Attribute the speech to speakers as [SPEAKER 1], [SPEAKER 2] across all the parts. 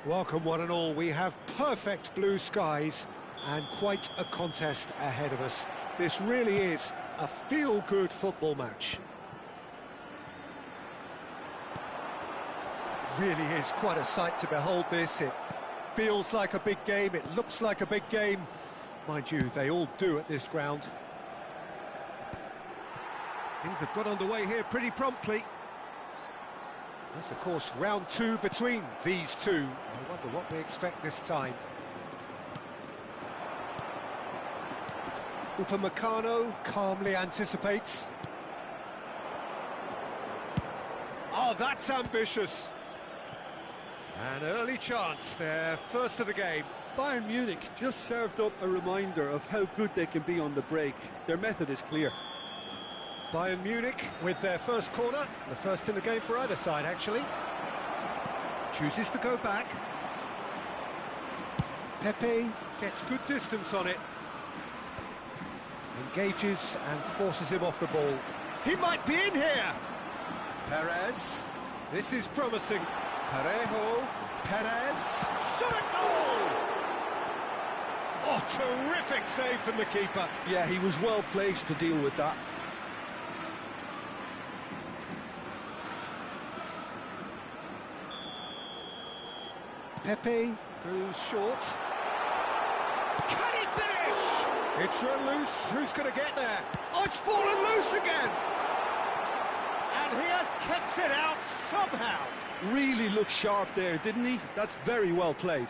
[SPEAKER 1] Welcome one and all. We have perfect blue skies and quite a contest ahead of us. This really is a feel-good football match. Really is quite a sight to behold this. It feels like a big game, it looks like a big game. Mind you, they all do at this ground. Things have got underway here pretty promptly. That's, of course, round two between these two. I wonder what we expect this time. Upamecano calmly anticipates. Oh, that's ambitious. An early chance there, first of the game.
[SPEAKER 2] Bayern Munich just served up a reminder of how good they can be on the break. Their method is clear.
[SPEAKER 1] Bayern Munich with their first corner, the first in the game for either side, actually. Chooses to go back. Pepe gets good distance on it. Engages and forces him off the ball. He might be in here! Perez. This is promising. Parejo. Perez. Shot a goal! Oh, terrific save from the keeper.
[SPEAKER 2] Yeah, he was well placed to deal with that.
[SPEAKER 1] Pepe goes short. Can he finish? It's run loose. Who's going to get there? Oh, it's fallen loose again! And he has kept it out somehow.
[SPEAKER 2] Really looked sharp there, didn't he? That's very well played.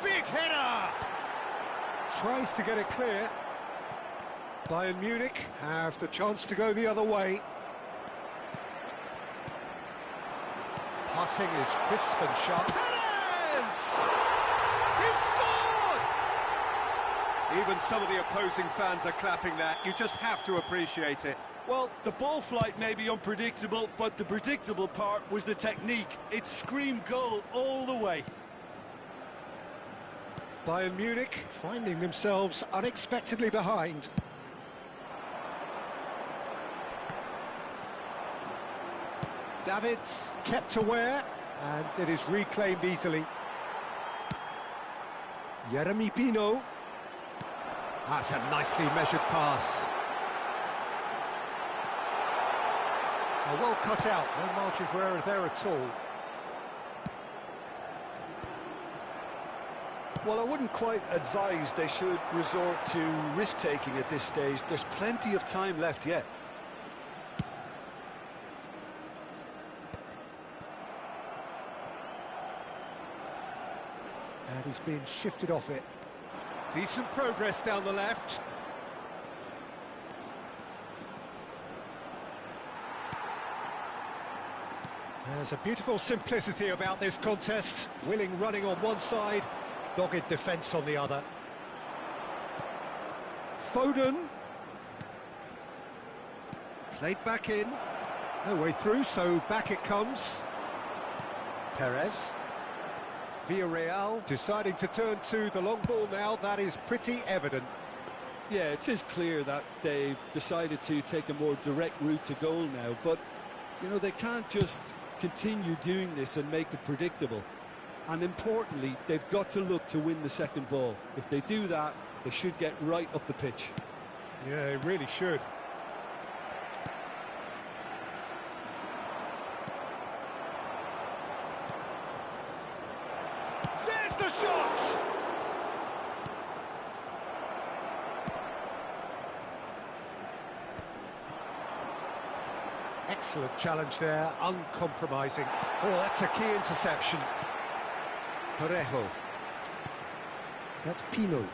[SPEAKER 1] Big header! Tries to get it clear. Bayern Munich have the chance to go the other way. Passing is crisp and sharp. Perez! He scored! Even some of the opposing fans are clapping that. You just have to appreciate it.
[SPEAKER 2] Well, the ball flight may be unpredictable, but the predictable part was the technique. It screamed goal all the way.
[SPEAKER 1] Bayern Munich finding themselves unexpectedly behind. Davids kept aware, and it is reclaimed easily. Jeremy Pino. That's a nicely measured pass. Oh, well cut out, no margin for error there at all.
[SPEAKER 2] Well, I wouldn't quite advise they should resort to risk-taking at this stage. There's plenty of time left yet.
[SPEAKER 1] And he's being shifted off it. Decent progress down the left. There's a beautiful simplicity about this contest. Willing running on one side, dogged defence on the other. Foden. Played back in. No way through, so back it comes. Perez. Villarreal deciding to turn to the long ball now. That is pretty evident.
[SPEAKER 2] Yeah, it is clear that they've decided to take a more direct route to goal now, but, you know, they can't just continue doing this and make it predictable. And importantly, they've got to look to win the second ball. If they do that, they should get right up the pitch.
[SPEAKER 1] Yeah, they really should. There's the shot! Excellent challenge there, uncompromising. Oh, that's a key interception. Parejo. That's Pino.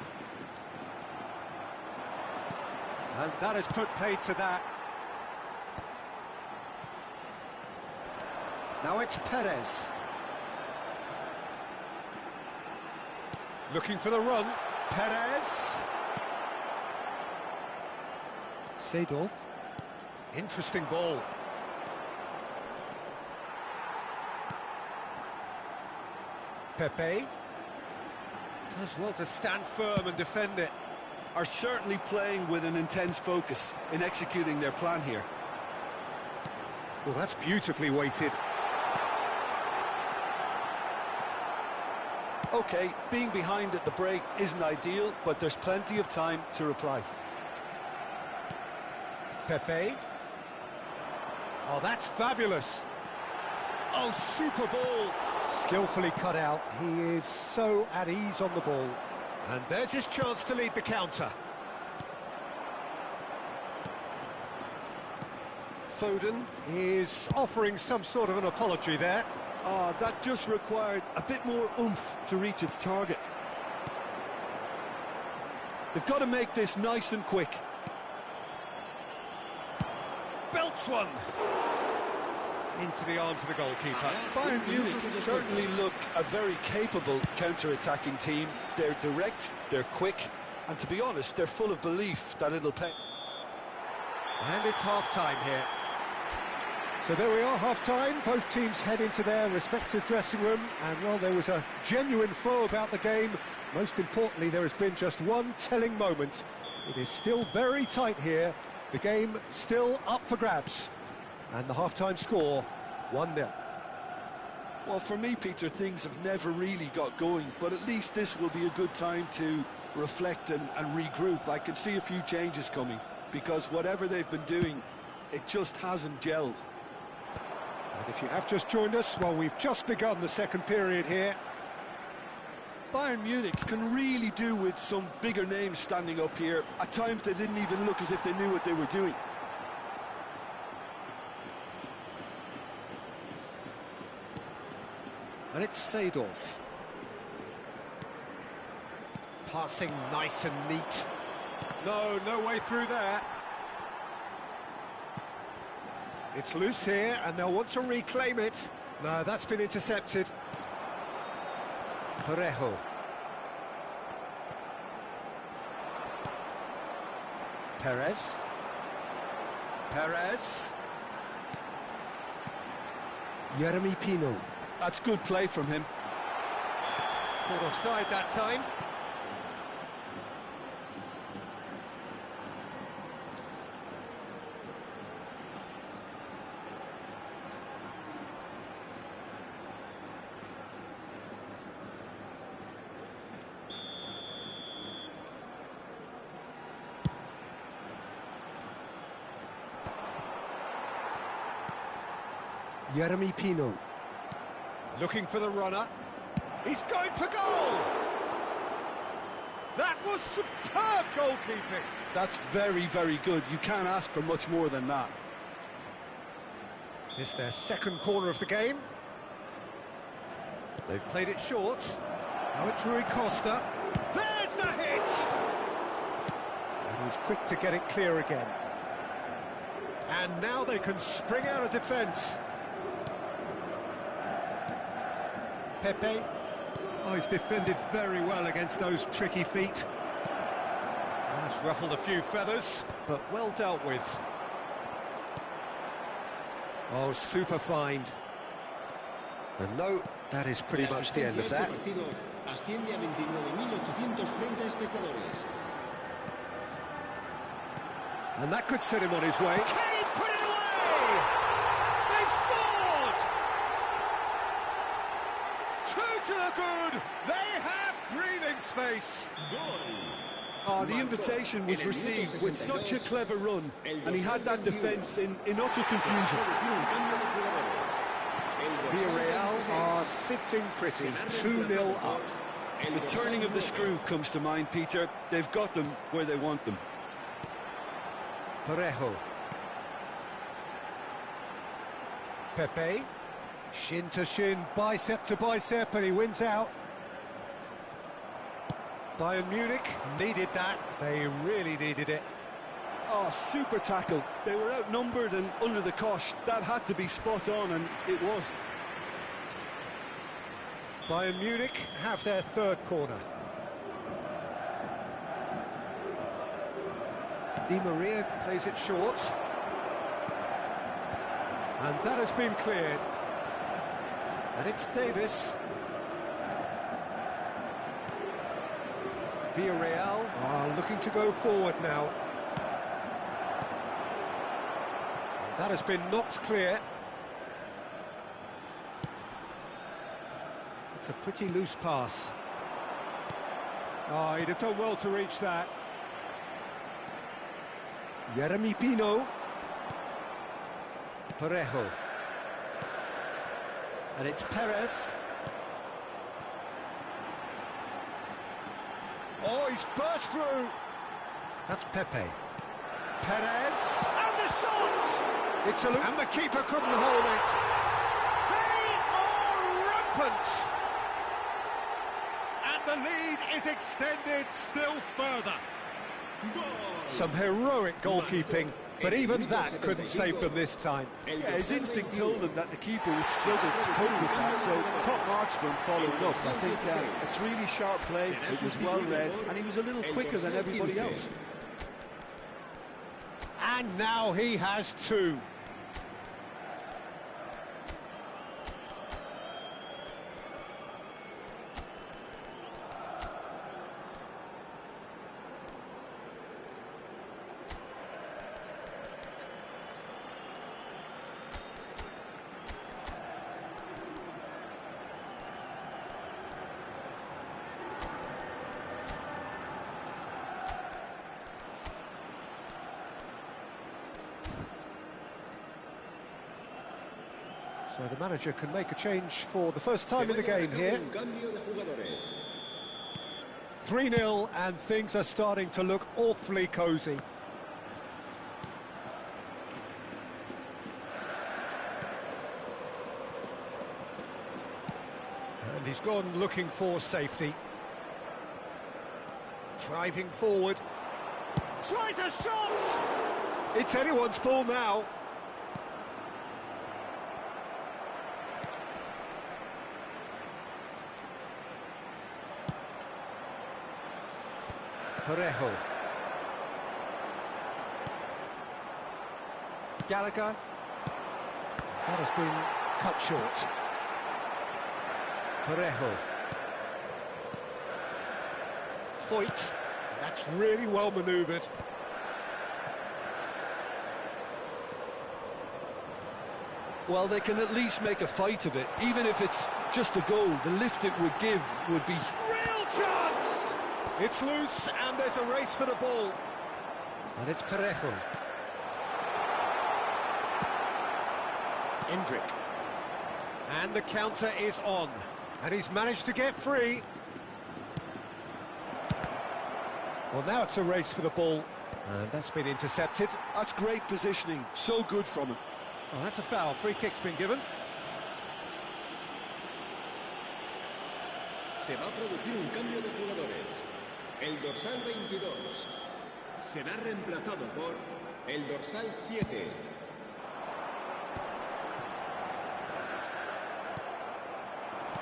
[SPEAKER 1] And that has put paid to that. Now it's Perez. Looking for the run. Perez. Seedorf. Interesting ball. Pepe. Does well to stand firm and defend it.
[SPEAKER 2] are certainly playing with an intense focus in executing their plan here.
[SPEAKER 1] Well, that's beautifully weighted.
[SPEAKER 2] OK, being behind at the break isn't ideal, but there's plenty of time to reply.
[SPEAKER 1] Pepe. Oh, that's fabulous. Oh, super ball. Skillfully cut out. He is so at ease on the ball. And there's his chance to lead the counter. Foden is offering some sort of an apology there.
[SPEAKER 2] Oh, that just required a bit more oomph to reach its target. They've got to make this nice and quick.
[SPEAKER 1] Belts one. Into the arms of the goalkeeper.
[SPEAKER 2] Bayern Munich certainly look a very capable counter-attacking team. They're direct, they're quick, and to be honest, they're full of belief that it'll pay.
[SPEAKER 1] And it's half-time here. So there we are, half-time. Both teams head into their respective dressing room, and while there was a genuine flow about the game, most importantly, there has been just one telling moment. It is still very tight here. The game still up for grabs. And the half-time score, 1-0.
[SPEAKER 2] Well, for me, Peter, things have never really got going, but at least this will be a good time to reflect and regroup. I can see a few changes coming, because whatever they've been doing, it just hasn't gelled.
[SPEAKER 1] And if you have just joined us, well, we've just begun the second period here.
[SPEAKER 2] Bayern Munich can really do with some bigger names standing up here. At times they didn't even look as if they knew what they were doing.
[SPEAKER 1] And it's Seedorf. Passing nice and neat. No way through there. It's loose here, and they'll want to reclaim it. No, that's been intercepted. Parejo. Perez. Jeremy Pino.
[SPEAKER 2] That's good play from him.
[SPEAKER 1] Caught offside that time. Jeremy Pino. Looking for the runner. He's going for goal! That was superb goalkeeping!
[SPEAKER 2] That's very, very good. You can't ask for much more than that.
[SPEAKER 1] It's their second corner of the game. They've played it short. Now it's Rui Costa. There's the hit! And he's quick to get it clear again. And now they can spring out of defence. Pepe. Oh, he's defended very well against those tricky feet. That's ruffled a few feathers, but well dealt with. Oh, super find. And no, that is pretty much the end of that. And that could set him on his way. Can he put it away? They've scored! Two to the good. They have breathing space.
[SPEAKER 2] Oh, the invitation was received with such a clever run, and he had that defence in utter confusion.
[SPEAKER 1] Villarreal are sitting pretty, 2-0 up.
[SPEAKER 2] The turning of the screw comes to mind, Peter. They've got them where they want them.
[SPEAKER 1] Parejo. Pepe. Shin to shin, bicep to bicep, and he wins out. Bayern Munich needed that. They really needed it.
[SPEAKER 2] Oh, super tackle. They were outnumbered and under the cosh. That had to be spot on, and it was.
[SPEAKER 1] Bayern Munich have their third corner. Di Maria plays it short. And that has been cleared. And it's Davis. Villarreal are looking to go forward now. That has been knocked clear. It's a pretty loose pass. Oh, he'd have done well to reach that. Jeremy Pino. Parejo. And it's Perez. Oh, he's burst through. That's Pepe. Perez. And the shot! It's a look. And the keeper couldn't hold it. They are rampant. And the lead is extended still further. Some heroic goalkeeping, but even that couldn't save them this time.
[SPEAKER 2] Yeah, his instinct told him that the keeper would struggle to cope with that, so top marks for him following up. I think it's really sharp play, it was well read, and he was a little quicker than everybody else.
[SPEAKER 1] And now he has two. So the manager can make a change for the first time in the game here. 3-0 and things are starting to look awfully cosy. And he's gone looking for safety. Driving forward. Tries a shot! It's anyone's ball now. Parejo. Gallagher. That has been cut short. Parejo. Foyt. That's really well manoeuvred.
[SPEAKER 2] Well, they can at least make a fight of it, even if it's just a goal. The lift it would give would be...
[SPEAKER 1] Real chance! It's loose, and there's a race for the ball. And it's Parejo. Endrick. And the counter is on. And he's managed to get free. Well, now it's a race for the ball. And that's been intercepted.
[SPEAKER 2] That's great positioning. So good from him.
[SPEAKER 1] Well, that's a foul. Free kick's been given.
[SPEAKER 3] Se va a producir un cambio de jugadores. El dorsal 22 será reemplazado por el dorsal 7.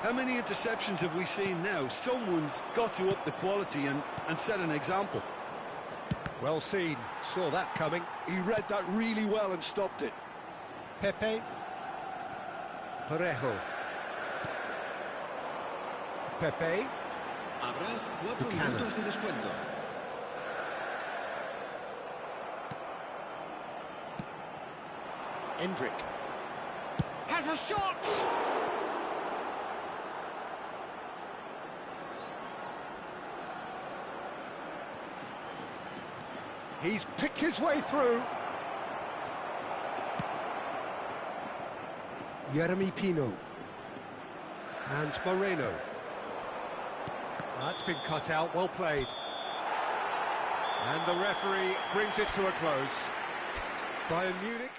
[SPEAKER 2] How many interceptions have we seen now? Someone's got to up the quality and set an example.
[SPEAKER 1] Well seen. Saw that coming.
[SPEAKER 2] He read that really well and stopped it.
[SPEAKER 1] Pepe. Parejo. Pepe.
[SPEAKER 3] Habrá 4
[SPEAKER 1] Buchanan.
[SPEAKER 3] minutos de descuento.
[SPEAKER 1] Endrick. Has a shot! He's picked his way through. Jeremy Pino. And Moreno. That's been cut out, well played. And the referee brings it to a close. Bayern Munich.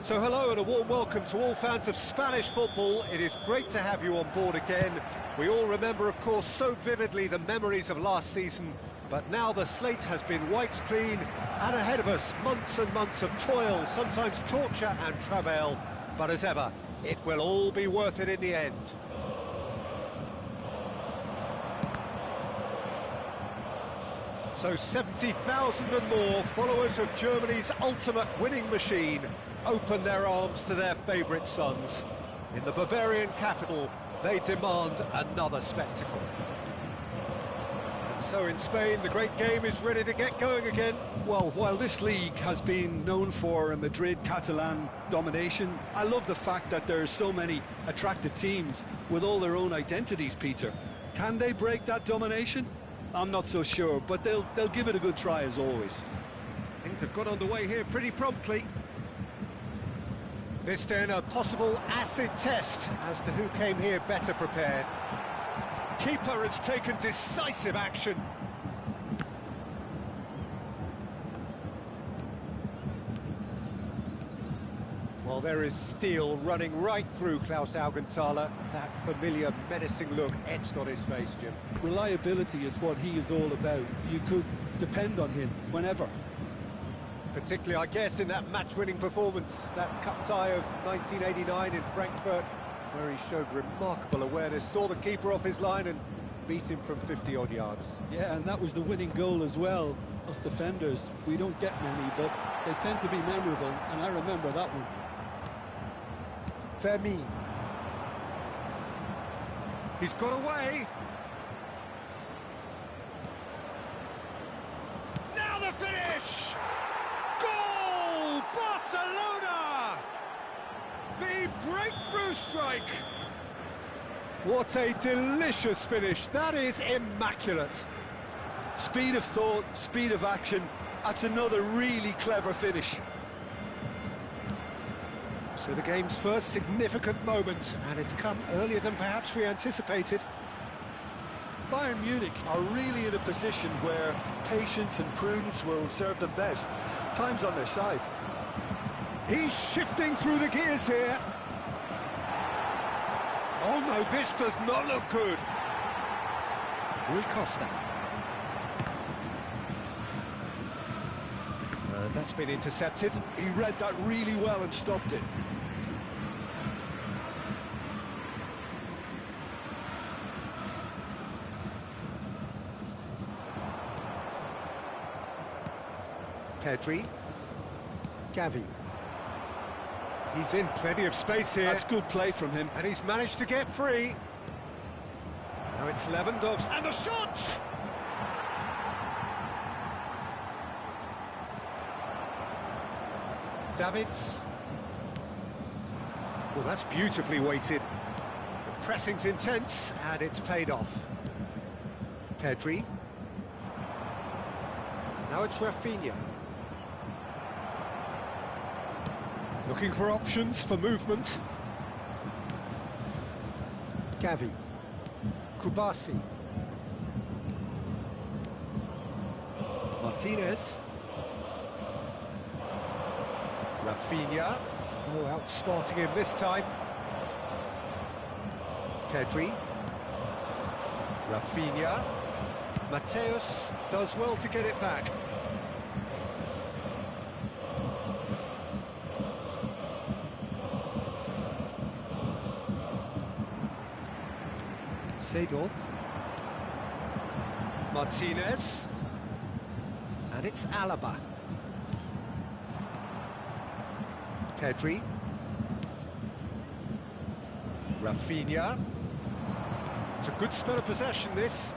[SPEAKER 1] So hello and a warm welcome to all fans of Spanish football. It is great to have you on board again. We all remember, of course, so vividly the memories of last season, but now the slate has been wiped clean, and ahead of us, months and months of toil, sometimes torture and travail, but as ever, it will all be worth it in the end. So 70,000 and more followers of Germany's ultimate winning machine open their arms to their favourite sons. In the Bavarian capital, they demand another spectacle. And so in Spain, the great game is ready to get going again.
[SPEAKER 2] Well, while this league has been known for a Madrid-Catalan domination, I love the fact that there are so many attractive teams with all their own identities, Peter. Can they break that domination? I'm not so sure, but they'll give it a good try as always.
[SPEAKER 1] Things have got underway here pretty promptly. This then a possible acid test as to who came here better prepared. Keeper has taken decisive action. Well, there is steel running right through Klaus Augenthaler. That familiar, menacing look etched on his face, Jim.
[SPEAKER 2] Reliability is what he is all about. You could depend on him whenever.
[SPEAKER 1] Particularly, I guess, in that match-winning performance, that cup tie of 1989 in Frankfurt, where he showed remarkable awareness, saw the keeper off his line and beat him from 50-odd yards.
[SPEAKER 2] Yeah, and that was the winning goal as well. Us defenders, we don't get many, but they tend to be memorable, and I remember that one.
[SPEAKER 1] Fermin. He's got away. Now the finish! Goal! Barcelona! The breakthrough strike! What a delicious finish. That is immaculate.
[SPEAKER 2] Speed of thought, speed of action. That's another really clever finish.
[SPEAKER 1] So the game's first significant moment, and it's come earlier than perhaps we anticipated.
[SPEAKER 2] Bayern Munich are really in a position where patience and prudence will serve them best. Time's on their side.
[SPEAKER 1] He's shifting through the gears here. Oh no, this does not look good. Rui Costa. That's been intercepted.
[SPEAKER 2] He read that really well and stopped it.
[SPEAKER 1] Pedri. Gavi. He's in plenty of space here.
[SPEAKER 2] That's good play from him.
[SPEAKER 1] And he's managed to get free. Now it's Lewandowski. And the shot! Davids. Well, that's beautifully weighted. The pressing's intense, and it's paid off. Pedri. Now it's Rafinha. Looking for options for movement. Gavi. Kubasi. Martinez. Rafinha. Oh, outsmarting him this time. Pedri. Rafinha. Mateus does well to get it back. Seedorf. Martinez. And it's Alaba. Pedri. Rafinha. It's a good spell of possession, this.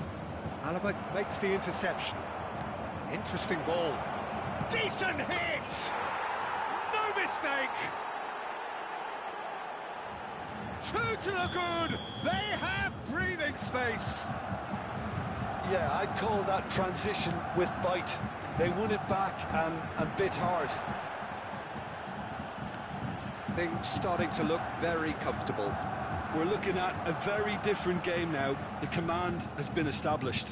[SPEAKER 1] Alaba makes the interception. Interesting ball. Decent hit! No mistake! Two to the good! They have breathing space!
[SPEAKER 2] Yeah, I'd call that transition with bite. They won it back and bit hard.
[SPEAKER 1] Things starting to look very comfortable.
[SPEAKER 2] We're looking at a very different game now. The command has been established.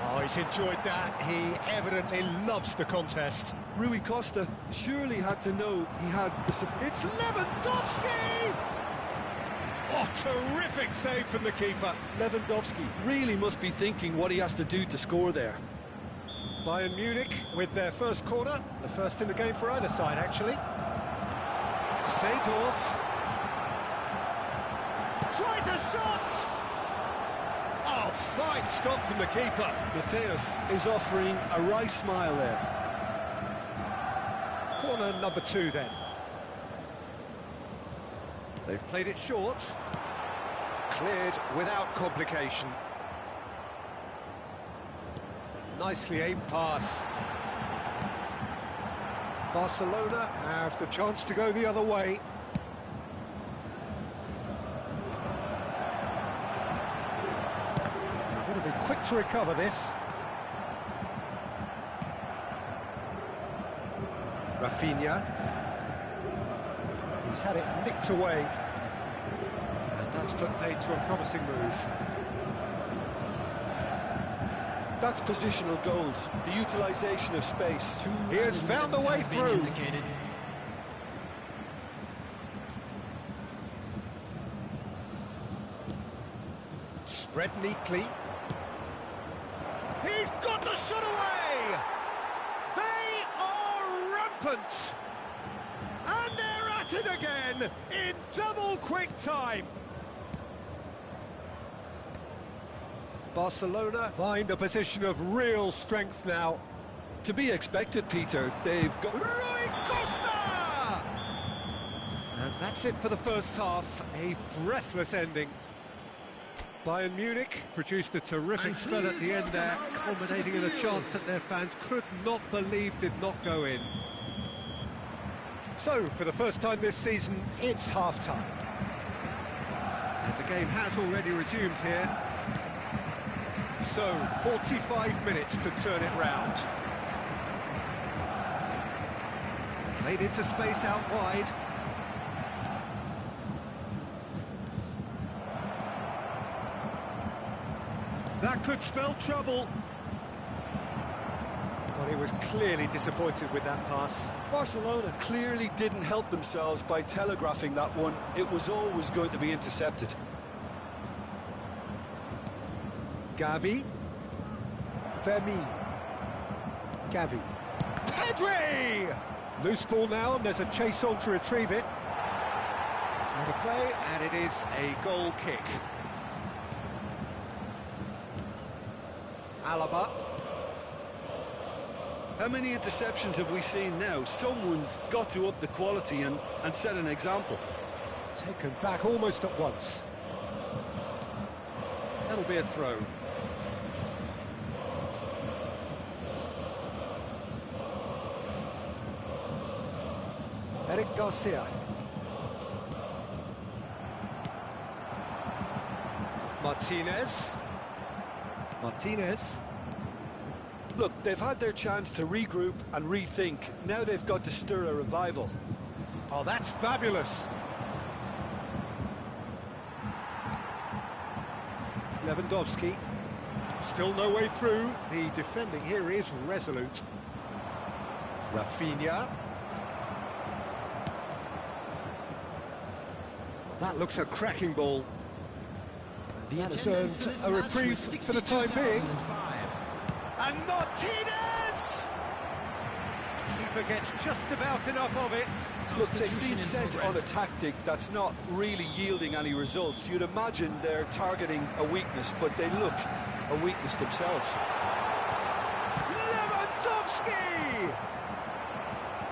[SPEAKER 1] Oh, Oh, he's enjoyed that. He evidently loves the contest.
[SPEAKER 2] Rui Costa surely had to know he had the support.
[SPEAKER 1] It's Lewandowski! Oh, terrific save from the keeper.
[SPEAKER 2] Lewandowski really must be thinking what he has to do to score there.
[SPEAKER 1] Bayern Munich with their first corner, the first in the game for either side, actually. Seedorf tries a shot! Oh, fine stop from the keeper.
[SPEAKER 2] Mateus is offering a wry smile there.
[SPEAKER 1] Corner number 2 then. They've played it short. Cleared without complication. Nicely aimed pass. Barcelona have the chance to go the other way. They're going to be quick to recover this. Rafinha. He's had it nicked away. And that's put paid to a promising move.
[SPEAKER 2] That's positional gold, the utilisation of space.
[SPEAKER 1] He has found a way through. Spread neatly. He's got the shot away! They are rampant! And they're at it again in double quick time. Barcelona find a position of real strength now.
[SPEAKER 2] To be expected, Peter. They've got...
[SPEAKER 1] Rui Costa! And that's it for the first half. A breathless ending. Bayern Munich produced a terrific spell at the end there, culminating in a chance that their fans could not believe did not go in. So, for the first time this season, it's half-time. And the game has already resumed here. So, 45 minutes to turn it round. Played into space out wide. That could spell trouble. Well, he was clearly disappointed with that pass.
[SPEAKER 2] Barcelona clearly didn't help themselves by telegraphing that one. It was always going to be intercepted.
[SPEAKER 1] Gavi. Fermi. Gavi. Pedri! Loose ball now, and there's a chase on to retrieve it. It's out of play, and it is a goal kick. Alaba.
[SPEAKER 2] How many interceptions have we seen now? Someone's got to up the quality and set an example.
[SPEAKER 1] Taken back almost at once. That'll be a throw. Eric Garcia. Martinez.
[SPEAKER 2] Look, they've had their chance to regroup and rethink. Now they've got to stir a revival.
[SPEAKER 1] Oh, that's fabulous. Lewandowski. Still no way through. The defending here is resolute. Rafinha. That looks a cracking ball. That has earned a reprieve for the time being. And Martinez! Keeper gets just about enough of it.
[SPEAKER 2] Look, they seem set on a tactic that's not really yielding any results. You'd imagine they're targeting a weakness, but they look a weakness themselves.
[SPEAKER 1] Lewandowski!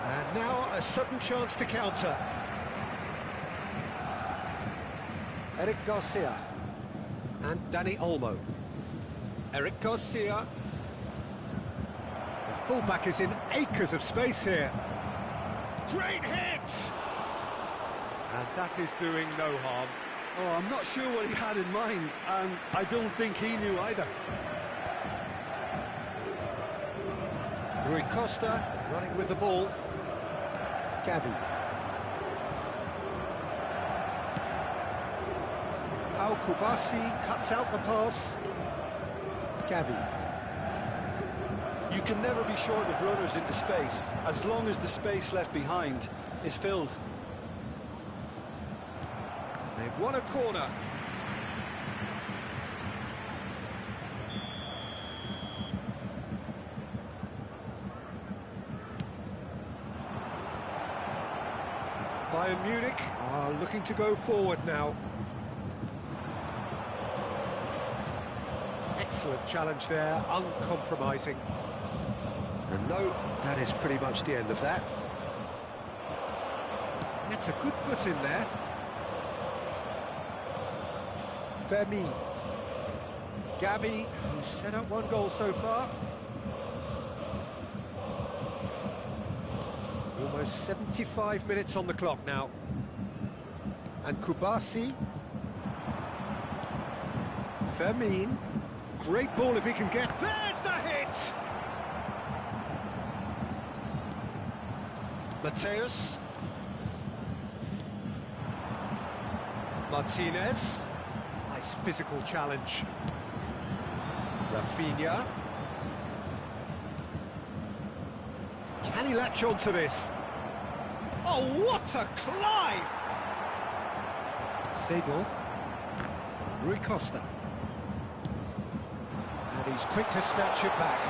[SPEAKER 1] And now a sudden chance to counter. Eric Garcia and Dani Olmo. Eric Garcia. The fullback is in acres of space here. Great hit! And that is doing no harm.
[SPEAKER 2] Oh, I'm not sure what he had in mind, and I don't think he knew either.
[SPEAKER 1] Rui Costa running with the ball. Gavi. Al Kubasi cuts out the pass. Gavi.
[SPEAKER 2] You can never be short of runners into space, as long as the space left behind is filled.
[SPEAKER 1] They've won a corner. Bayern Munich are looking to go forward now. Excellent challenge there, uncompromising. And no, that is pretty much the end of that. That's a good foot in there. Vermi. Gavi, who's set up one goal so far. Almost 75 minutes on the clock now. And Kubasi. Fermin. Great ball if he can get... There's the hit! Mateus. Martinez. Nice physical challenge. Rafinha. Can he latch on to this? Oh, what a climb! Seedorf. Rui Costa. And he's quick to snatch it back.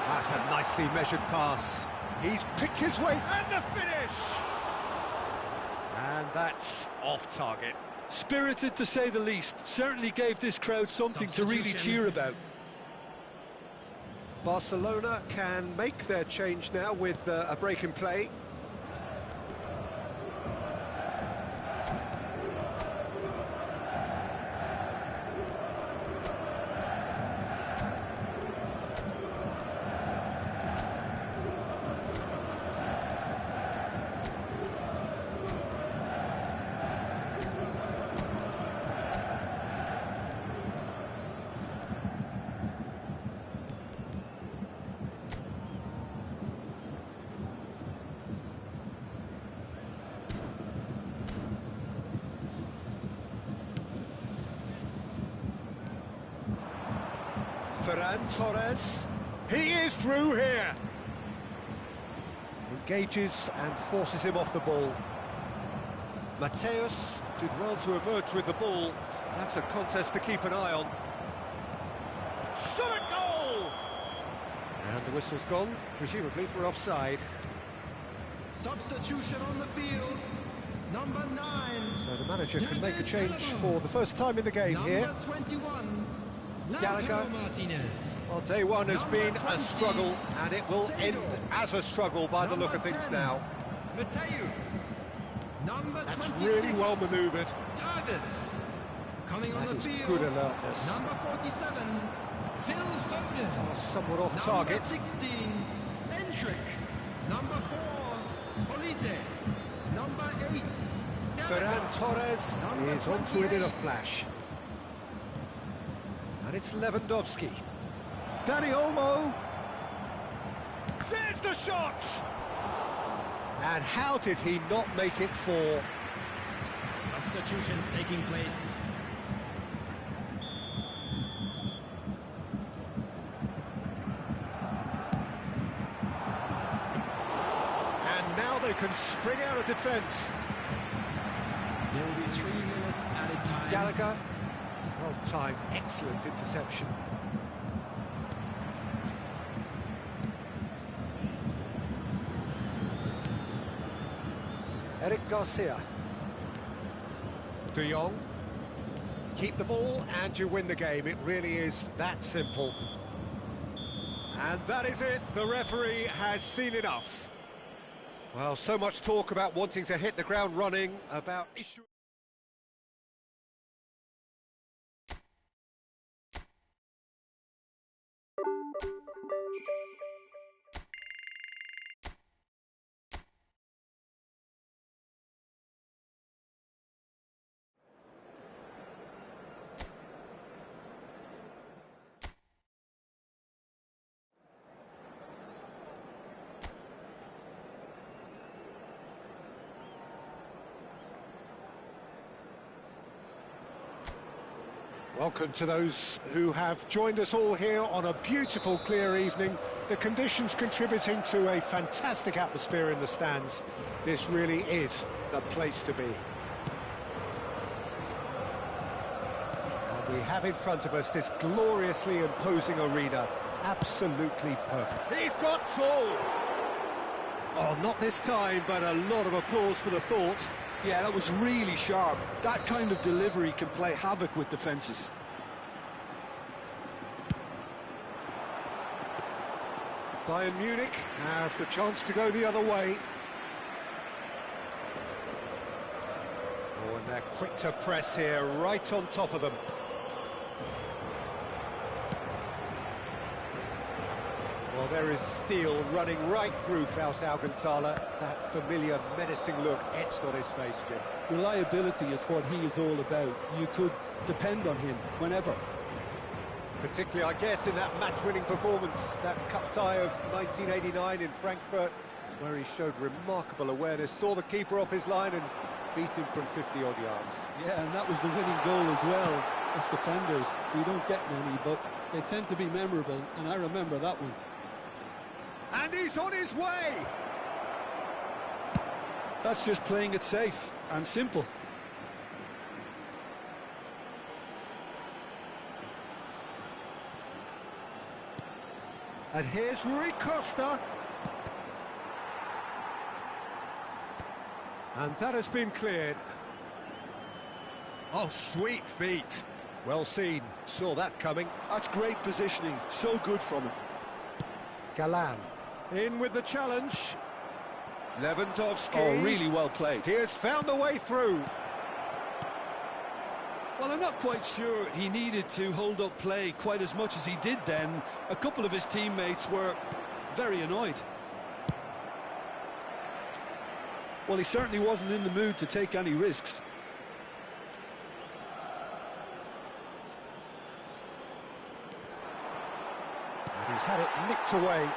[SPEAKER 1] That's a nicely measured pass. He's picked his way, and the finish! And that's off target.
[SPEAKER 2] Spirited, to say the least. Certainly gave this crowd something to really cheer about.
[SPEAKER 1] Barcelona can make their change now with a break in play. Ferran Torres, he is through here. Engages and forces him off the ball. Mateus did well to emerge with the ball. That's a contest to keep an eye on. Shot a goal! And the whistle's gone, presumably for offside.
[SPEAKER 3] Substitution on the field. Number 9.
[SPEAKER 1] So the manager can make a change for the first time in the game here.
[SPEAKER 3] Number 21.
[SPEAKER 1] Gallagher.
[SPEAKER 3] Martinez.
[SPEAKER 1] Well, day one has been a struggle, and it will end as a struggle by the look of things now.
[SPEAKER 3] Mateus. Number
[SPEAKER 1] That's
[SPEAKER 3] 26.
[SPEAKER 1] really well manoeuvred.
[SPEAKER 3] Davids. Coming on
[SPEAKER 1] That
[SPEAKER 3] the
[SPEAKER 1] is
[SPEAKER 3] field.
[SPEAKER 1] good alertness.
[SPEAKER 3] Number 47. Phil Foden.
[SPEAKER 1] Somewhat off target.
[SPEAKER 3] Number 16. Endrick. Number 4. Olise. Number 8.
[SPEAKER 1] Ferran Torres is onto it in a flash. And it's Lewandowski. Dani Olmo. There's the shot! And how did he not make it 4?
[SPEAKER 3] Substitutions taking place.
[SPEAKER 1] And now they can spring out of defence.
[SPEAKER 3] There will be 3 minutes added time.
[SPEAKER 1] Gallagher. Well timed, excellent interception. Eric Garcia. De Jong. Keep the ball and you win the game. It really is that simple. And that is it. The referee has seen enough. Well, so much talk about wanting to hit the ground running, about issuing... Welcome to those who have joined us all here on a beautiful, clear evening. The conditions contributing to a fantastic atmosphere in the stands. This really is the place to be. And we have in front of us this gloriously imposing arena. Absolutely perfect. He's got full! Oh, not this time, but a lot of applause for the thought.
[SPEAKER 2] Yeah, that was really sharp. That kind of delivery can play havoc with defences.
[SPEAKER 1] Bayern Munich have the chance to go the other way. Oh, and they're quick to press here, right on top of them. Well, there is steel running right through Klaus Augenthaler. That familiar, menacing look etched on his face, Jim.
[SPEAKER 2] Reliability is what he is all about. You could depend on him whenever.
[SPEAKER 1] Particularly, I guess, in that match-winning performance, that cup tie of 1989 in Frankfurt, where he showed remarkable awareness, saw the keeper off his line and beat him from 50-odd yards.
[SPEAKER 2] Yeah, and that was the winning goal as well. As defenders, we don't get many, but they tend to be memorable, and I remember that one.
[SPEAKER 1] And he's on his way!
[SPEAKER 2] That's just playing it safe and simple.
[SPEAKER 1] And here's Rui Costa. And that has been cleared. Oh, sweet feet. Well seen, saw that coming.
[SPEAKER 2] That's great positioning, so good from him.
[SPEAKER 1] Galan. In with the challenge. Lewandowski.
[SPEAKER 2] Oh, really well played.
[SPEAKER 1] He has found the way through.
[SPEAKER 2] Well, I'm not quite sure he needed to hold up play quite as much as he did then. A couple of his teammates were very annoyed. Well, he certainly wasn't in the mood to take any risks.
[SPEAKER 1] And he's had it nicked away.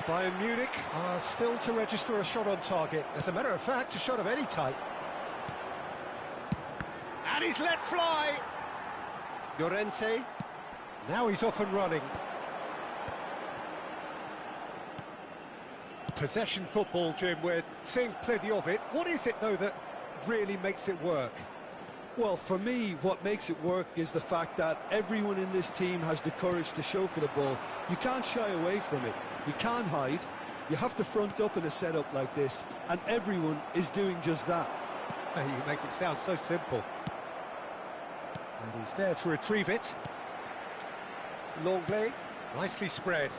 [SPEAKER 1] Bayern Munich are still to register a shot on target. As a matter of fact, a shot of any type. And he's let fly! Llorente. Now he's off and running. Possession football, Jim, we're seeing plenty of it. What is it, though, that really makes it work?
[SPEAKER 2] Well, for me, what makes it work is the fact that everyone in this team has the courage to show for the ball. You can't shy away from it. You can't hide. You have to front up in a setup like this, and everyone is doing just that.
[SPEAKER 1] You make it sound so simple. And he's there to retrieve it. Longley, nicely spread.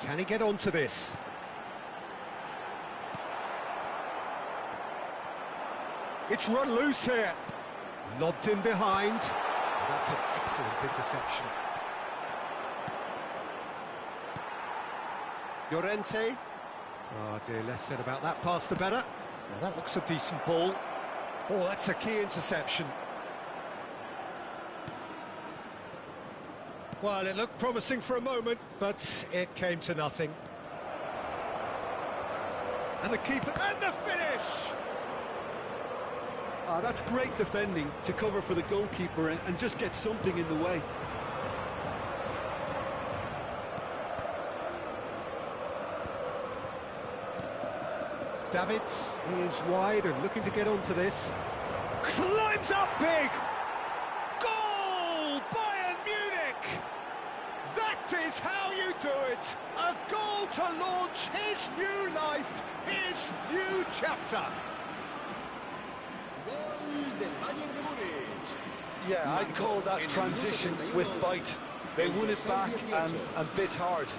[SPEAKER 1] Can he get onto this? It's run loose here. Lobbed in behind. That's an excellent interception. Llorente. Oh dear, less said about that pass the better. Now that looks a decent ball. Oh, that's a key interception. Well, it looked promising for a moment, but it came to nothing. And the keeper, and the finish!
[SPEAKER 2] That's great defending to cover for the goalkeeper and just get something in the way.
[SPEAKER 1] Davids is wide and looking to get onto this. Climbs up big! Goal! Bayern Munich! That is how you do it! A goal to launch his new life, his new chapter!
[SPEAKER 2] Yeah, I'd call that transition with bite. They won it back and bit hard.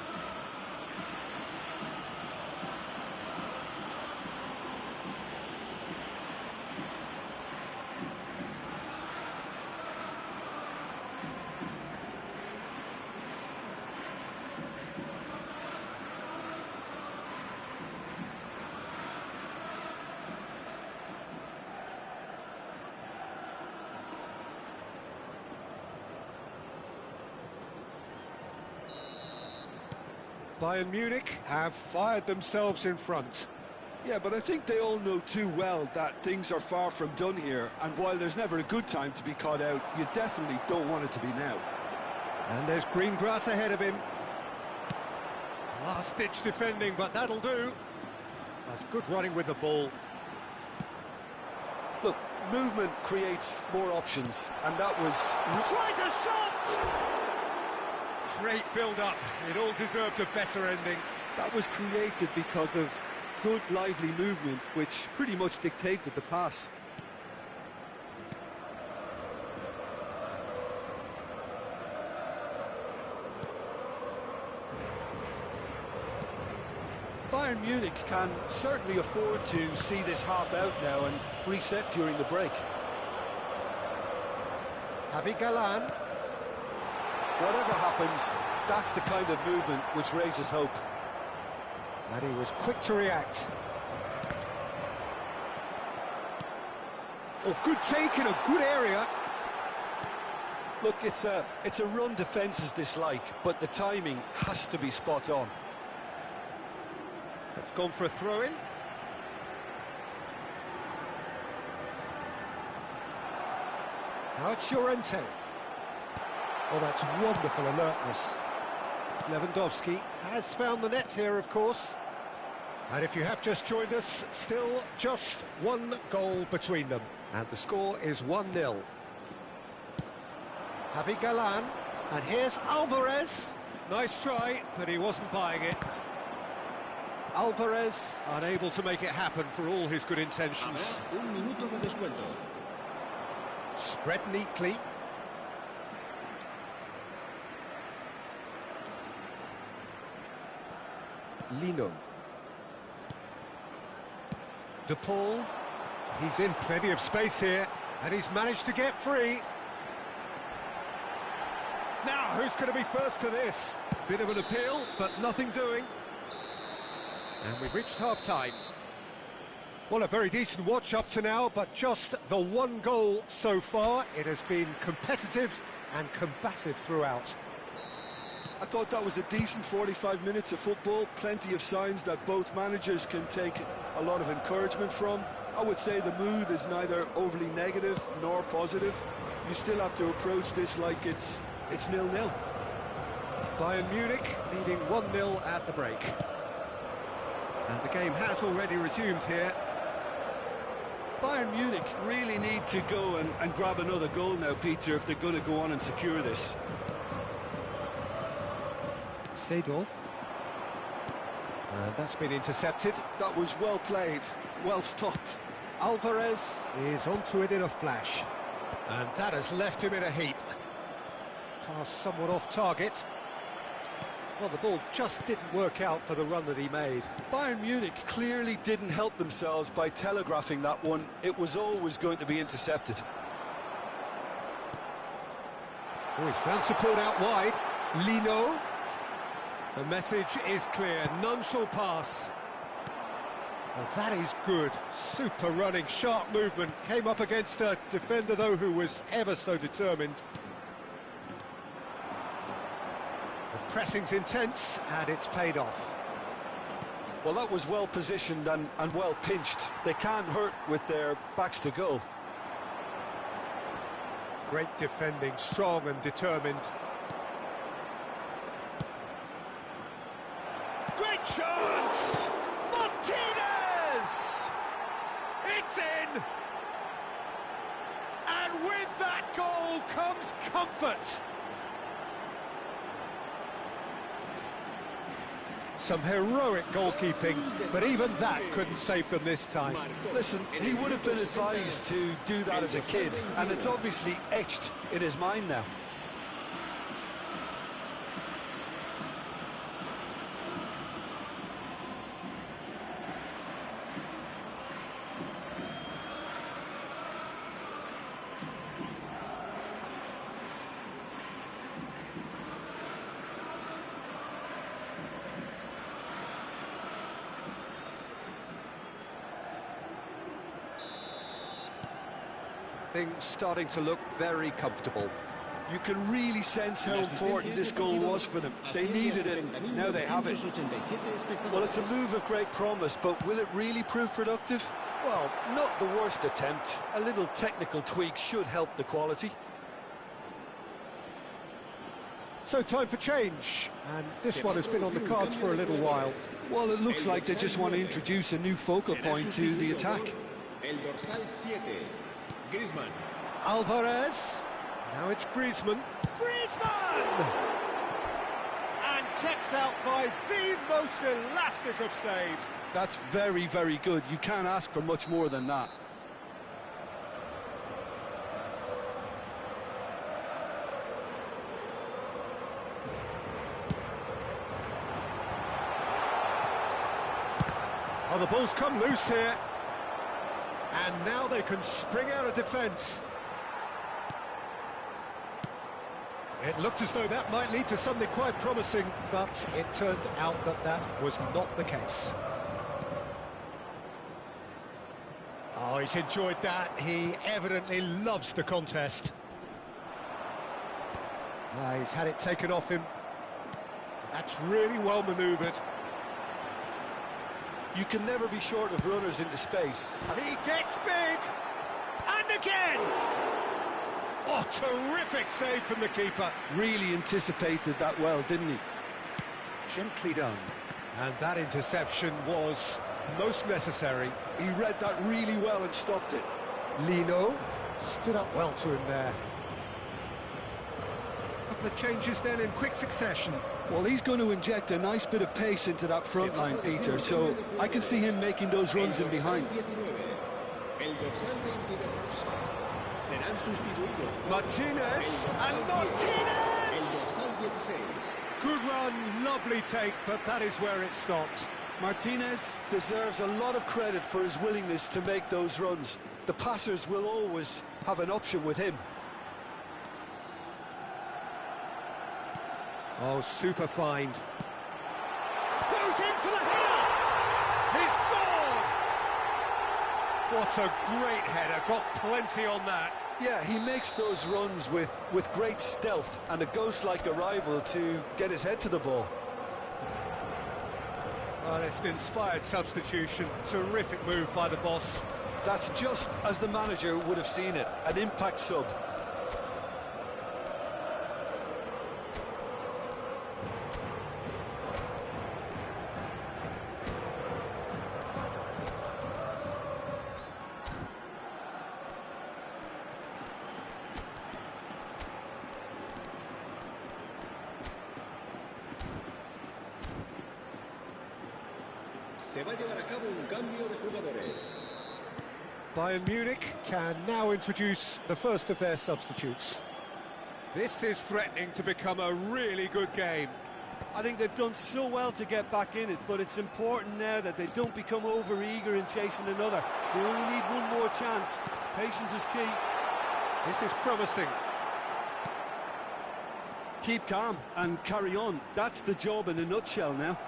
[SPEAKER 1] Bayern Munich have fired themselves in front.
[SPEAKER 2] Yeah, but I think they all know too well that things are far from done here, and while there's never a good time to be caught out, you definitely don't want it to be now.
[SPEAKER 1] And there's green grass ahead of him. Last-ditch defending, but that'll do. That's good running with the ball.
[SPEAKER 2] Look, movement creates more options, and that was...
[SPEAKER 1] Tries a shot! Great build-up. It all deserved a better ending.
[SPEAKER 2] That was created because of good, lively movement, which pretty much dictated the pass. Bayern Munich can certainly afford to see this half out now and reset during the break.
[SPEAKER 1] Javi Galan.
[SPEAKER 2] Whatever happens, that's the kind of movement which raises hope.
[SPEAKER 1] And he was quick to react. Oh, good take in a good area.
[SPEAKER 2] Look, it's a run defence's dislike, but the timing has to be spot on.
[SPEAKER 1] It's gone for a throw-in. Now it's Llorente. Oh, that's wonderful alertness. Lewandowski has found the net here, of course. And if you have just joined us, still just one goal between them. And the score is 1-0. Javi Galan. And here's Alvarez. Nice try, but he wasn't buying it. Alvarez unable to make it happen for all his good intentions.
[SPEAKER 3] Un minuto de descuento.
[SPEAKER 1] Spread neatly. Lino. De Paul. He's in plenty of space here, and he's managed to get free. Now, who's going to be first to this? Bit of an appeal, but nothing doing. And we've reached half-time. Well, a very decent watch up to now, but just the one goal so far. It has been competitive and combative throughout.
[SPEAKER 2] I thought that was a decent 45 minutes of football, plenty of signs that both managers can take a lot of encouragement from. I would say the mood is neither overly negative nor positive. You still have to approach this like it's 0-0.
[SPEAKER 1] Bayern Munich leading 1-0 at the break. And the game has already resumed here.
[SPEAKER 2] Bayern Munich really need to go and grab another goal now, Peter, if they're going to go on and secure this.
[SPEAKER 1] Seedorf. And that's been intercepted.
[SPEAKER 2] That was well played, well stopped.
[SPEAKER 1] Alvarez is onto it in a flash. And that has left him in a heap. Pass somewhat off target. Well, the ball just didn't work out for the run that he made.
[SPEAKER 2] Bayern Munich clearly didn't help themselves by telegraphing that one. It was always going to be intercepted.
[SPEAKER 1] Oh, he's found support out wide. Lino. The message is clear. None shall pass. Well, that is good. Super running, sharp movement. Came up against a defender, though, who was ever so determined. The pressing's intense, and it's paid off.
[SPEAKER 2] Well, that was well positioned and well pinched. They can't hurt with their backs to goal.
[SPEAKER 1] Great defending, strong and determined. Great chance! Martinez! It's in! And with that goal comes comfort. Some heroic goalkeeping, but even that couldn't save them this time.
[SPEAKER 2] Listen, he would have been advised to do that as a kid, and it's obviously etched in his mind now.
[SPEAKER 1] Things starting to look very comfortable.
[SPEAKER 2] You can really sense how important this goal was for them. They needed it, now they have it. Well, it's a move of great promise, but will it really prove productive? Well, not the worst attempt. A little technical tweak should help the quality.
[SPEAKER 1] So time for change, and this one has been on the cards for a little while.
[SPEAKER 2] Well, it looks like they just want to introduce a new focal point to the attack.
[SPEAKER 3] El dorsal 7, Griezmann.
[SPEAKER 1] Alvarez. Now it's Griezmann. Griezmann! And kept out by the most elastic of saves.
[SPEAKER 2] That's very, very good. You can't ask for much more than that.
[SPEAKER 1] Oh, the ball's come loose here. And now they can spring out of defence. It looked as though that might lead to something quite promising, but it turned out that that was not the case. Oh, he's enjoyed that. He evidently loves the contest. He's had it taken off him. That's really well manoeuvred.
[SPEAKER 2] You can never be short of runners into space.
[SPEAKER 1] He gets big! And again! Oh, terrific save from the keeper.
[SPEAKER 2] Really anticipated that well, didn't he?
[SPEAKER 1] Gently done. And that interception was most necessary.
[SPEAKER 2] He read that really well and stopped it.
[SPEAKER 1] Lino stood up well to him there. Couple of changes then in quick succession.
[SPEAKER 2] Well, he's going to inject a nice bit of pace into that front line, Peter, so I can see him making those runs in behind.
[SPEAKER 1] Martinez, and Martinez! Good run, lovely take, but that is where it stopped.
[SPEAKER 2] Martinez deserves a lot of credit for his willingness to make those runs. The passers will always have an option with him.
[SPEAKER 1] Oh, super find. Goes in for the header! He scored! What a great header, got plenty on that.
[SPEAKER 2] Yeah, he makes those runs with great stealth and a ghost-like arrival to get his head to the ball.
[SPEAKER 1] Well, it's an inspired substitution. Terrific move by the boss.
[SPEAKER 2] That's just as the manager would have seen it, an impact sub.
[SPEAKER 3] Se va a llevar a cabo un cambio de jugadores.
[SPEAKER 1] Bayern Munich can now introduce the first of their substitutes. This is threatening to become a really good game.
[SPEAKER 2] I think they've done so well to get back in it, but it's important now that they don't become over-eager in chasing another. They only need one more chance. Patience is key.
[SPEAKER 1] This is promising.
[SPEAKER 2] Keep calm and carry on. That's the job in a nutshell now.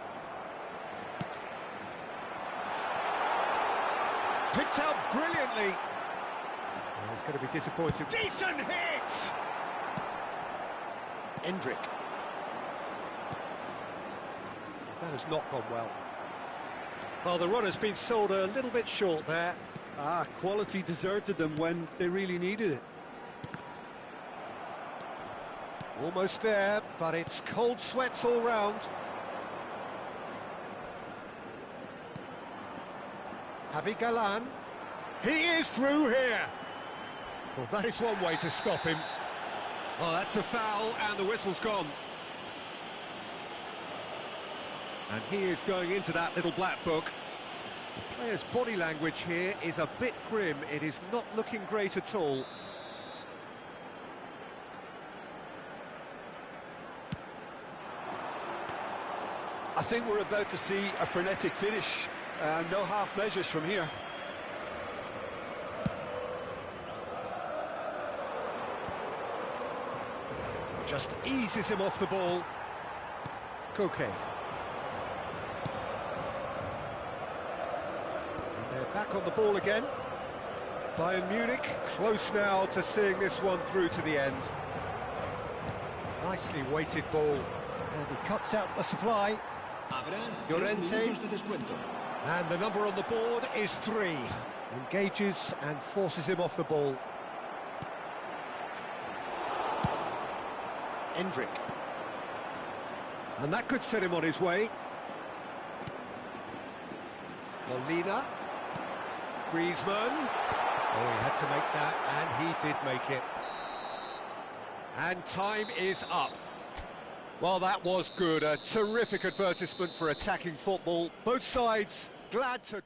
[SPEAKER 1] Picked out brilliantly. Oh, he's going to be disappointed. Decent hit! Endrick. That has not gone well. Well, the run has been sold a little bit short there.
[SPEAKER 2] Quality deserted them when they really needed it.
[SPEAKER 1] Almost there, but it's cold sweats all round. Javi Galan. He is through here. Well, that is one way to stop him. Oh, that's a foul, and the whistle's gone. And he is going into that little black book. The player's body language here is a bit grim. It is not looking great at all.
[SPEAKER 2] I think we're about to see a frenetic finish. No half measures from here.
[SPEAKER 1] Just eases him off the ball. Koke. And they're back on the ball again. Bayern Munich close now to seeing this one through to the end. Nicely weighted ball. And he cuts out the supply.
[SPEAKER 3] Habrá 3
[SPEAKER 1] Llorente.
[SPEAKER 3] minutos de descuento.
[SPEAKER 1] And the number on the board is 3. Engages and forces him off the ball. Endrick. And that could set him on his way. Molina. Griezmann. Oh, he had to make that, and he did make it. And time is up. Well, that was good. A terrific advertisement for attacking football. Both sides glad to...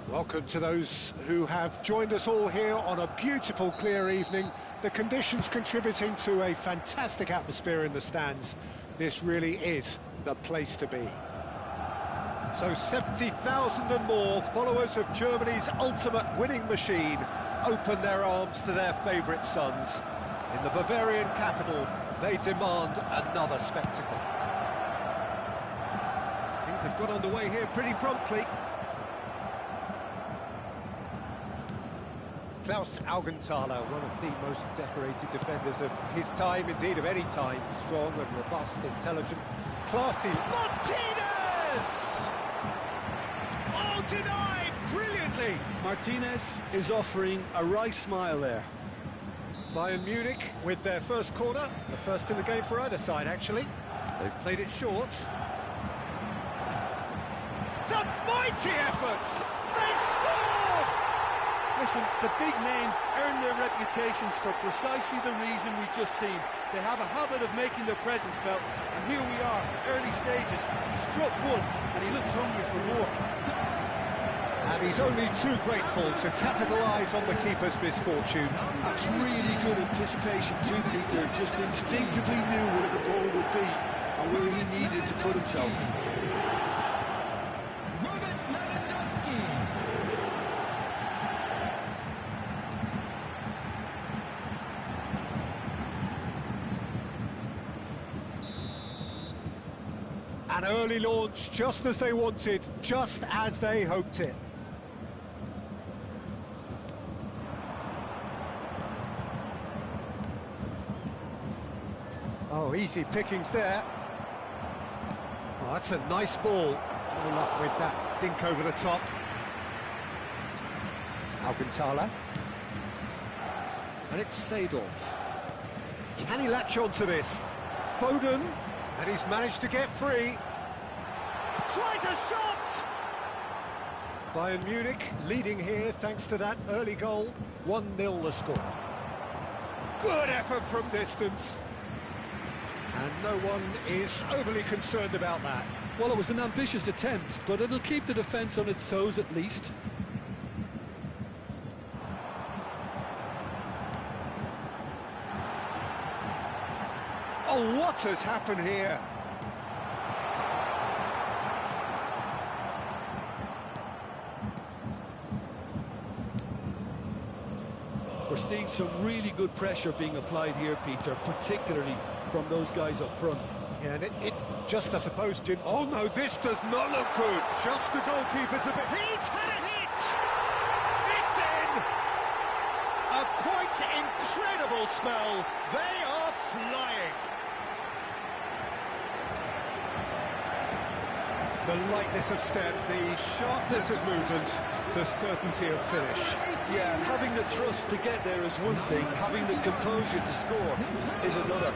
[SPEAKER 1] Welcome to those who have joined us all here on a beautiful, clear evening. The conditions contributing to a fantastic atmosphere in the stands. This really is the place to be. So 70,000 and more followers of Germany's ultimate winning machine open their arms to their favourite sons. In the Bavarian capital, they demand another spectacle. Things have got underway here pretty promptly. Klaus Augenthaler, one of the most decorated defenders of his time, indeed of any time. Strong and robust, intelligent, classy. Martinez! Oh, denied brilliantly!
[SPEAKER 2] Martinez is offering a wry smile there.
[SPEAKER 1] Bayern Munich with their first corner, the first in the game for either side, actually. They've played it short. It's a mighty effort! They've scored!
[SPEAKER 2] Listen, the big names earn their reputations for precisely the reason we've just seen. They have a habit of making their presence felt, and here we are, early stages. He struck one, and he looks hungry for more.
[SPEAKER 1] And he's only too grateful to capitalise on the keeper's misfortune.
[SPEAKER 2] That's really good anticipation too, Peter. Just instinctively knew where the ball would be and where he needed to put himself.
[SPEAKER 1] An early launch, just as they wanted, just as they hoped it. Oh, easy pickings there. Oh, that's a nice ball. No luck with that dink over the top. Augenthaler. And it's Seedorf. Can he latch on to this? Foden. And he's managed to get free. Tries a shot! Bayern Munich leading here thanks to that early goal. 1-0 the score. Good effort from distance. And no one is overly concerned about that.
[SPEAKER 2] Well, it was an ambitious attempt, but it'll keep the defence on its toes at least.
[SPEAKER 1] Oh, what has happened here?
[SPEAKER 2] We're seeing some really good pressure being applied here, Peter, particularly from those guys up front.
[SPEAKER 1] Yeah, and it just, I suppose, Jim... Oh, no, this does not look good. Just the goalkeeper's a bit... He's had a hit! It's in! A quite incredible spell. They are flying. The lightness of step, the sharpness of movement, the certainty of finish.
[SPEAKER 2] Yeah, having the thrust to get there is one thing, having the composure to score is another.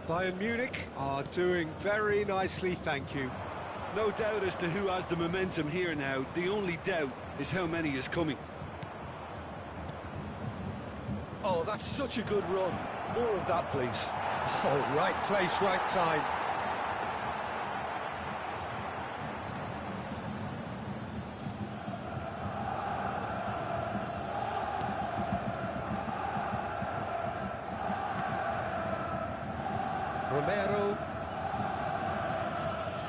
[SPEAKER 1] Bayern Munich are doing very nicely, thank you.
[SPEAKER 2] No doubt as to who has the momentum here now. The only doubt is how many is coming. Oh, that's such a good run. More of that, please.
[SPEAKER 1] Oh, right place, right time. Romero.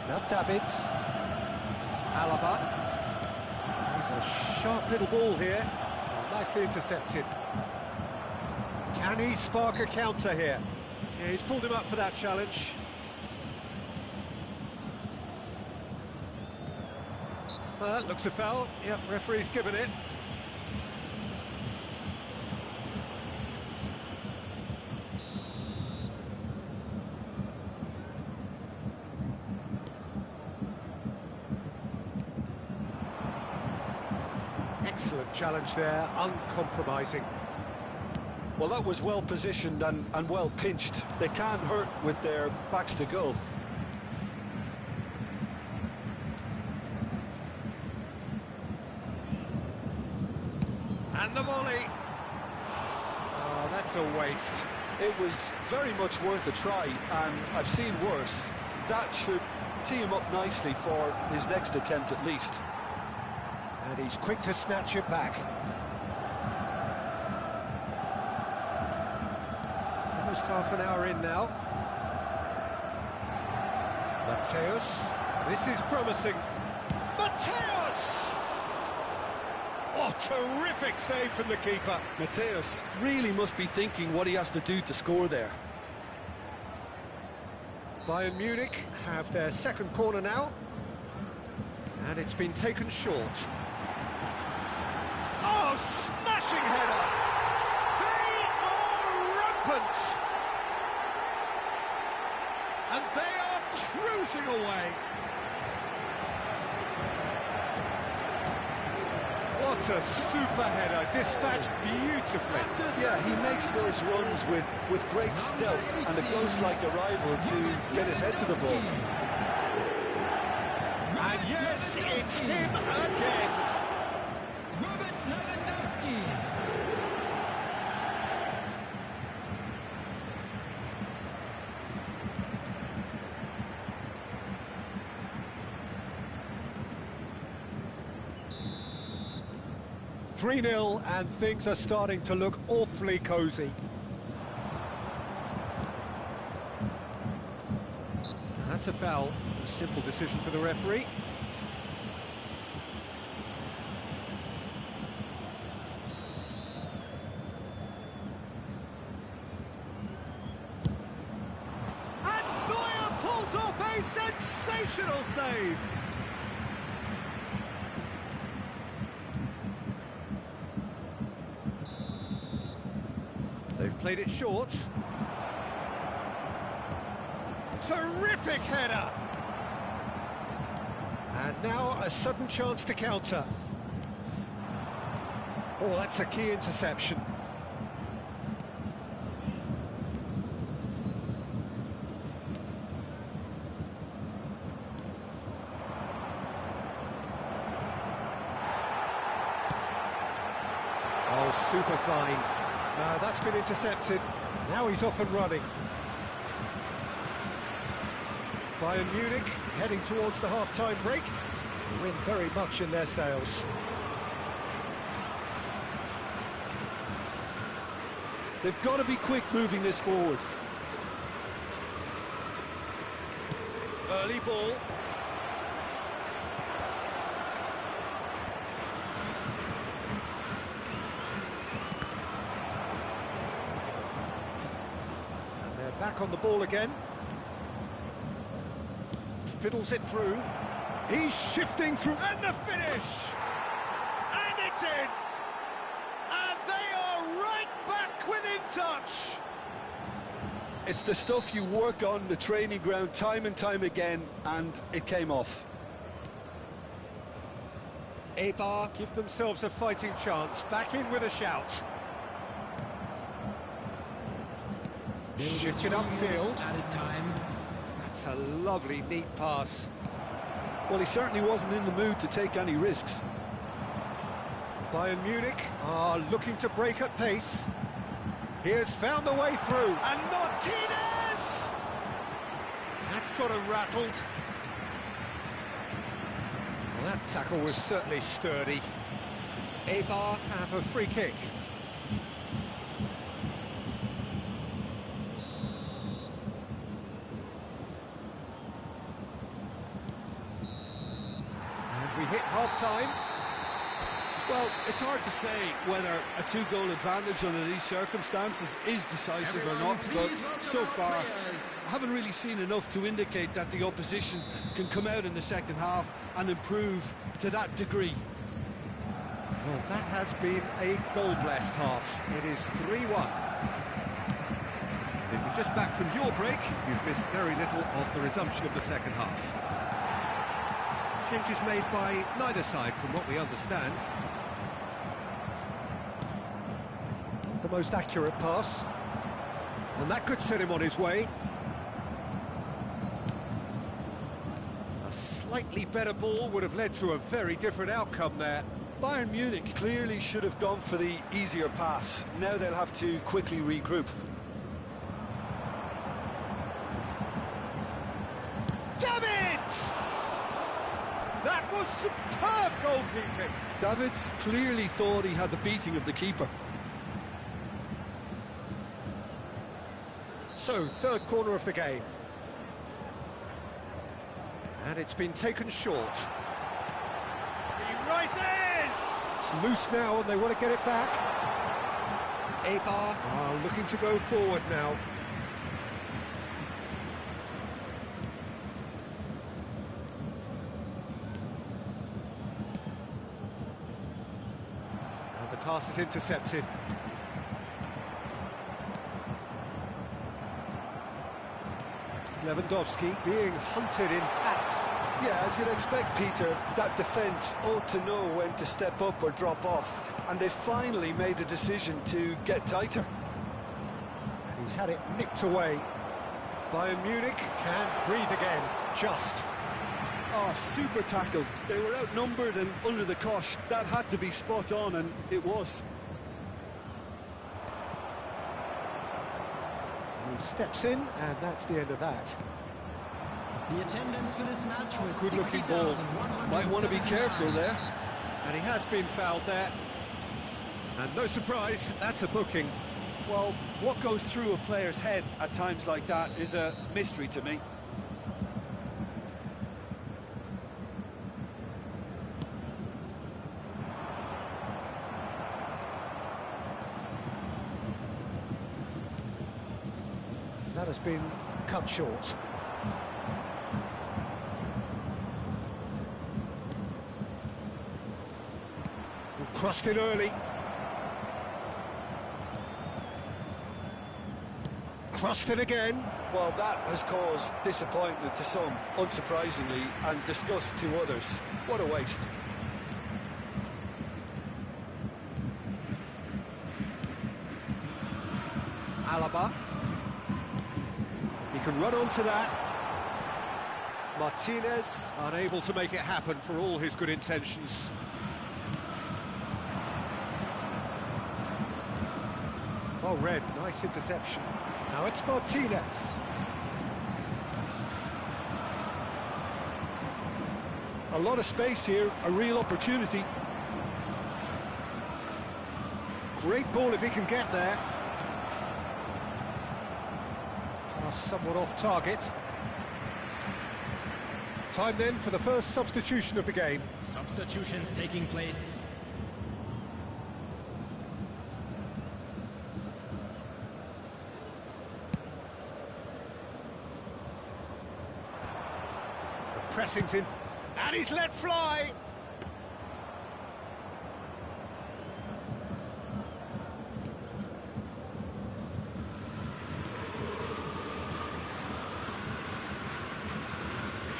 [SPEAKER 1] Now Davids. Alaba. He's a sharp little ball here. Oh, nicely intercepted. Can he spark a counter here? Yeah, he's pulled him up for that challenge. That looks a foul. Yep, referee's given it. Excellent challenge there, uncompromising.
[SPEAKER 2] Well, that was well positioned and well pinched. They can't hurt with their backs to goal.
[SPEAKER 1] And the volley. Oh, that's a waste.
[SPEAKER 2] It was very much worth a try, and I've seen worse. That should tee him up nicely for his next attempt at least.
[SPEAKER 1] And he's quick to snatch it back. Almost half an hour in now. Mateus. This is promising. Mateus! Oh, terrific save from the keeper.
[SPEAKER 2] Mateus really must be thinking what he has to do to score there.
[SPEAKER 1] Bayern Munich have their second corner now. And it's been taken short. Oh, smashing header! They are rampant! And they are cruising away. What a super header, dispatched beautifully.
[SPEAKER 2] Yeah, he makes those runs with great stealth and a ghost-like arrival to get his head to the ball.
[SPEAKER 1] And yes, it's him again. 3-0, and things are starting to look awfully cosy. That's a foul. A simple decision for the referee. And Neuer pulls off a sensational save. They've played it short. Terrific header! And now a sudden chance to counter. Oh, that's a key interception. Oh, super find. That's been intercepted. Now he's off and running. Bayern Munich heading towards the half-time break. The wind very much in their sails.
[SPEAKER 2] They've got to be quick moving this forward.
[SPEAKER 1] Early ball. And they're back on the ball again. Fiddles it through. He's shifting through, and the finish! And it's in! And they are right back within touch!
[SPEAKER 2] It's the stuff you work on the training ground time and time again, and it came off.
[SPEAKER 1] Eibar give themselves a fighting chance, back in with a shout. Shifted upfield. That's a lovely, neat pass.
[SPEAKER 2] Well, he certainly wasn't in the mood to take any risks.
[SPEAKER 1] Bayern Munich are looking to break at pace. He has found the way through. And Martinez! That's got him rattled. Well, that tackle was certainly sturdy. Eibar have a free kick. And we hit half-time.
[SPEAKER 2] Well, it's hard to say whether a two-goal advantage under these circumstances is decisive or not, but so far I haven't really seen enough to indicate that the opposition can come out in the second half and improve to that degree.
[SPEAKER 1] Well, that has been a goal-blessed half. It is 3-1. If you're just back from your break, you've missed very little of the resumption of the second half. Changes made by neither side from what we understand. The most accurate pass, and that could set him on his way. A slightly better ball would have led to a very different outcome there.
[SPEAKER 2] Bayern Munich clearly should have gone for the easier pass. Now they'll have to quickly regroup.
[SPEAKER 1] Davids! That was superb goalkeeping.
[SPEAKER 2] Davids clearly thought he had the beating of the keeper.
[SPEAKER 1] So, third corner of the game. And it's been taken short. He rises! It's loose now and they want to get it back. Eibar are looking to go forward now. And the pass is intercepted. Lewandowski being hunted in packs.
[SPEAKER 2] Yeah, as you'd expect, Peter, that defence ought to know when to step up or drop off, and they finally made a decision to get tighter.
[SPEAKER 1] And he's had it nicked away. Bayern Munich can't breathe again, just.
[SPEAKER 2] Oh, super tackle. They were outnumbered and under the cosh. That had to be spot on, and it was.
[SPEAKER 1] He steps in, and that's the end of that.
[SPEAKER 4] The attendance for this match was
[SPEAKER 1] Good-looking ball.
[SPEAKER 2] Might want to be careful there.
[SPEAKER 1] And he has been fouled there. And no surprise, that's a booking.
[SPEAKER 2] Well, what goes through a player's head at times like that is a mystery to me.
[SPEAKER 1] That has been cut short. Crossed in early. Crossed in again.
[SPEAKER 2] Well, that has caused disappointment to some, unsurprisingly, and disgust to others. What a waste.
[SPEAKER 1] Alaba. He can run onto that. Martinez unable to make it happen for all his good intentions. Oh, Red, nice interception. Now it's Martinez.
[SPEAKER 2] A lot of space here, a real opportunity.
[SPEAKER 1] Great ball if he can get there. Somewhat off target. Time then for the first substitution of the game.
[SPEAKER 4] Substitutions taking place.
[SPEAKER 1] The pressing's in, and he's let fly.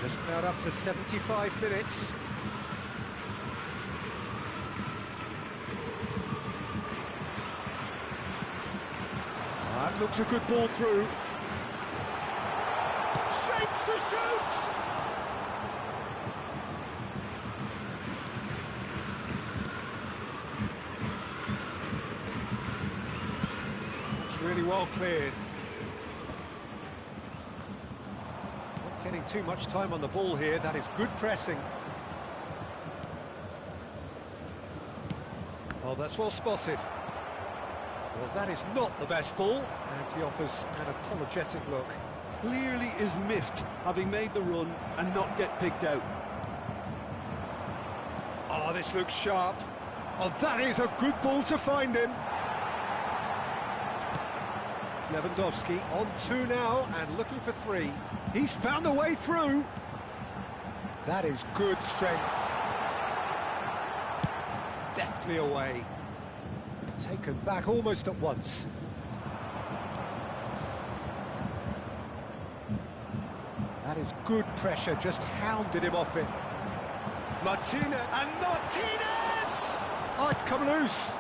[SPEAKER 1] Just about up to 75 minutes. That looks a good ball through. Shapes to shoot! That's really well cleared. Getting too much time on the ball here. That is good pressing. Oh, that's well spotted. Well, that is not the best ball, and he offers an apologetic look.
[SPEAKER 2] Clearly is miffed, having made the run and not get picked out.
[SPEAKER 1] Oh, this looks sharp. Oh, that is a good ball to find him. Lewandowski on 2 now and looking for 3. He's found a way through. That is good strength. Deftly away. Taken back almost at once. That is good pressure, just hounded him off it. Martinez, and Martinez! Oh, it's come loose.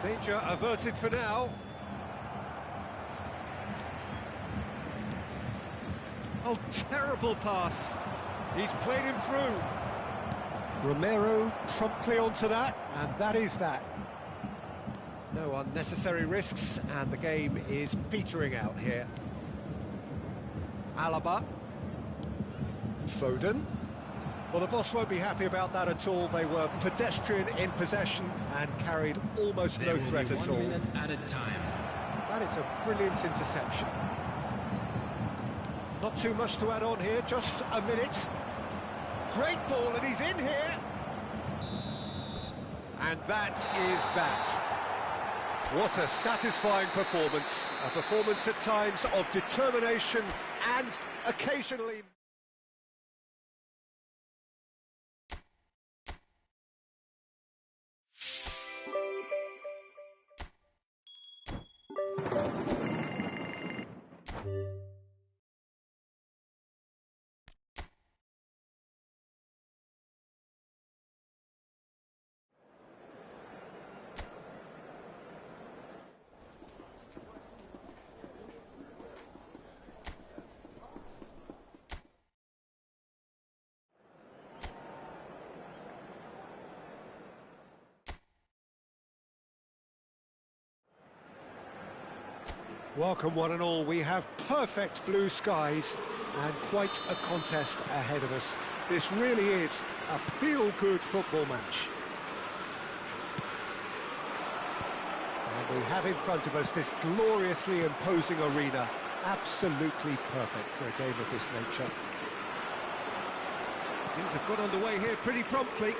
[SPEAKER 1] Danger averted for now. Oh, terrible pass. He's played him through. Romero promptly onto that, and that is that. No unnecessary risks, and the game is petering out here. Alaba. Foden. Well, the boss won't be happy about that at all. They were pedestrian in possession and carried almost no threat at all.
[SPEAKER 4] 1 minute added time.
[SPEAKER 1] That is a brilliant interception. Not too much to add on here, just a minute. Great ball, and he's in here. And that is that. What a satisfying performance. A performance at times of determination and occasionally... Welcome one and all, we have perfect blue skies and quite a contest ahead of us. This really is a feel-good football match. And we have in front of us this gloriously imposing arena, absolutely perfect for a game of this nature. Things have got underway here pretty promptly.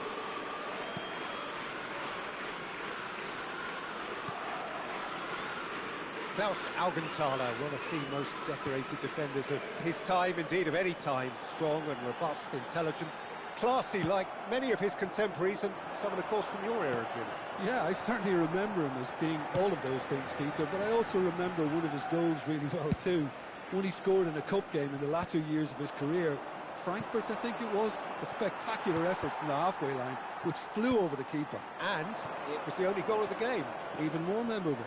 [SPEAKER 1] Klaus Augenthaler, one of the most decorated defenders of his time, indeed of any time. Strong and robust, intelligent, classy like many of his contemporaries and someone, of course, from your era, Jim.
[SPEAKER 2] Yeah, I certainly remember him as being all of those things, Peter, but I also remember one of his goals really well too. One he scored in a cup game in the latter years of his career. Frankfurt, I think it was. A spectacular effort from the halfway line, which flew over the keeper.
[SPEAKER 1] And it was the only goal of the game.
[SPEAKER 2] Even more memorable.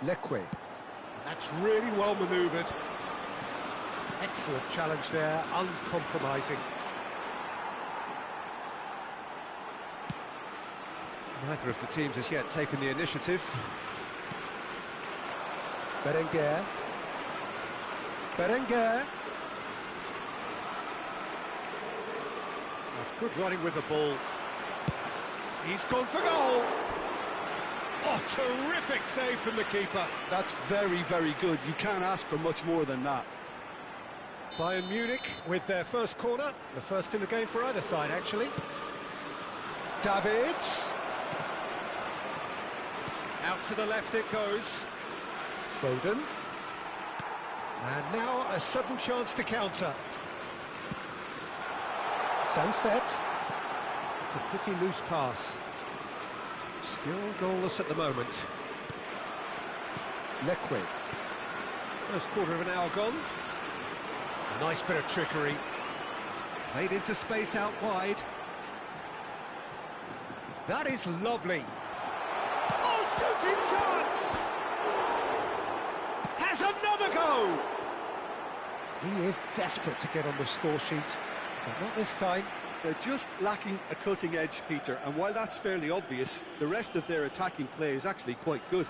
[SPEAKER 1] Leque. That's really well manoeuvred. Excellent challenge there, uncompromising. Neither of the teams has yet taken the initiative. Berenguer. Berenguer. That's good running with the ball. He's gone for goal. Oh, terrific save from the keeper.
[SPEAKER 2] That's very, very good. You can't ask for much more than that.
[SPEAKER 1] Bayern Munich with their first corner, the first in the game for either side, actually. Davids. Out to the left it goes. Foden. And now a sudden chance to counter. Sunset. It's a pretty loose pass. Still goalless at the moment. Leque. First quarter of an hour gone. A nice bit of trickery. Played into space out wide. That is lovely. Oh, shooting chance! Has another go! He is desperate to get on the score sheet, but not this time.
[SPEAKER 2] They're just lacking a cutting edge, Peter, and while that's fairly obvious, the rest of their attacking play is actually quite good.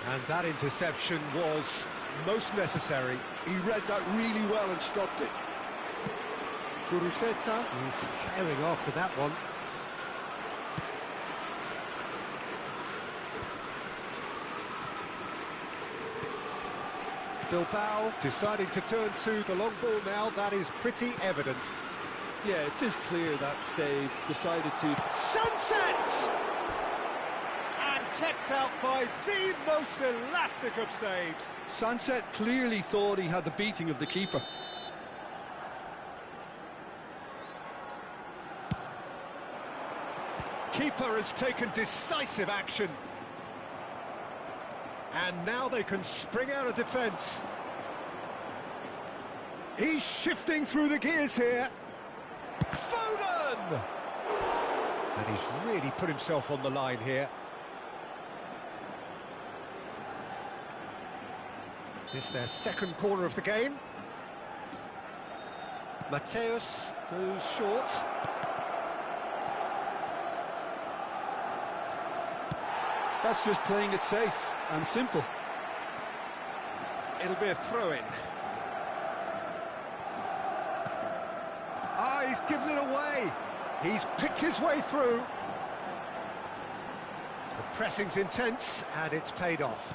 [SPEAKER 1] And that interception was most necessary.
[SPEAKER 2] He read that really well and stopped it.
[SPEAKER 1] Guruceta is herring after that one. Bilbao deciding to turn to the long ball now. That is pretty evident.
[SPEAKER 2] Yeah, it is clear that they've decided to...
[SPEAKER 1] Sunset! And kept out by the most elastic of saves.
[SPEAKER 2] Sunset clearly thought he had the beating of the keeper.
[SPEAKER 1] Keeper has taken decisive action. And now they can spring out of defence. He's shifting through the gears here. Foden! And he's really put himself on the line here. This is their second corner of the game. Mateus goes short.
[SPEAKER 2] That's just playing it safe and simple.
[SPEAKER 1] It'll be a throw-in. Ah, he's given it away. He's picked his way through. The pressing's intense, and it's paid off.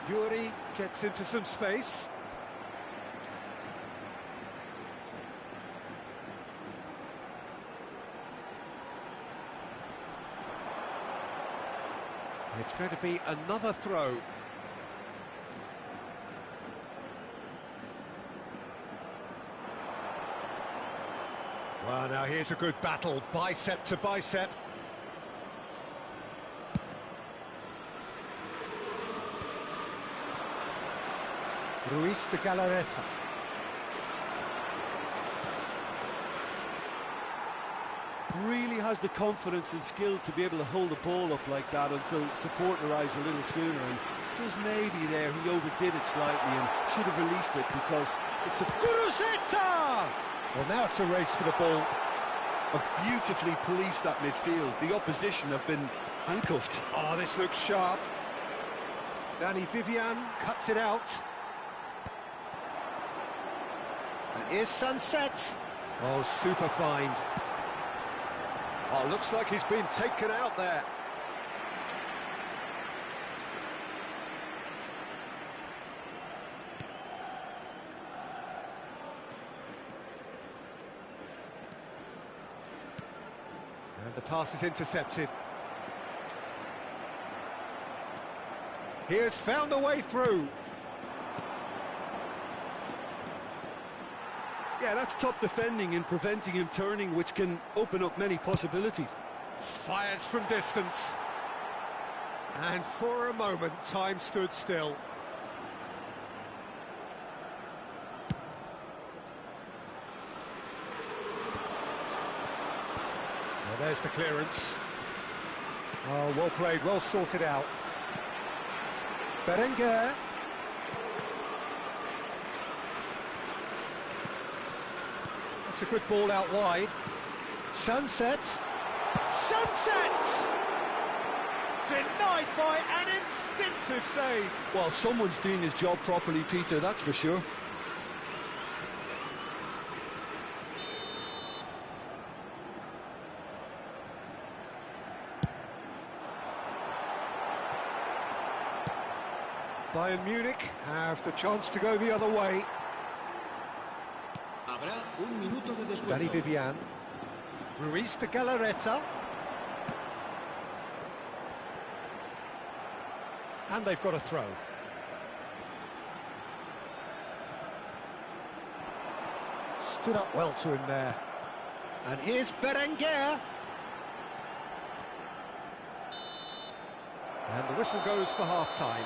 [SPEAKER 1] Yuri gets into some space. It's going to be another throw. Well, now here's a good battle, bicep to bicep. Ruiz de Galarreta.
[SPEAKER 2] Really has the confidence and skill to be able to hold the ball up like that until support arrives a little sooner, and just maybe there he overdid it slightly and should have released it because it's a...
[SPEAKER 1] Guruceta! Well, now it's a race for the ball.
[SPEAKER 2] Have beautifully policed that midfield. The opposition have been handcuffed.
[SPEAKER 1] Oh, this looks sharp. Danny Vivian cuts it out. And here's Sunset. Oh, super find. Oh, looks like he's been taken out there. And the pass is intercepted. He has found a way through.
[SPEAKER 2] Yeah, that's top defending and preventing him turning, which can open up many possibilities.
[SPEAKER 1] Fires from distance. And for a moment, time stood still. Well, there's the clearance. Oh, well played, well sorted out. Berenguer. It's a good ball out wide. Sunset. Sunset! Denied by an instinctive save.
[SPEAKER 2] Well, someone's doing his job properly, Peter, that's for sure.
[SPEAKER 1] Bayern Munich have the chance to go the other way.
[SPEAKER 3] Habrá un minuto de descuento.
[SPEAKER 1] Danny Vivian. Ruiz de Galarreta. And they've got a throw. Stood up well to him there. And here's Berenguer. And the whistle goes for half-time.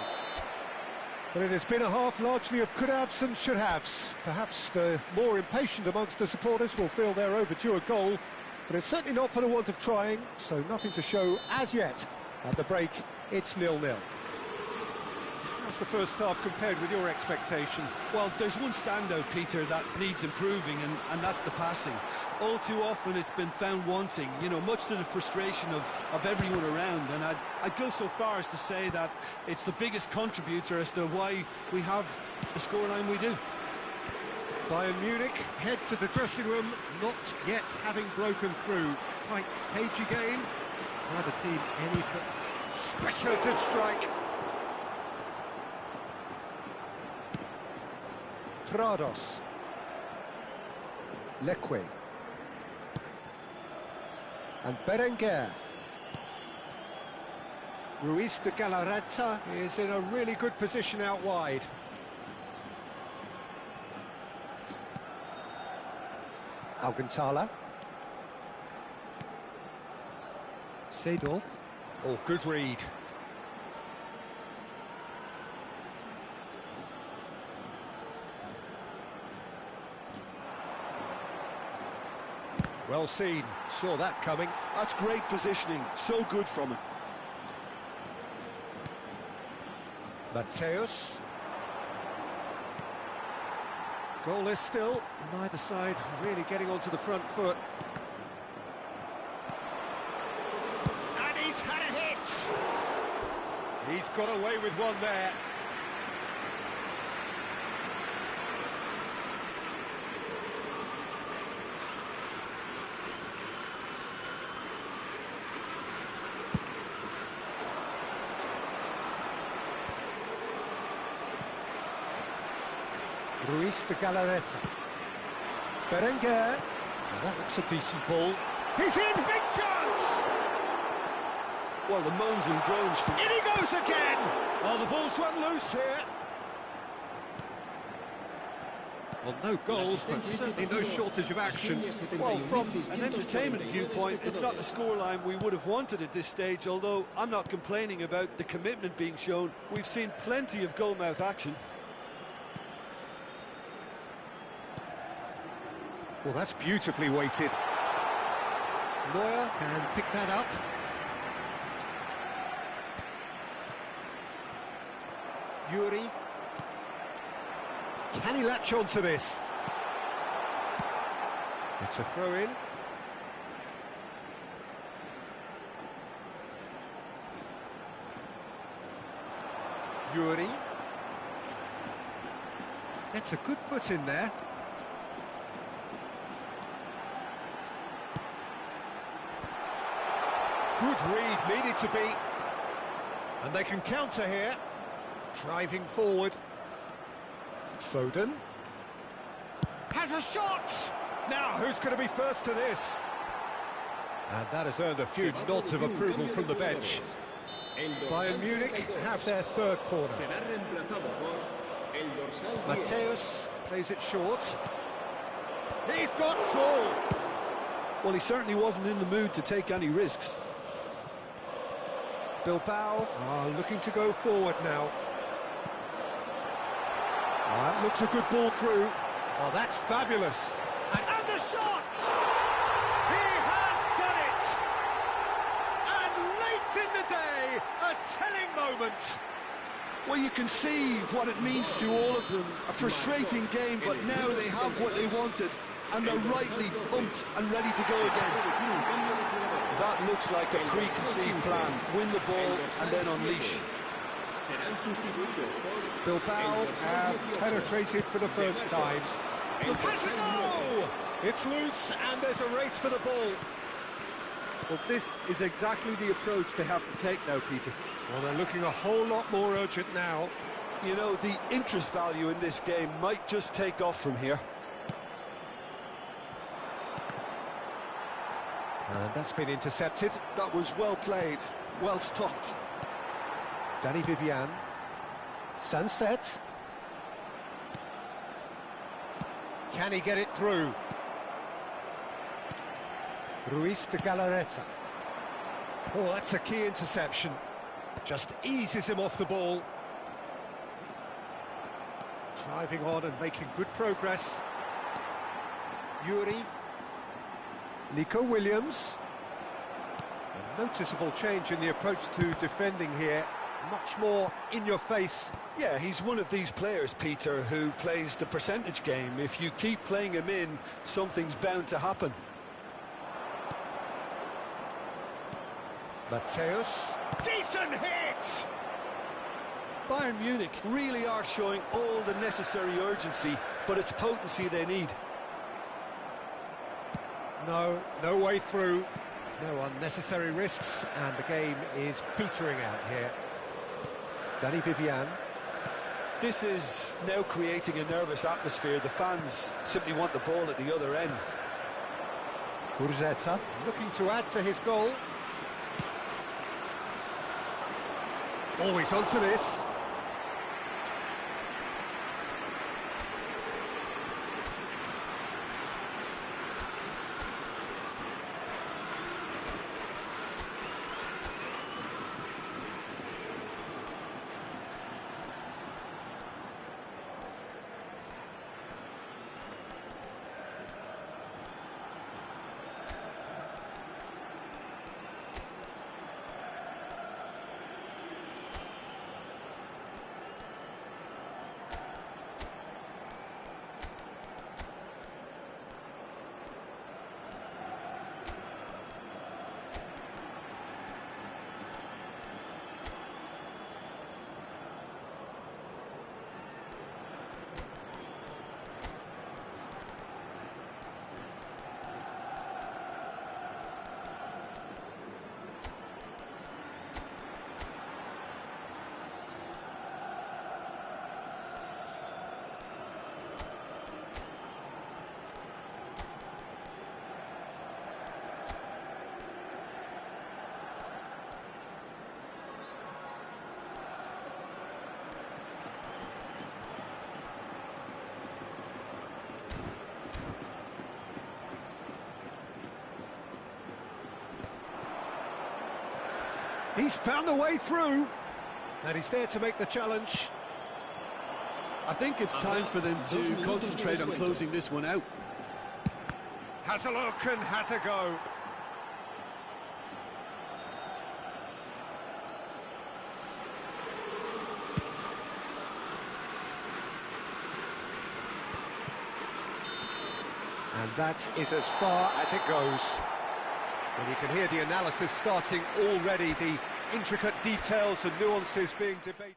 [SPEAKER 1] But it has been a half largely of could-haves and should-haves. Perhaps the more impatient amongst the supporters will feel they're overdue a goal, but it's certainly not for the want of trying, so nothing to show as yet. At the break, it's 0-0. How's the first half compared with your expectation?
[SPEAKER 2] Well, there's one standout, Peter, that needs improving, and that's the passing. All too often it's been found wanting, you know, much to the frustration of everyone around, and I'd go so far as to say that it's the biggest contributor as to why we have the scoreline we do.
[SPEAKER 1] Bayern Munich head to the dressing room, not yet having broken through. Tight, cagey game. Neither team any speculative strike. Prados. Leque. And Berenguer. Ruiz de Galarreta is in a really good position out wide. Alcantara. Seedorf. Oh, good read. Well seen, saw that coming.
[SPEAKER 2] That's great positioning, so good from him.
[SPEAKER 1] Mateus. Goalless still, neither side really getting onto the front foot. And he's had a hit! He's got away with one there. Ruiz de Galarreta. Berenguer. Now that looks a decent ball. He's in, big chance!
[SPEAKER 2] Well, the moans and groans from...
[SPEAKER 1] In he goes again! Oh, the ball's run loose here. Well, no goals, but certainly no shortage of action.
[SPEAKER 2] Well, from an entertainment viewpoint, it's not the scoreline we would have wanted at this stage, although I'm not complaining about the commitment being shown. We've seen plenty of goal-mouth action.
[SPEAKER 1] Well, that's beautifully weighted. Neuer can pick that up. Yuri. Can he latch on to this? It's a throw-in. Yuri. That's a good foot in there. Good read, needed to be. And they can counter here. Driving forward. Foden. Has a shot! Now, who's going to be first to this? And that has earned a few nods of approval from the bench. Bayern Munich have their third corner. Mateus plays it short. He's got full.
[SPEAKER 2] Well, he certainly wasn't in the mood to take any risks.
[SPEAKER 1] Bilbao are looking to go forward now. That looks a good ball through. Oh, that's fabulous. And the shot! He has done it! And late in the day, a telling moment.
[SPEAKER 2] Well, you can see what it means to all of them. A frustrating game, but now they have what they wanted, and they're rightly pumped and ready to go again. That looks like a preconceived plan. Win the ball and then unleash.
[SPEAKER 1] Bilbao have penetrated for the first time. Has a goal! It's loose and there's a race for the ball.
[SPEAKER 2] Well, this is exactly the approach they have to take now, Peter.
[SPEAKER 1] Well, they're looking a whole lot more urgent now.
[SPEAKER 2] You know, the interest value in this game might just take off from here.
[SPEAKER 1] And that's been intercepted.
[SPEAKER 2] That was well played, well stopped.
[SPEAKER 1] Danny Vivian. Sunset. Can he get it through? Ruiz de Galarreta. Oh, that's a key interception. Just eases him off the ball. Driving on and making good progress. Yuri. Nico Williams. A noticeable change in the approach to defending here. Much more in your face.
[SPEAKER 2] Yeah, he's one of these players, Peter, who plays the percentage game. If you keep playing him in, something's bound to happen.
[SPEAKER 1] Mateus. Decent hit!
[SPEAKER 2] Bayern Munich really are showing all the necessary urgency, but it's potency they need.
[SPEAKER 1] No way through. No unnecessary risks, and the game is petering out here. Danny Vivian.
[SPEAKER 2] This is now creating a nervous atmosphere. The fans simply want the ball at the other end.
[SPEAKER 1] Gurzeta looking to add to his goal. Always onto this. He's found the way through, and he's there to make the challenge.
[SPEAKER 2] I think it's time for them to concentrate on closing this one out.
[SPEAKER 1] Has a look and has a go. And that is as far as it goes. And you can hear the analysis starting already, the intricate details and nuances being debated.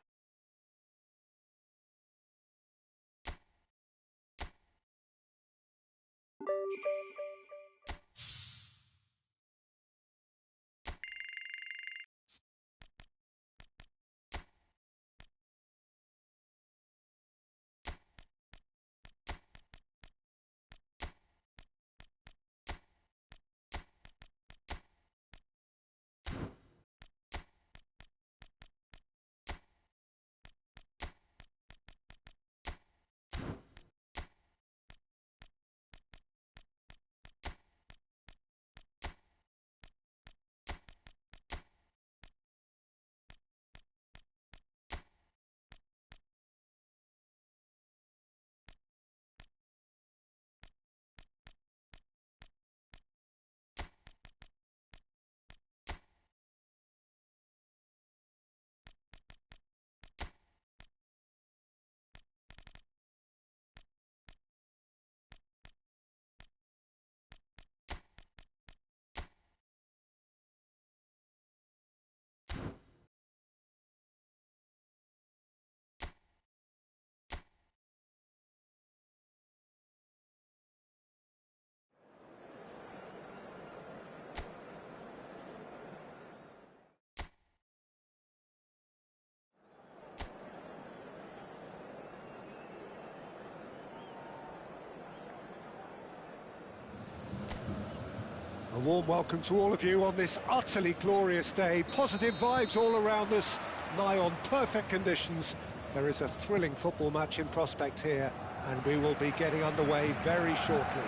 [SPEAKER 1] A warm welcome to all of you on this utterly glorious day. Positive vibes all around us, nigh on perfect conditions. There is a thrilling football match in prospect here, and we will be getting underway very shortly.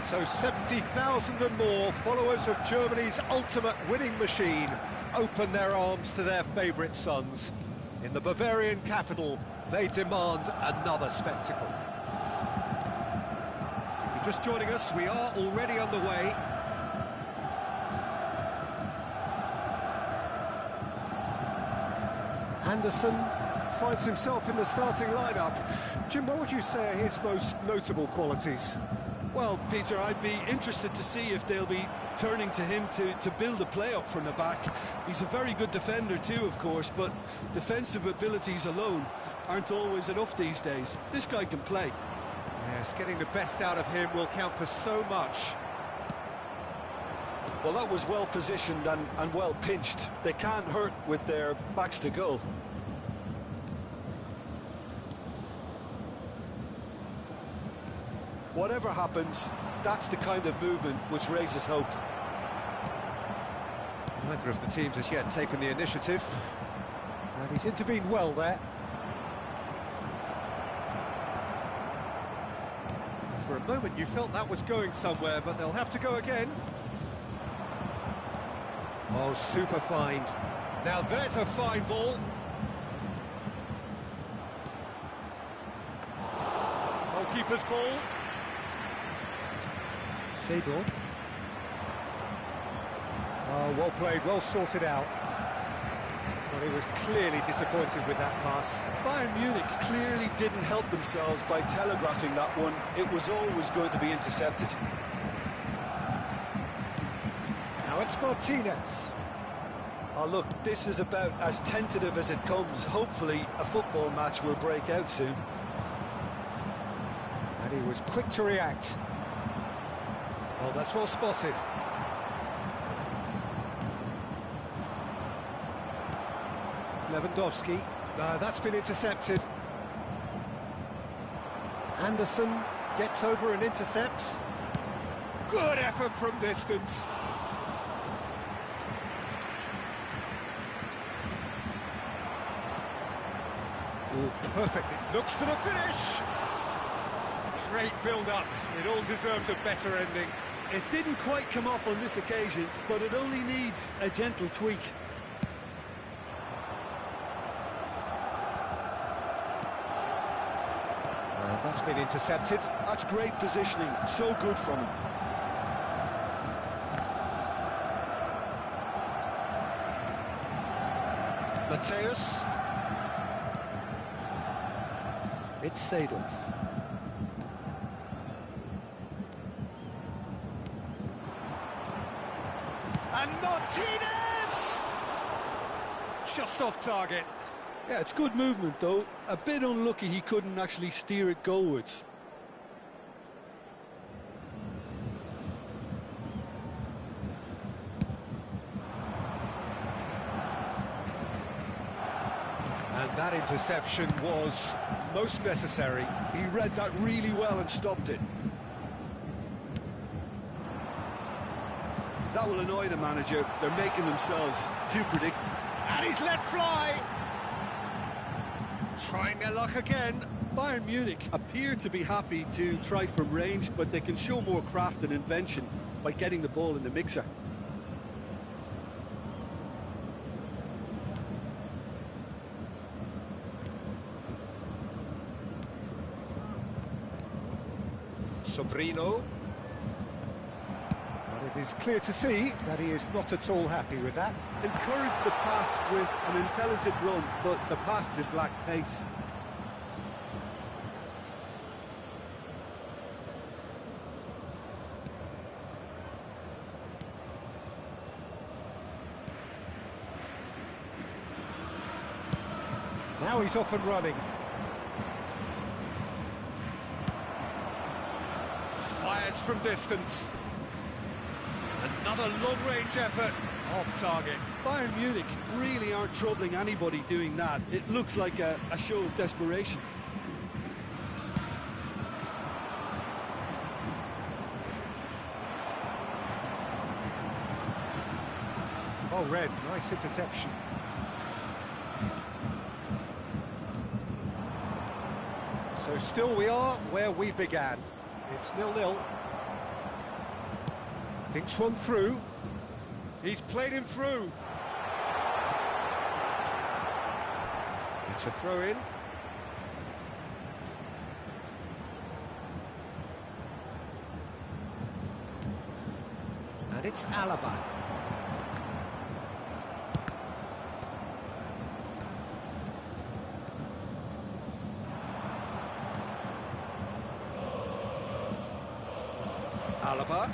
[SPEAKER 1] So 70,000 and more followers of Germany's ultimate winning machine open their arms to their favourite sons. In the Bavarian capital, they demand another spectacle. If you're just joining us, we are already underway. Anderson finds himself in the starting lineup. Jim, what would you say are his most notable qualities?
[SPEAKER 2] Well, Peter, I'd be interested to see if they'll be turning to him to build a play up from the back. He's a very good defender too, of course, but defensive abilities alone aren't always enough these days. This guy can play.
[SPEAKER 1] Yes, getting the best out of him will count for so much.
[SPEAKER 2] Well, that was well positioned and well pinched. They can't hurt with their backs to goal. Whatever happens, that's the kind of movement which raises hope.
[SPEAKER 1] Neither of the teams has yet taken the initiative, and he's intervened well there. For a moment you felt that was going somewhere, but they'll have to go again. Oh, super find. Now there's a fine ball. Goalkeeper's ball. Seedorf. Oh, well played, well sorted out. Well, he was clearly disappointed with that pass.
[SPEAKER 2] Bayern Munich clearly didn't help themselves by telegraphing that one. It was always going to be intercepted.
[SPEAKER 1] Now it's Martinez.
[SPEAKER 2] Oh, look, this is about as tentative as it comes. Hopefully, a football match will break out soon.
[SPEAKER 1] And he was quick to react. Oh, that's well spotted. Lewandowski. That's been intercepted. Anderson gets over and intercepts. Good effort from distance. Oh, perfect. It looks for the finish. Great build-up. It all deserved a better ending.
[SPEAKER 2] It didn't quite come off on this occasion, but it only needs a gentle tweak.
[SPEAKER 1] That's been intercepted.
[SPEAKER 2] That's great positioning, so good from him.
[SPEAKER 1] Mateus. It's Seedorf. And Martinez! Just off target.
[SPEAKER 2] Yeah, it's good movement, though. A bit unlucky he couldn't actually steer it goalwards.
[SPEAKER 1] And that interception was most necessary.
[SPEAKER 2] He read that really well and stopped it. That will annoy the manager. They're making themselves too predictable.
[SPEAKER 1] And he's let fly! Trying their luck again.
[SPEAKER 2] Bayern Munich appear to be happy to try from range, but they can show more craft and invention by getting the ball in the mixer.
[SPEAKER 1] Sobrino. But it is clear to see that he is not at all happy with that.
[SPEAKER 2] Encouraged the pass with an intelligent run, but the pass just lacked pace.
[SPEAKER 1] Now he's off and running. Fires from distance. Another long-range effort off target.
[SPEAKER 2] Bayern Munich really aren't troubling anybody doing that. It looks like a show of desperation.
[SPEAKER 1] Oh, Red, nice interception. So still we are where we began. It's 0-0. Dinks one through. He's played him through. It's a throw-in. And it's Alaba. Alaba.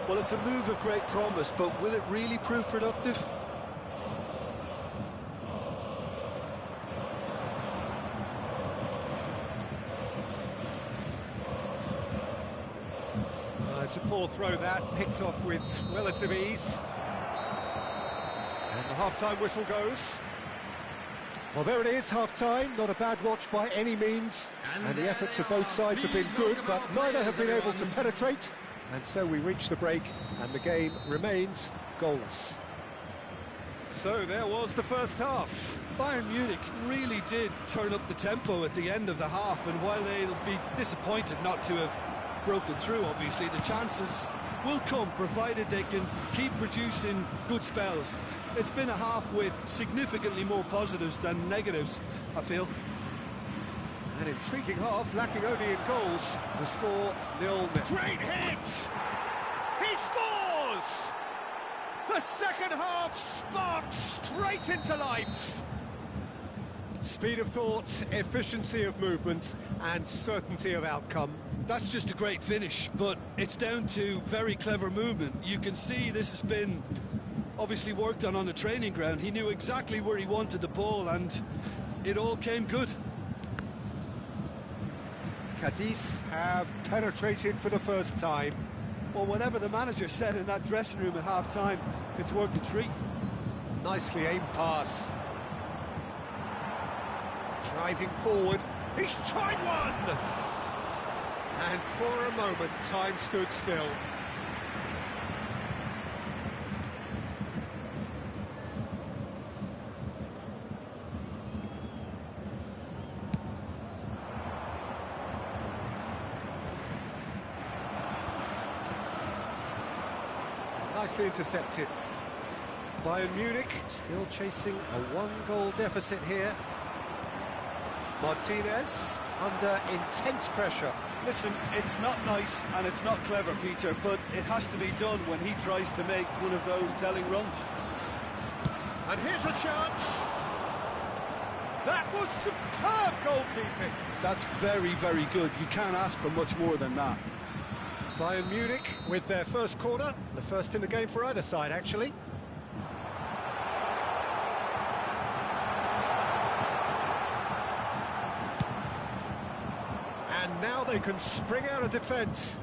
[SPEAKER 2] Well, it's a move of great promise, but will it really prove productive?
[SPEAKER 1] It's a poor throw that, picked off with relative ease. And the half-time whistle goes. Well, there it is, half-time. Not a bad watch by any means. And the efforts of both sides have been good, but neither have been able to penetrate. And so we reach the break, and the game remains goalless. So there was the first half.
[SPEAKER 2] Bayern Munich really did turn up the tempo at the end of the half, and while they'll be disappointed not to have broken through, obviously, the chances will come, provided they can keep producing good spells. It's been a half with significantly more positives than negatives, I feel.
[SPEAKER 1] An intriguing half, lacking only in goals. The score 0-0. Great hit! He scores! The second half sparks straight into life. Speed of thought, efficiency of movement, and certainty of outcome.
[SPEAKER 2] That's just a great finish, but it's down to very clever movement. You can see this has been obviously worked on the training ground. He knew exactly where he wanted the ball, and it all came good.
[SPEAKER 1] Cadiz have penetrated for the first time.
[SPEAKER 2] Well, whatever the manager said in that dressing room at half-time, it's worked a treat.
[SPEAKER 1] Nicely aimed pass. Driving forward, he's tried one! And for a moment, time stood still. Nicely intercepted. Bayern Munich still chasing a one-goal deficit here. Martinez under intense pressure.
[SPEAKER 2] Listen, it's not nice and it's not clever, Peter, but it has to be done when he tries to make one of those telling runs.
[SPEAKER 1] And here's a chance. That was superb goalkeeping.
[SPEAKER 2] That's very, very good. You can't ask for much more than that.
[SPEAKER 1] Bayern Munich with their first corner, the first in the game for either side, actually. And now they can spring out of defence.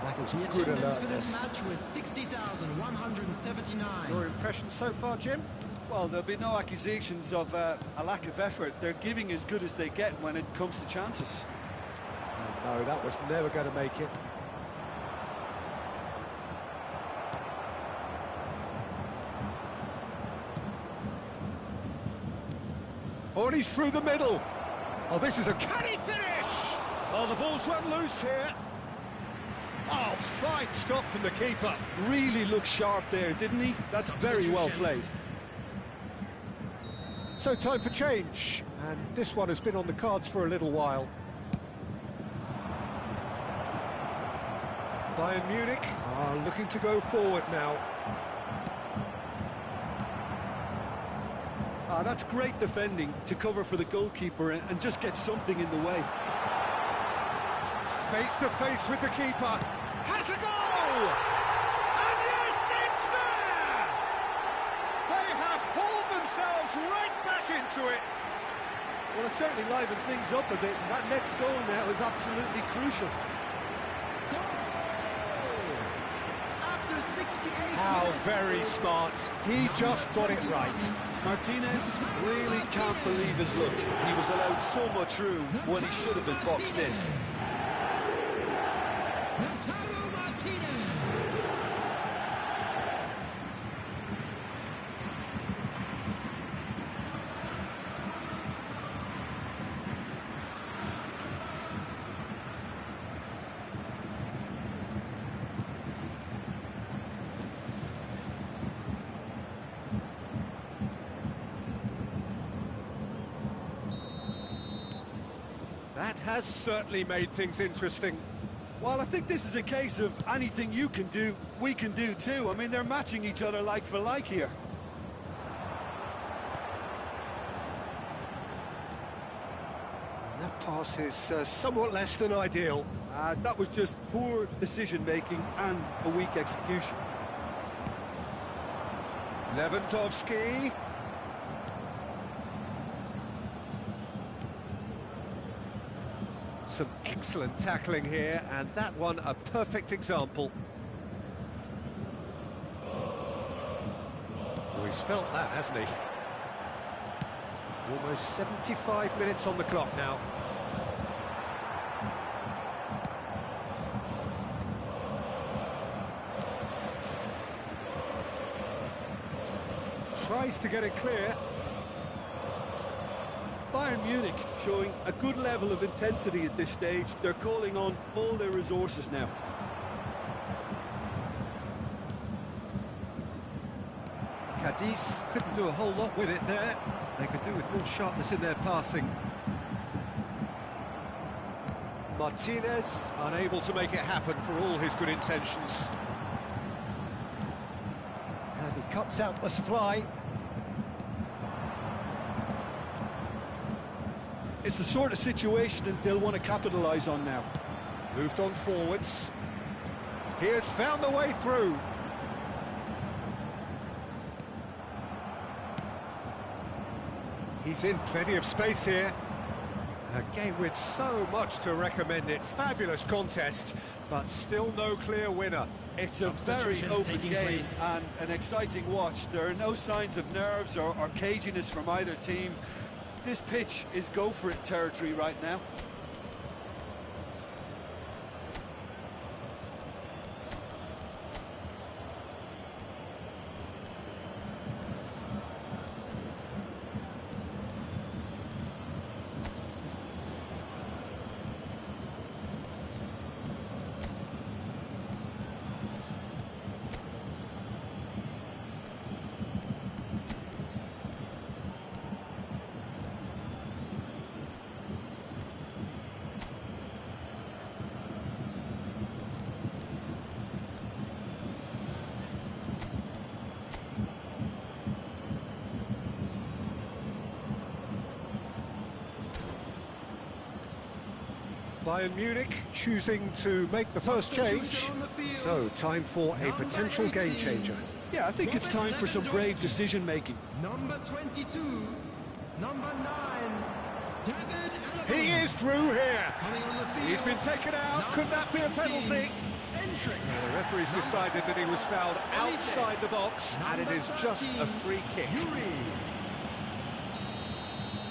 [SPEAKER 1] That is good alertness.
[SPEAKER 4] Match was 60,179.
[SPEAKER 1] Your impression so far, Jim?
[SPEAKER 2] Well, there'll be no accusations of a lack of effort. They're giving as good as they get when it comes to chances.
[SPEAKER 1] Oh, no, that was never going to make it. Oh, and he's through the middle. Oh, this is a canny finish! Oh, the ball's run loose here. Oh, fine stop from the keeper.
[SPEAKER 2] Really looked sharp there, didn't he? That's very well played.
[SPEAKER 1] So time for change, and this one has been on the cards for a little while. Bayern Munich are looking to go forward now.
[SPEAKER 2] That's great defending to cover for the goalkeeper and just get something in the way.
[SPEAKER 1] Face to face with the keeper. Has a goal! And yes, it's there! They have hauled themselves right back into it.
[SPEAKER 2] Well, it certainly livened things up a bit, and that next goal now is absolutely crucial.
[SPEAKER 1] How very smart. He just got it right.
[SPEAKER 2] Martinez really can't believe his luck. He was allowed so much room when he should have been boxed in.
[SPEAKER 1] That has certainly made things interesting.
[SPEAKER 2] Well, I think this is a case of anything you can do, we can do too. I mean, they're matching each other like for like here.
[SPEAKER 1] And that pass is somewhat less than ideal.
[SPEAKER 2] That was just poor decision-making and a weak execution.
[SPEAKER 1] Lewandowski. Some excellent tackling here, and that one a perfect example. Oh, he's felt that, hasn't he? Almost 75 minutes on the clock now. Tries to get it clear.
[SPEAKER 2] Bayern Munich showing a good level of intensity at this stage. They're calling on all their resources now.
[SPEAKER 1] Cadiz couldn't do a whole lot with it there. They could do with more sharpness in their passing. Martinez unable to make it happen for all his good intentions. And he cuts out the supply.
[SPEAKER 2] It's the sort of situation that they'll want to capitalise on now.
[SPEAKER 1] Moved on forwards. He has found the way through. He's in plenty of space here. A game with so much to recommend it. Fabulous contest, but still no clear winner.
[SPEAKER 2] It's a very open game and an exciting watch. There are no signs of nerves or caginess from either team. This pitch is go-for-it territory right now.
[SPEAKER 1] Bayern Munich choosing to make the first change. So, time for a potential game changer.
[SPEAKER 2] Yeah, I think it's time for some brave decision-making.
[SPEAKER 3] Number 22, number 9, David Alaba.
[SPEAKER 1] He is through here.
[SPEAKER 3] Coming on the field.
[SPEAKER 1] He's been taken out. Could that be a
[SPEAKER 3] 15,
[SPEAKER 1] penalty?
[SPEAKER 3] Entry.
[SPEAKER 1] The referee's decided that he was fouled outside the box, and it is just a free kick.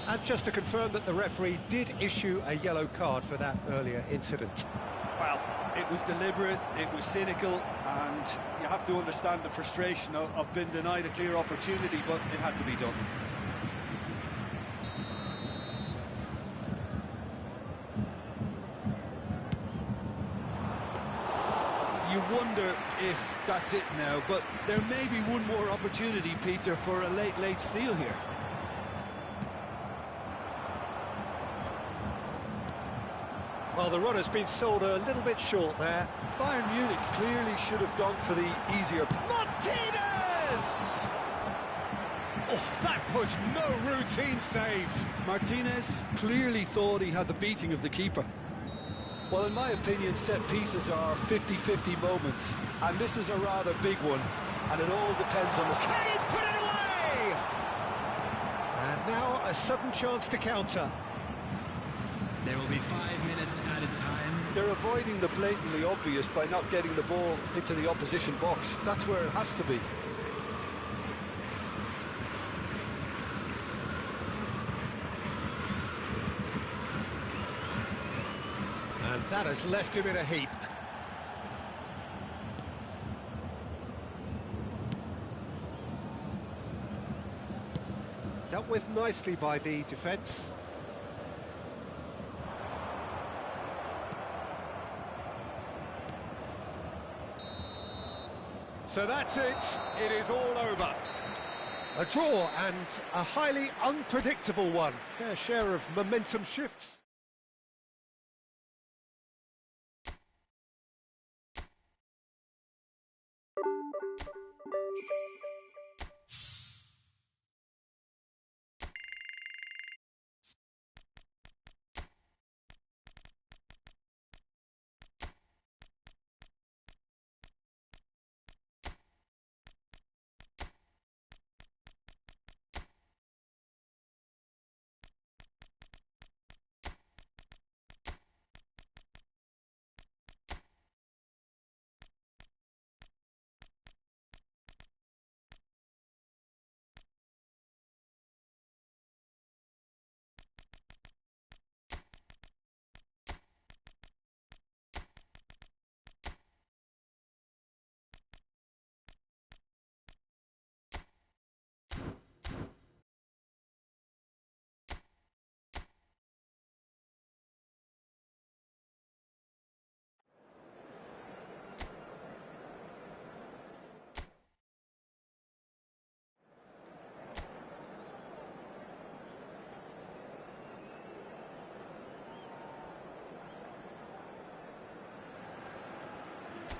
[SPEAKER 1] And just to confirm that the referee did issue a yellow card for that earlier incident.
[SPEAKER 2] Well, it was deliberate, it was cynical, and you have to understand the frustration of being denied a clear opportunity, but it had to be done. You wonder if that's it now, but there may be one more opportunity, Peter, for a late steal here.
[SPEAKER 1] Well, the run has been sold a little bit short there.
[SPEAKER 2] Bayern Munich clearly should have gone for the easier...
[SPEAKER 1] Martinez! Oh, that was no routine save.
[SPEAKER 2] Martinez clearly thought he had the beating of the keeper. Well, in my opinion, set pieces are 50-50 moments, and this is a rather big one, and it all depends on the...
[SPEAKER 1] Can he put it away? And now a sudden chance to counter.
[SPEAKER 4] There will be 5 minutes added time.
[SPEAKER 2] They're avoiding the blatantly obvious by not getting the ball into the opposition box. That's where it has to be.
[SPEAKER 1] And that has left him in a heap. Dealt with nicely by the defence. So that's it. It is all over. A draw and a highly unpredictable one. Fair share of momentum shifts.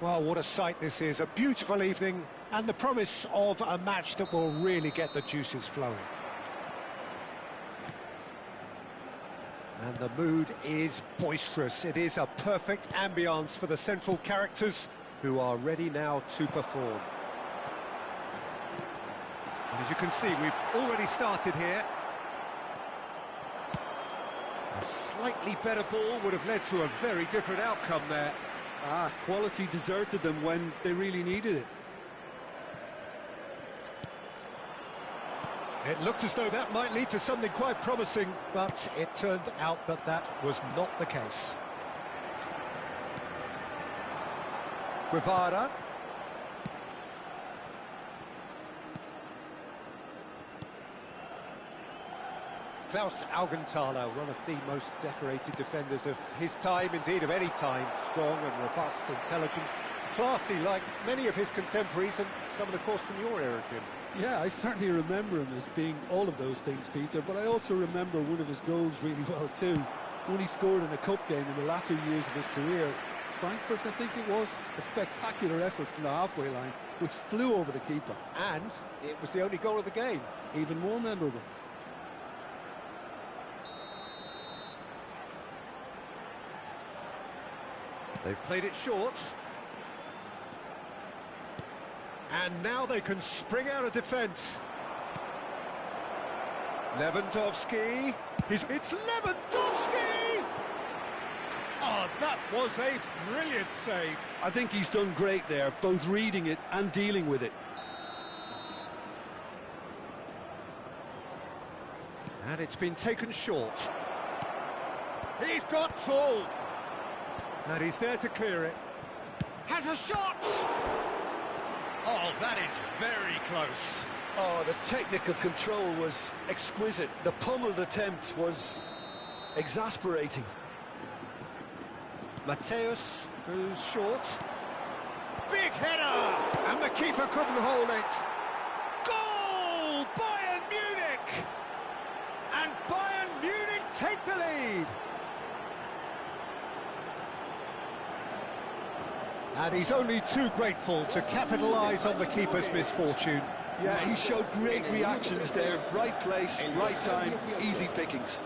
[SPEAKER 1] Well, what a sight this is. A beautiful evening and the promise of a match that will really get the juices flowing. And the mood is boisterous. It is a perfect ambience for the central characters who are ready now to perform. And as you can see, we've already started here. A slightly better ball would have led to a very different outcome there.
[SPEAKER 2] Quality deserted them when they really needed it.
[SPEAKER 1] It looked as though that might lead to something quite promising, but it turned out that that was not the case. Guevara. Klaus Augenthaler, one of the most decorated defenders of his time, indeed of any time. Strong and robust, intelligent, classy like many of his contemporaries and some of the course from your era, Jim.
[SPEAKER 2] Yeah, I certainly remember him as being all of those things, Peter, but I also remember one of his goals really well too. When he scored in a cup game in the latter years of his career. Frankfurt, I think it was. A spectacular effort from the halfway line, which flew over the keeper.
[SPEAKER 1] And it was the only goal of the game.
[SPEAKER 2] Even more memorable.
[SPEAKER 1] They've played it short. And now they can spring out of defence. Lewandowski. It's Lewandowski! Oh, that was a brilliant save.
[SPEAKER 2] I think he's done great there, both reading it and dealing with it.
[SPEAKER 1] And it's been taken short. He's got full. And he's there to clear it. Has a shot! Oh, that is very close.
[SPEAKER 2] Oh, the technical control was exquisite. The pummeled attempt was exasperating.
[SPEAKER 1] Mateus goes short. Big header! And the keeper couldn't hold it. Goal! Bayern Munich! And Bayern Munich take the lead. And he's only too grateful to capitalise on the keeper's misfortune.
[SPEAKER 2] Yeah, he showed great reactions there. Right place, right time, easy pickings.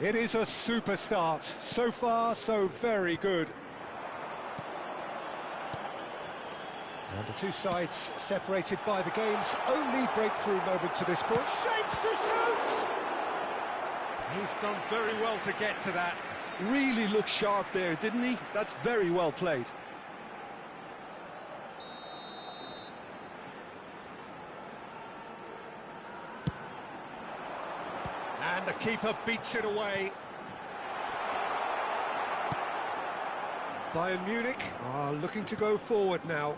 [SPEAKER 1] It is a super start. So far, so very good. And the two sides separated by the game's only breakthrough moment to this point. Shapes to shoot! He's done very well to get to that.
[SPEAKER 2] Really looked sharp there, didn't he? That's very well played.
[SPEAKER 1] And the keeper beats it away. Bayern Munich are looking to go forward now.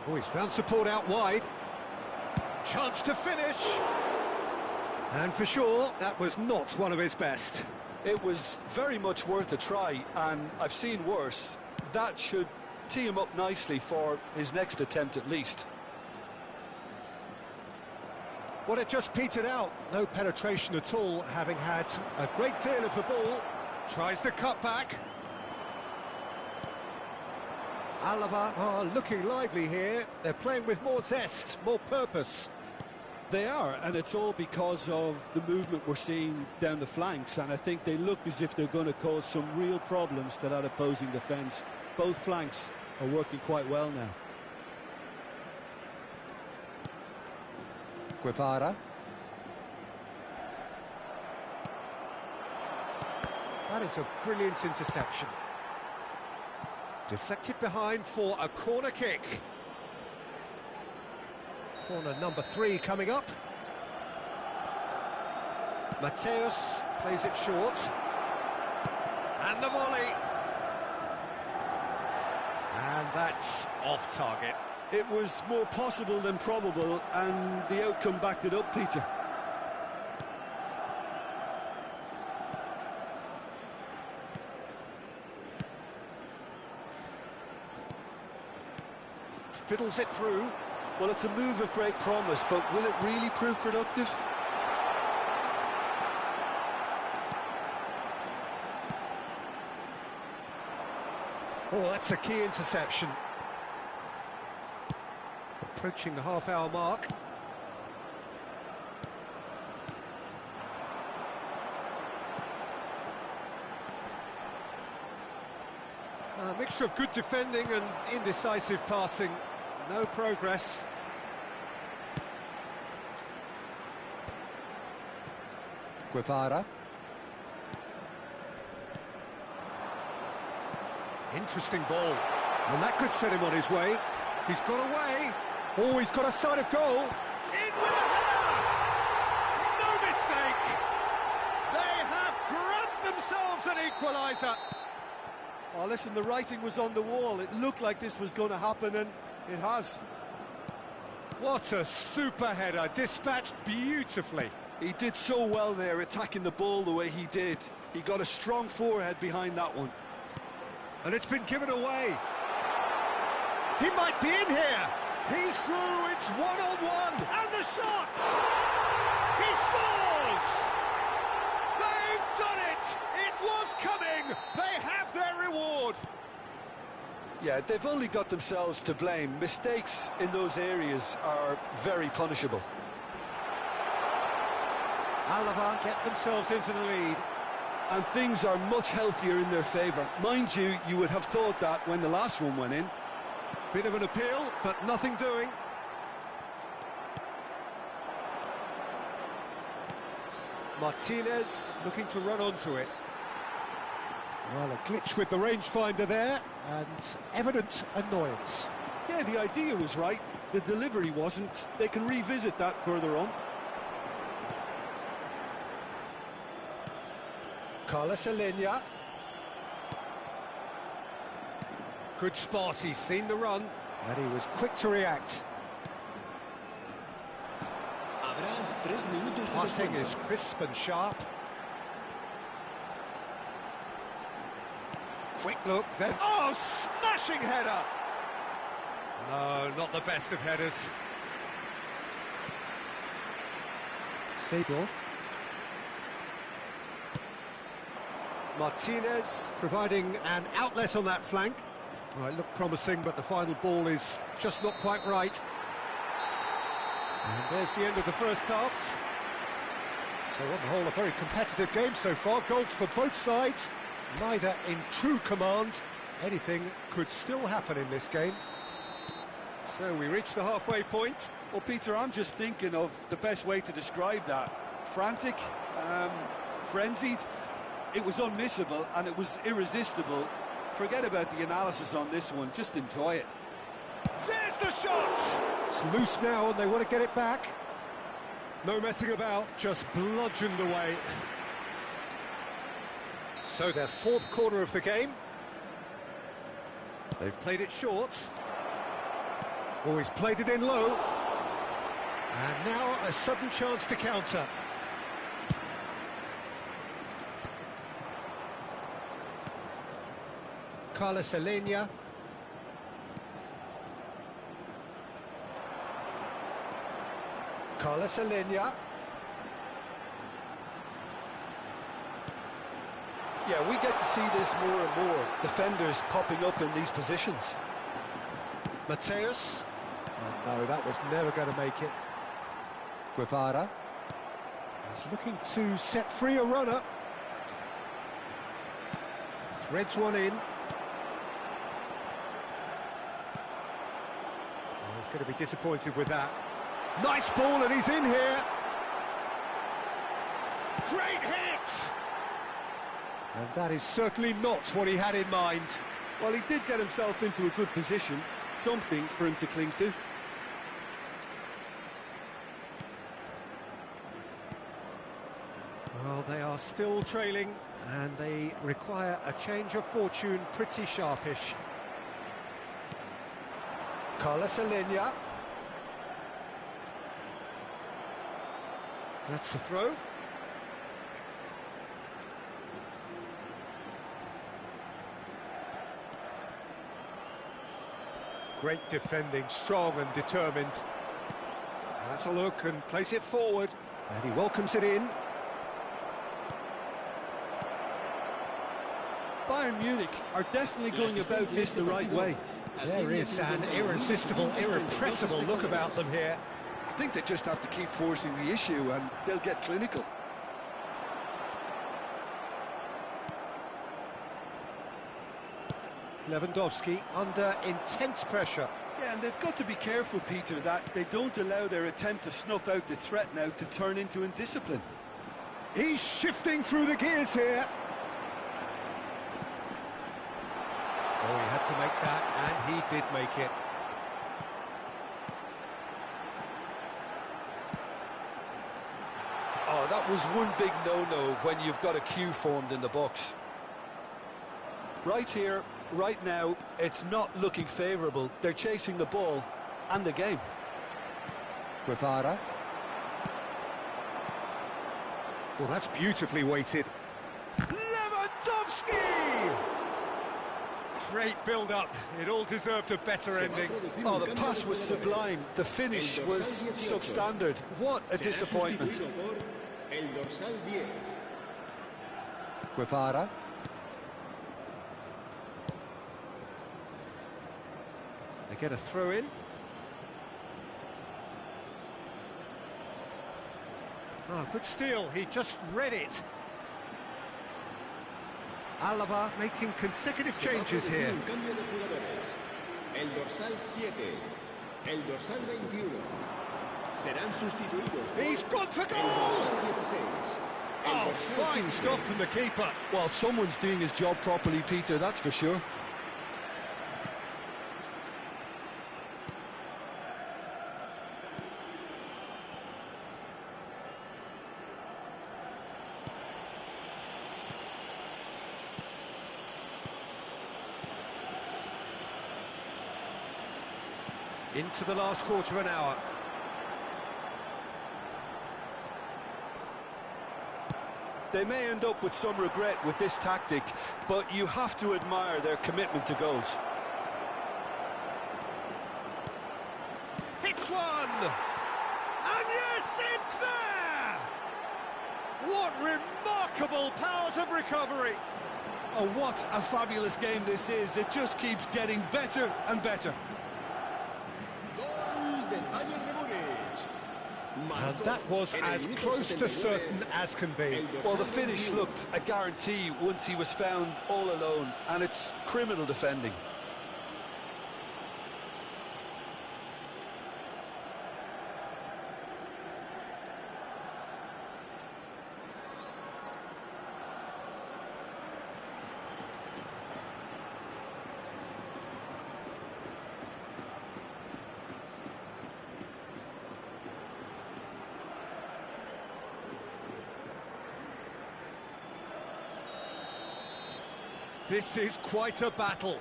[SPEAKER 1] Oh, he's found support out wide. Chance to finish. And for sure, that was not one of his best.
[SPEAKER 2] It was very much worth a try, and I've seen worse. That should tee him up nicely for his next attempt at least.
[SPEAKER 1] Well, it just petered out. No penetration at all, having had a great deal of the ball. Tries the cut back. Alaba are looking lively here. They're playing with more zest, more purpose.
[SPEAKER 2] They are, and it's all because of the movement we're seeing down the flanks, and I think they look as if they're going to cause some real problems to that opposing defence. Both flanks are working quite well now.
[SPEAKER 1] Guevara. That is a brilliant interception. Deflected behind for a corner kick. Corner number 3 coming up. Mateus plays it short. And the volley. And that's off target.
[SPEAKER 2] It was more possible than probable, and the outcome backed it up, Peter.
[SPEAKER 1] Fiddles it through.
[SPEAKER 2] Well, it's a move of great promise, but will it really prove productive?
[SPEAKER 1] Oh, that's a key interception. Approaching the half-hour mark. A mixture of good defending and indecisive passing. No progress. Guevara. Interesting ball. And that could set him on his way. He's got away. Oh, he's got a sight of goal. In with a header! No mistake! They have grabbed themselves an equaliser.
[SPEAKER 2] Oh, listen, the writing was on the wall. It looked like this was going to happen, and it has.
[SPEAKER 1] What a super header, dispatched beautifully.
[SPEAKER 2] He did so well there, attacking the ball the way he did. He got a strong forehead behind that one.
[SPEAKER 1] And it's been given away. He might be in here. He's through, it's one-on-one. And the shot! He scores! They've done it! It was coming! They have their reward!
[SPEAKER 2] Yeah, they've only got themselves to blame. Mistakes in those areas are very punishable.
[SPEAKER 1] Alava get themselves into the lead.
[SPEAKER 2] And things are much healthier in their favour. Mind you, you would have thought that when the last one went in.
[SPEAKER 1] Bit of an appeal, but nothing doing. Martinez looking to run onto it. Well, a glitch with the rangefinder there, and evident annoyance.
[SPEAKER 2] Yeah, the idea was right. The delivery wasn't. They can revisit that further on.
[SPEAKER 1] Carlos Alenia. Good spot, he's seen the run, and he was quick to react. Passing is crisp and sharp. Quick look, then... Oh, smashing header! No, not the best of headers. Seagull. Martinez providing an outlet on that flank. Well, it looked promising, but the final ball is just not quite right. And there's the end of the first half. So on the whole, a very competitive game so far. Goals for both sides, neither in true command. Anything could still happen in this game. So we reach the halfway point.
[SPEAKER 2] Well, Peter, I'm just thinking of the best way to describe that. Frantic, frenzied. It was unmissable and it was irresistible. Forget about the analysis on this one, just enjoy it.
[SPEAKER 1] There's the shot! It's loose now and they want to get it back. No messing about, just bludgeoned away. So their fourth quarter of the game. They've played it short. Oh, he's played it in low. And now a sudden chance to counter. Carlos Alenia. Carlos Alenia.
[SPEAKER 2] Yeah, we get to see this more and more. Defenders popping up in these positions.
[SPEAKER 1] Mateus. Oh, no, that was never going to make it. Guevara. He's looking to set free a runner. Threads one in. He's going to be disappointed with that. Nice ball, and he's in here. Great hit! And that is certainly not what he had in mind.
[SPEAKER 2] Well, he did get himself into a good position, something for him to cling to.
[SPEAKER 1] Well, they are still trailing, and they require a change of fortune pretty sharpish. Carlos Alenia. That's the throw. Great defending, strong and determined. That's a look and place it forward. And he welcomes it in.
[SPEAKER 2] Bayern Munich are definitely going about this the right way.
[SPEAKER 1] There is an irresistible, irrepressible look about them here.
[SPEAKER 2] I think they just have to keep forcing the issue and they'll get clinical.
[SPEAKER 1] Lewandowski under intense pressure.
[SPEAKER 2] Yeah, and they've got to be careful, Peter, that they don't allow their attempt to snuff out the threat now to turn into indiscipline.
[SPEAKER 1] He's shifting through the gears here. Oh, he had to make that, and he did make it.
[SPEAKER 2] Oh, that was one big no-no when you've got a queue formed in the box. Right here, right now, it's not looking favourable. They're chasing the ball and the game.
[SPEAKER 1] Guevara. Well, that's beautifully weighted. Lewandowski! Great build-up. It all deserved a better ending.
[SPEAKER 2] Oh, the pass was sublime. The finish was substandard. What a disappointment.
[SPEAKER 1] Guevara. They get a throw in. Oh, good steal. He just read it. Alaba making consecutive changes here.
[SPEAKER 3] El dorsal 7, el dorsal 21. Serán sustituidos.
[SPEAKER 1] He's gone for goal! Oh, fine stop from the keeper.
[SPEAKER 2] Well, someone's doing his job properly, Peter, that's for sure.
[SPEAKER 1] Into the last quarter of an hour.
[SPEAKER 2] They may end up with some regret with this tactic, but you have to admire their commitment to goals.
[SPEAKER 1] Hits one! And yes, it's there! What remarkable powers of recovery!
[SPEAKER 2] Oh, what a fabulous game this is. It just keeps getting better and better.
[SPEAKER 1] And that was as close to certain as can be.
[SPEAKER 2] Well, the finish looked a guarantee once he was found all alone, and it's criminal defending.
[SPEAKER 1] This is quite a battle.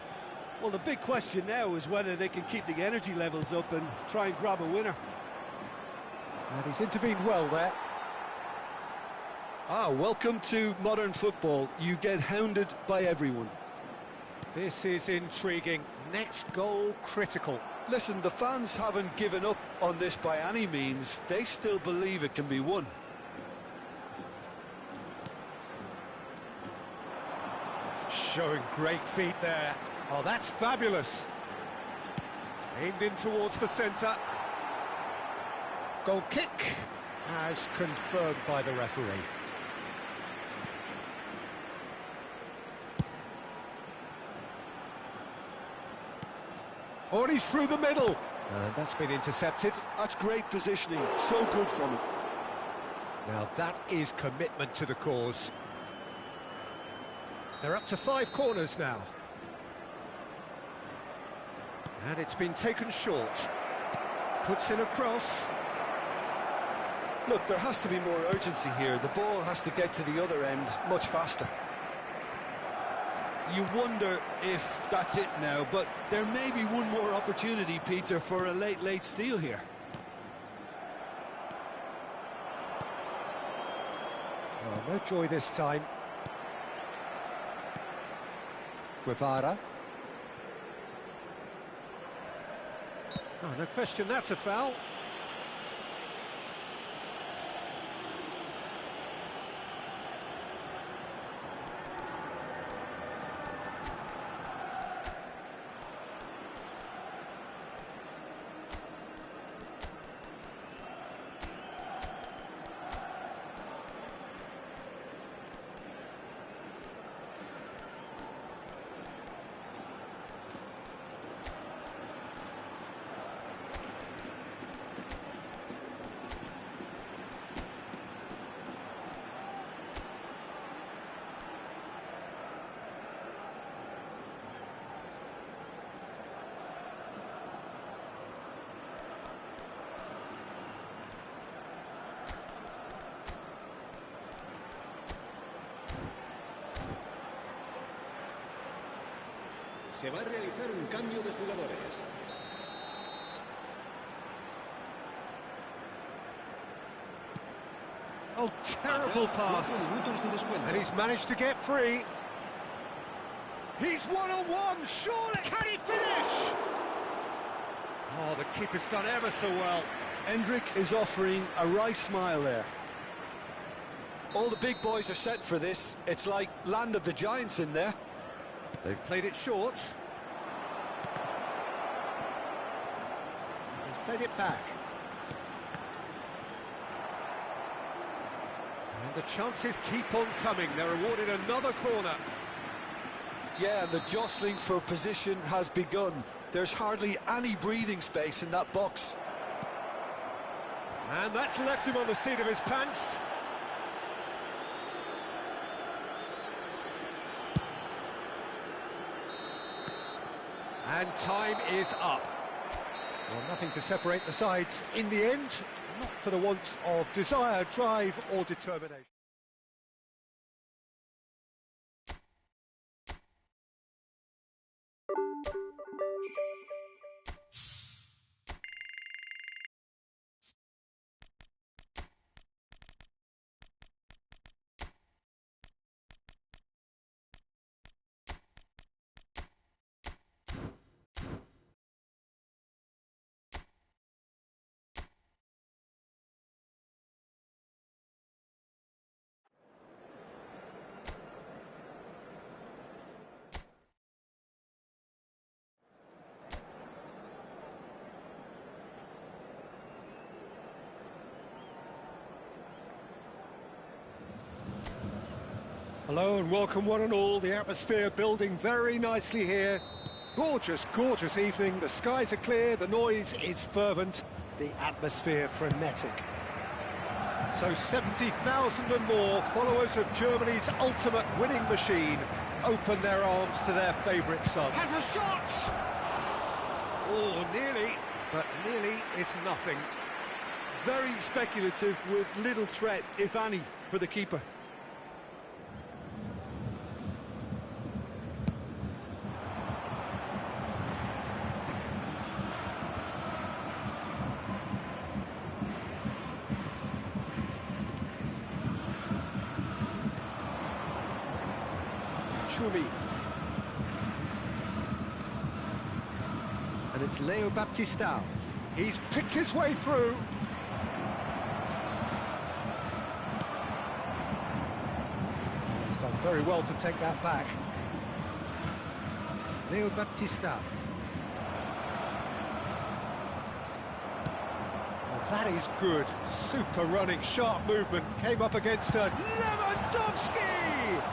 [SPEAKER 2] Well, the big question now is whether they can keep the energy levels up and try and grab a winner.
[SPEAKER 1] And he's intervened well there.
[SPEAKER 2] Welcome to modern football. You get hounded by everyone.
[SPEAKER 1] This is intriguing. Next goal critical.
[SPEAKER 2] Listen, the fans haven't given up on this by any means. They still believe it can be won.
[SPEAKER 1] Showing great feet there. Oh, that's fabulous. Aimed in towards the centre. Goal kick, as confirmed by the referee. Oh, and he's through the middle. And that's been intercepted.
[SPEAKER 2] That's great positioning. So good from him.
[SPEAKER 1] Now that is commitment to the cause. They're up to 5 corners now. And it's been taken short. Puts in a cross.
[SPEAKER 2] Look, there has to be more urgency here. The ball has to get to the other end much faster. you wonder if that's it now, but there may be one more opportunity, Peter, for a late steal here.
[SPEAKER 1] Oh, no joy this time. Guevara. Oh, no question, that's a foul.
[SPEAKER 3] Se va a realizar un cambio de jugadores.
[SPEAKER 1] Oh, terrible pass. And he's managed to get free. He's one-on-one, surely! Can he finish? Oh, the keeper's done ever so well.
[SPEAKER 2] Hendrick is offering a right smile there. All the big boys are set for this. It's like land of the giants in there.
[SPEAKER 1] They've played it short. He's played it back. And the chances keep on coming. They're awarded another corner.
[SPEAKER 2] Yeah, the jostling for position has begun. There's hardly any breathing space in that box.
[SPEAKER 1] And that's left him on the seat of his pants. And time is up. Well, nothing to separate the sides in the end, not for the want of desire, drive or determination. Hello and welcome one and all. The atmosphere building very nicely here. Gorgeous, gorgeous evening. The skies are clear, the noise is fervent, the atmosphere frenetic. So 70,000 and more followers of Germany's ultimate winning machine open their arms to their favourite son. Has a shot! Oh, nearly, but nearly is nothing.
[SPEAKER 2] Very speculative with little threat, if any, for the keeper.
[SPEAKER 1] Chumi. And it's Leo Baptistao. He's picked his way through. He's done very well to take that back. Leo Baptistao. Oh, that is good. Super running, sharp movement. Came up against a Lewandowski!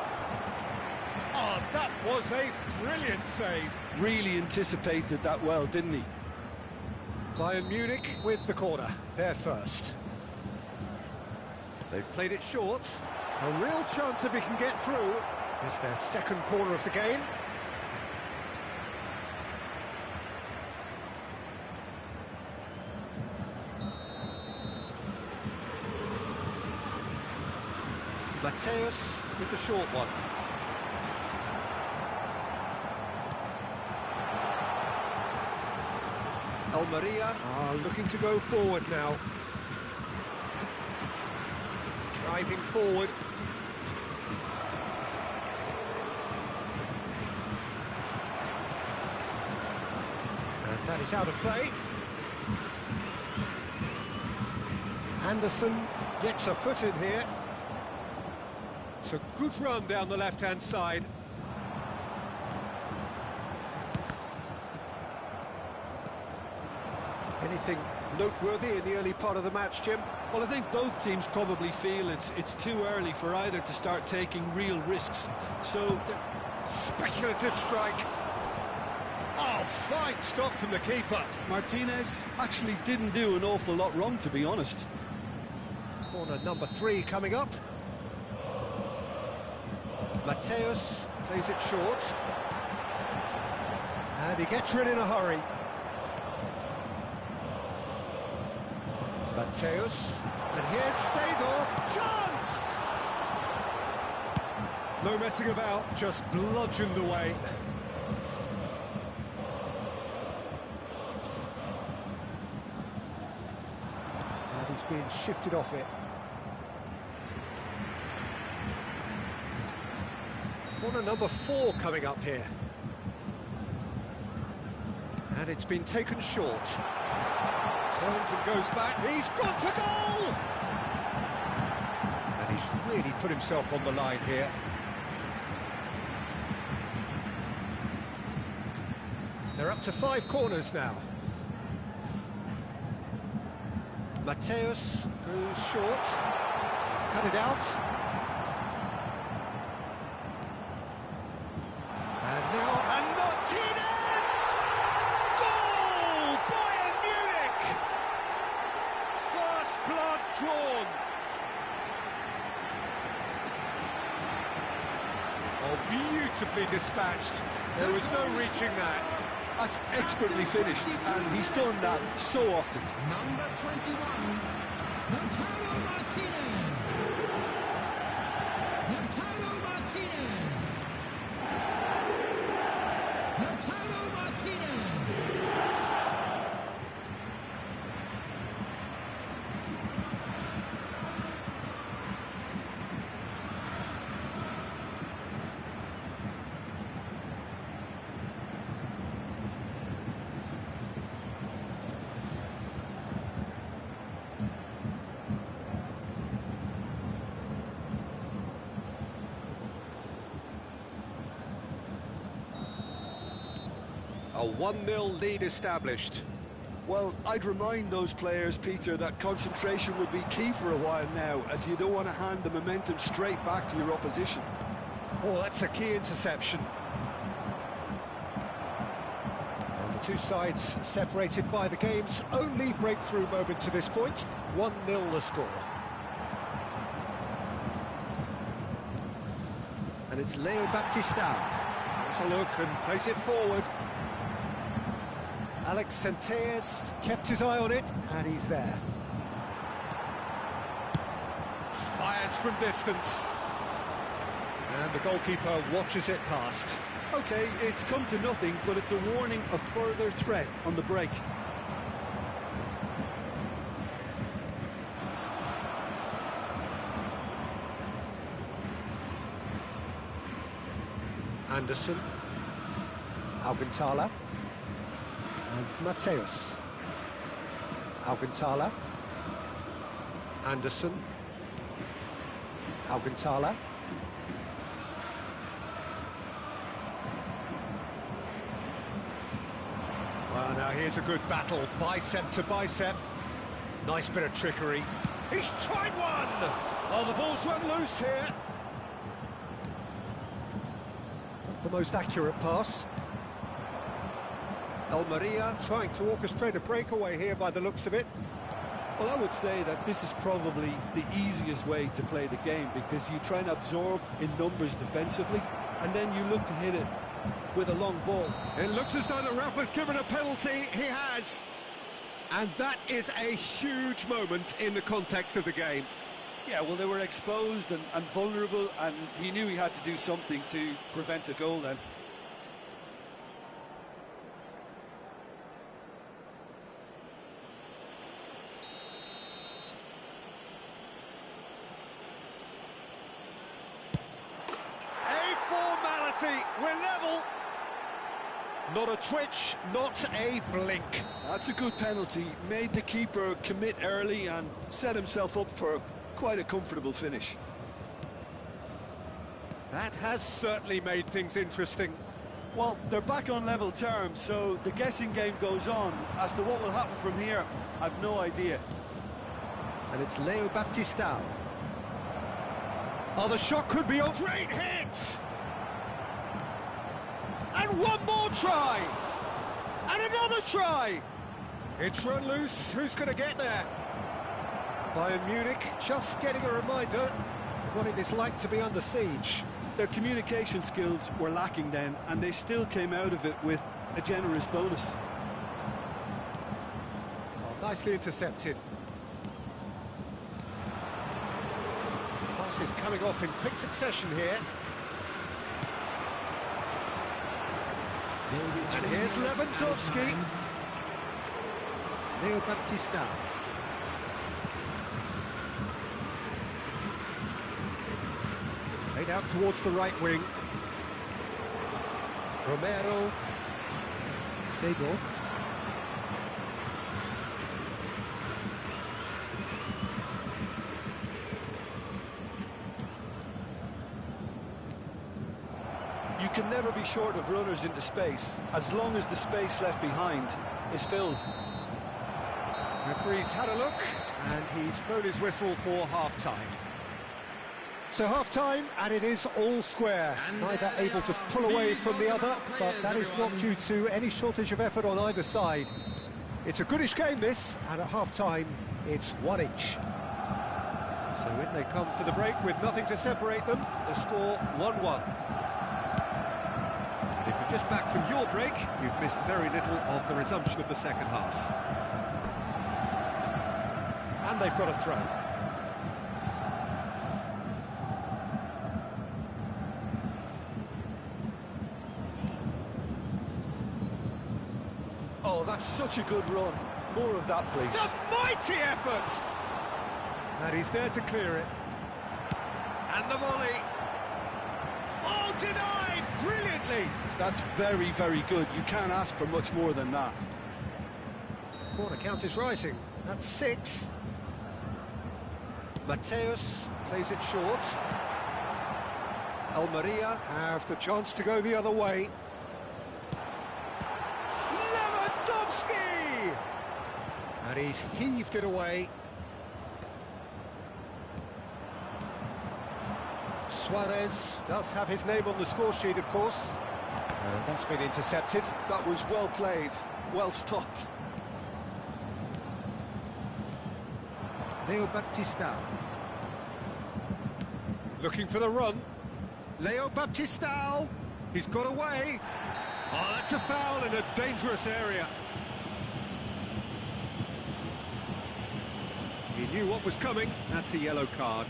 [SPEAKER 1] Oh, that was a brilliant save.
[SPEAKER 2] Really anticipated that well, didn't he?
[SPEAKER 1] Bayern Munich with the corner, they're first. They've played it short. A real chance if he can get through. It's their second corner of the game. Mateus with the short one. Maria are looking to go forward now. Driving forward. And that is out of play. Anderson gets a foot in here. It's a good run down the left-hand side. Anything noteworthy in the early part of the match, Jim?
[SPEAKER 2] Well, I think both teams probably feel it's too early for either to start taking real risks. So,
[SPEAKER 1] speculative strike. Oh, fine stop from the keeper.
[SPEAKER 2] Martinez actually didn't do an awful lot wrong, to be honest.
[SPEAKER 1] Corner number 3 coming up. Mateus plays it short. And he gets rid in a hurry. Mateus, and here's Seedorf, chance! No messing about, just bludgeoned away. And he's being shifted off it. Corner number 4 coming up here. And it's been taken short. Turns and goes back, he's gone for goal! And he's really put himself on the line here. They're up to 5 corners now. Mateus goes short, he's cut it out. And now, and Martinez! Goal! Bayern Munich! First blood drawn. Oh, beautifully dispatched. There was no reaching that.
[SPEAKER 2] That's expertly finished, and he's done that so often.
[SPEAKER 4] Number 21, Lautaro Martinez. Lautaro Martinez. Lautaro Martinez.
[SPEAKER 1] A 1-0 lead established.
[SPEAKER 2] Well, I'd remind those players, Peter, that concentration will be key for a while now, as you don't want to hand the momentum straight back to your opposition.
[SPEAKER 1] Oh, that's a key interception. And the two sides separated by the game's only breakthrough moment to this point. 1-0 the score. And it's Leo Baptistao. Has a look and plays it forward. Alex Centelles kept his eye on it, and he's there. Fires from distance. And the goalkeeper watches it past.
[SPEAKER 2] OK, it's come to nothing, but it's a warning of further threat on the break.
[SPEAKER 1] Anderson. Alcantara. And Mateus. Alcantara. Anderson. Alcantara. Well, now here's a good battle, bicep to bicep. Nice bit of trickery. He's tried one! Oh, the ball's run loose here. Not the most accurate pass. Maria trying to orchestrate a breakaway here by the looks of it.
[SPEAKER 2] Well, I would say that this is probably the easiest way to play the game, because you try and absorb in numbers defensively, and then you look to hit it with a long ball.
[SPEAKER 1] It looks as though the ref has given a penalty. He has. And that is a huge moment in the context of the game.
[SPEAKER 2] Yeah, well, they were exposed and vulnerable, and he knew he had to do something to prevent a goal then.
[SPEAKER 1] We're level. Not a twitch, not a blink.
[SPEAKER 2] That's a good penalty. Made the keeper commit early and set himself up for quite a comfortable finish.
[SPEAKER 1] That has certainly made things interesting.
[SPEAKER 2] Well, they're back on level terms, so the guessing game goes on. As to what will happen from here, I've no idea.
[SPEAKER 1] And it's Leo Baptistao. Oh, the shot could be a great hit! And one more try! And another try! It's run loose, who's going to get there? Bayern Munich just getting a reminder of what it is like to be under siege.
[SPEAKER 2] Their communication skills were lacking then, and they still came out of it with a generous bonus.
[SPEAKER 1] Oh, nicely intercepted. Passes coming off in quick succession here. And here's Lewandowski. Leo Baptistao. Played out towards the right wing. Romero. Seedorf.
[SPEAKER 2] You can never be short of runners into space, as long as the space left behind is filled.
[SPEAKER 1] Referee's had a look, and he's blown his whistle for half-time. So half-time, and it is all square. Neither able to pull away from the other, but that is not due to any shortage of effort on either side. It's a goodish game, this, and at half-time, it's one each. So in they come for the break with nothing to separate them. The score 1-1. If you're just back from your break, you've missed very little of the resumption of the second half. And they've got a throw.
[SPEAKER 2] Oh, that's such a good run. More of that, please.
[SPEAKER 1] It's a mighty effort! And he's there to clear it. And the volley. Oh, denied! Brilliantly!
[SPEAKER 2] That's very, very good. You can't ask for much more than that.
[SPEAKER 1] Corner count is rising. That's 6. Mateus plays it short. Almeria have the chance to go the other way. Lewandowski! And he's heaved it away. Suarez does have his name on the score sheet, of course. And that's been intercepted.
[SPEAKER 2] That was well played, well stopped.
[SPEAKER 1] Leo Baptistao. Looking for the run. Leo Baptistao. He's got away. Oh, that's a foul in a dangerous area. He knew what was coming. That's a yellow card.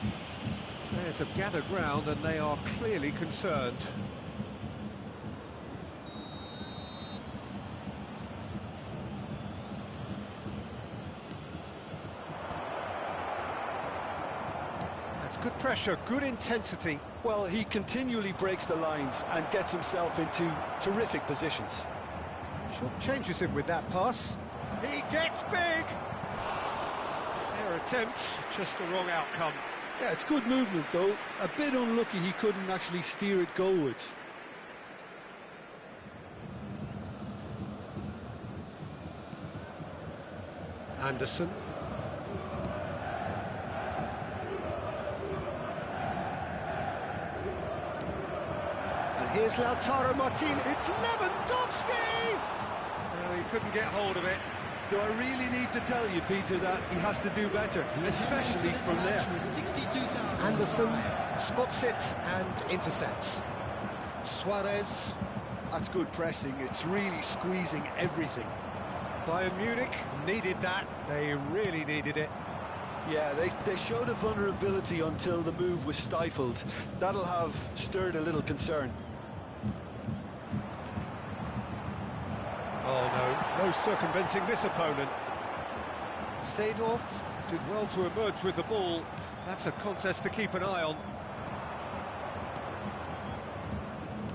[SPEAKER 1] Players have gathered round and they are clearly concerned. That's good pressure, good intensity.
[SPEAKER 2] Well, he continually breaks the lines and gets himself into terrific positions.
[SPEAKER 1] Short changes him with that pass. He gets big! Fair attempt, just the wrong outcome.
[SPEAKER 2] Yeah, it's good movement, though. A bit unlucky he couldn't actually steer it goalwards.
[SPEAKER 1] Anderson. And here's Lautaro Martin. It's Lewandowski! Oh, he couldn't get hold of it.
[SPEAKER 2] Do I really need to tell you, Peter, that he has to do better, especially from there?
[SPEAKER 1] Anderson spots it and intercepts. Suarez.
[SPEAKER 2] That's good pressing. It's really squeezing everything.
[SPEAKER 1] Bayern Munich needed that. They really needed it.
[SPEAKER 2] Yeah, they showed a vulnerability until the move was stifled. That'll have stirred a little concern.
[SPEAKER 1] Oh, no circumventing this opponent. Seedorf did well to emerge with the ball. That's a contest to keep an eye on.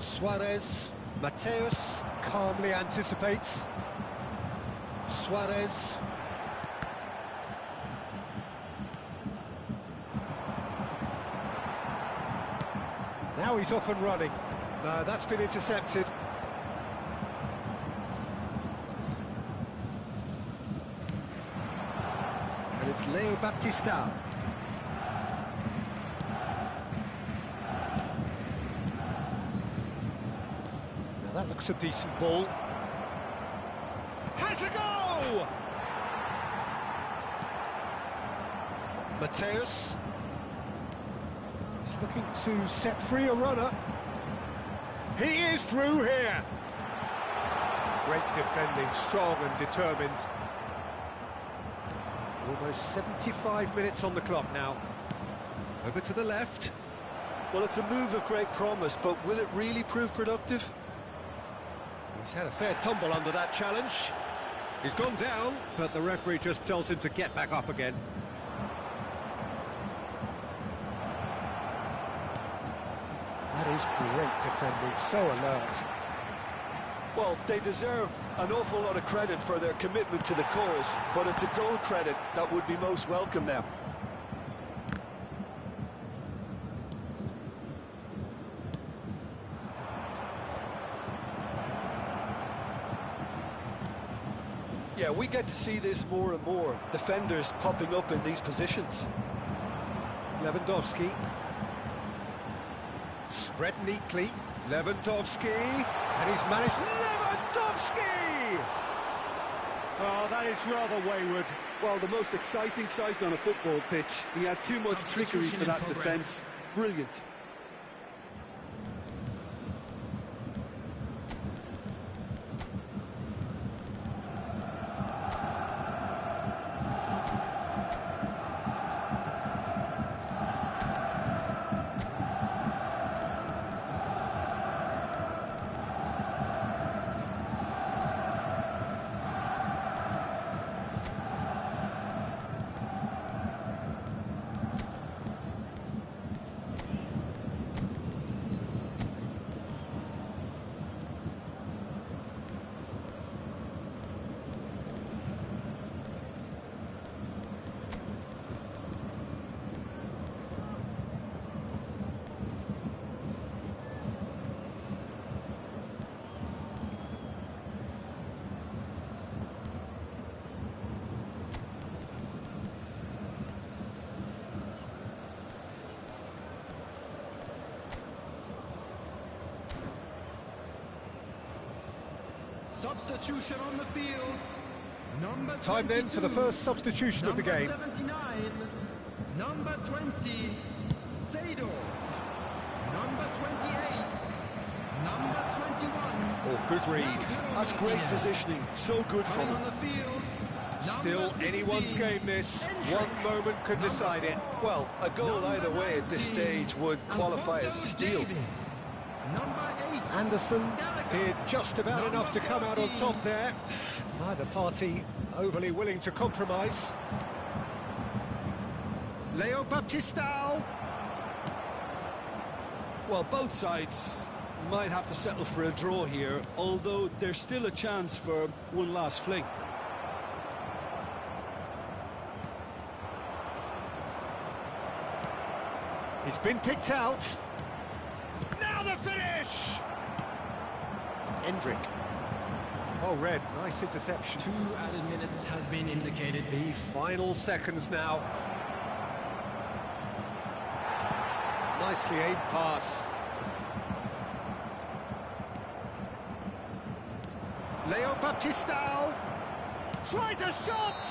[SPEAKER 1] Suarez, Mateus calmly anticipates. Suarez. Now he's off and running. No, that's been intercepted. And it's Leo Baptista. Now that looks a decent ball. Has a go! Mateus. He's looking to set free a runner. He is through here. Great defending, strong and determined. Almost 75 minutes on the clock now. Over to the left.
[SPEAKER 2] Well, it's a move of great promise, but will it really prove productive?
[SPEAKER 1] He's had a fair tumble under that challenge. He's gone down, but the referee just tells him to get back up again. That is great defending, so alert.
[SPEAKER 2] Well, they deserve an awful lot of credit for their commitment to the cause, but it's a goal credit that would be most welcome now. Yeah, we get to see this more and more, defenders popping up in these positions.
[SPEAKER 1] Lewandowski. Spread neatly. Lewandowski. And he's managed... Lewandowski! Oh, that is rather wayward.
[SPEAKER 2] Well, the most exciting sight on a football pitch. He had too much trickery for that defence. Brilliant.
[SPEAKER 4] Substitution on the field. Number
[SPEAKER 1] Time then for the first substitution of the game.
[SPEAKER 4] Number 79, number 20, Seydorf. Number 28, number 21.
[SPEAKER 1] Oh, good read.
[SPEAKER 2] That's great positioning. So good from him.
[SPEAKER 4] On the field.
[SPEAKER 1] Still anyone's game this. One moment could decide it.
[SPEAKER 2] Well, a goal either way at this stage would qualify as a steal.
[SPEAKER 4] Number 8.
[SPEAKER 1] Anderson did just about enough to come out on top there. Neither party overly willing to compromise. Leo Baptista.
[SPEAKER 2] Well, both sides might have to settle for a draw here, although there's still a chance for one last fling.
[SPEAKER 1] He's been picked out. Now the finish! Endrick. Well read, nice interception.
[SPEAKER 4] 2 added minutes has been indicated.
[SPEAKER 1] The final seconds now. Nicely aimed pass. Leo Baptista tries a shot!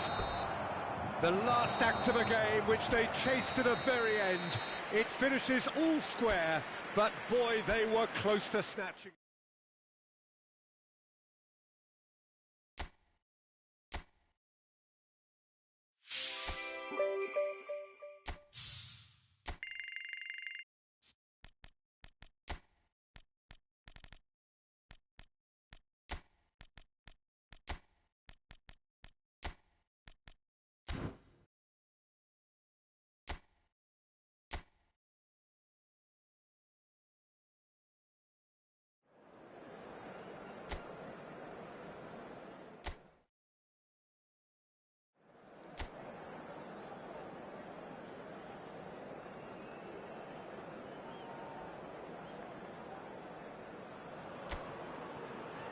[SPEAKER 1] The last act of a game which they chased to the very end. It finishes all square, but boy, they were close to snatching.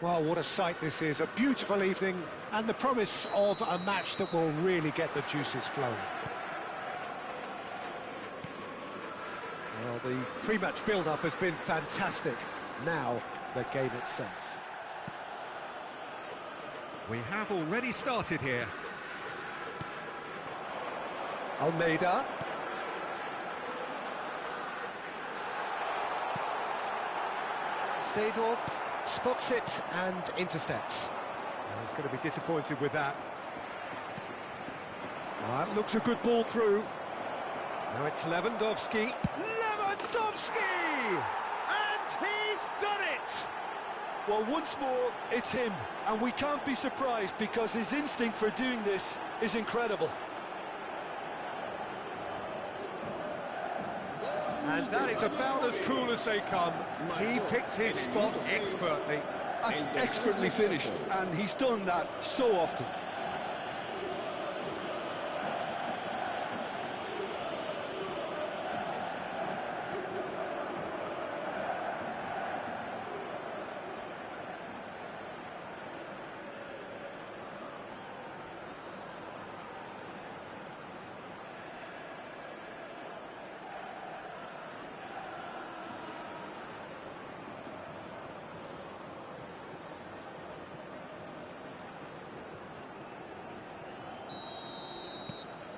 [SPEAKER 1] Well, what a sight this is, a beautiful evening, and the promise of a match that will really get the juices flowing. Well, the pre-match build-up has been fantastic. Now, the game itself. We have already started here. Almeida. Seedorf spots it and intercepts. Well, he's going to be disappointed with that. That looks a good ball through. Now it's Lewandowski. Lewandowski! And he's done it!
[SPEAKER 2] Well, once more, it's him, and we can't be surprised because his instinct for doing this is incredible.
[SPEAKER 1] And that is about as cool as they come. He picked his spot expertly.
[SPEAKER 2] That's expertly finished, and he's done that so often.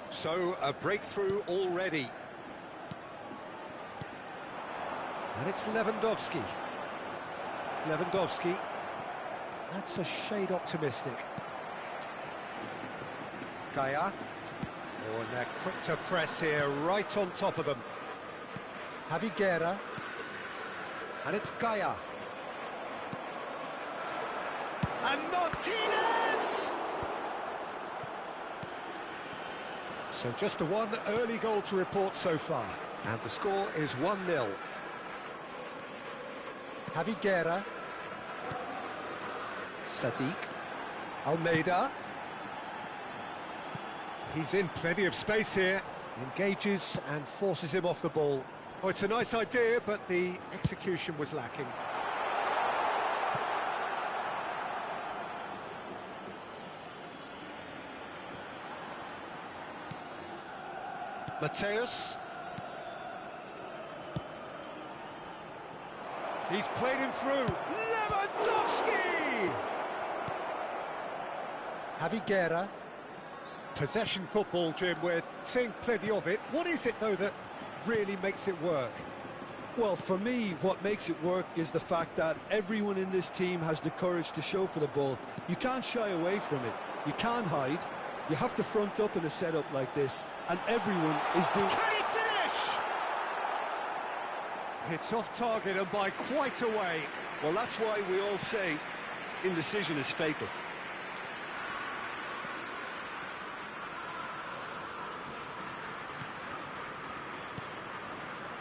[SPEAKER 1] So, a breakthrough already. And it's Lewandowski. Lewandowski. That's a shade optimistic. Gaia. Oh, and they're quick to press here, right on top of them. Javi Guerra. And it's Gaia. And Martinez! So just the one early goal to report so far. And the score is 1-0. Javi Guerra. Sadiq. Almeida. He's in plenty of space here. Engages and forces him off the ball. Oh, it's a nice idea, but the execution was lacking. Mateus. He's played him through. Lewandowski! Javi Guerra. Possession football, Jim. We're seeing plenty of it. What is it, though, that really makes it work?
[SPEAKER 2] Well, for me, what makes it work is the fact that everyone in this team has the courage to show for the ball. You can't shy away from it. You can't hide. You have to front up in a setup like this, and everyone is doing...
[SPEAKER 1] Can he finish? It's off target and by quite a way.
[SPEAKER 2] Well, that's why we all say indecision is fatal.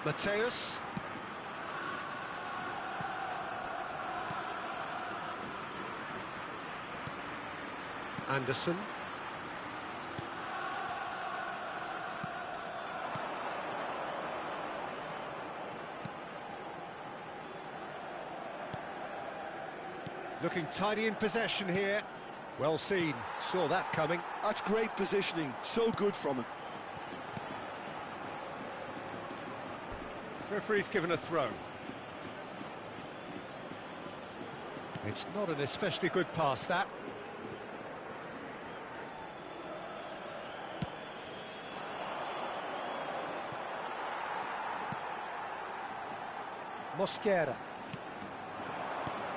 [SPEAKER 1] Mateus. Anderson. Looking tidy in possession here. Well seen, saw that coming.
[SPEAKER 2] That's great positioning, so good from him.
[SPEAKER 1] Referee's given a throw. It's not an especially good pass, that. Mosquera.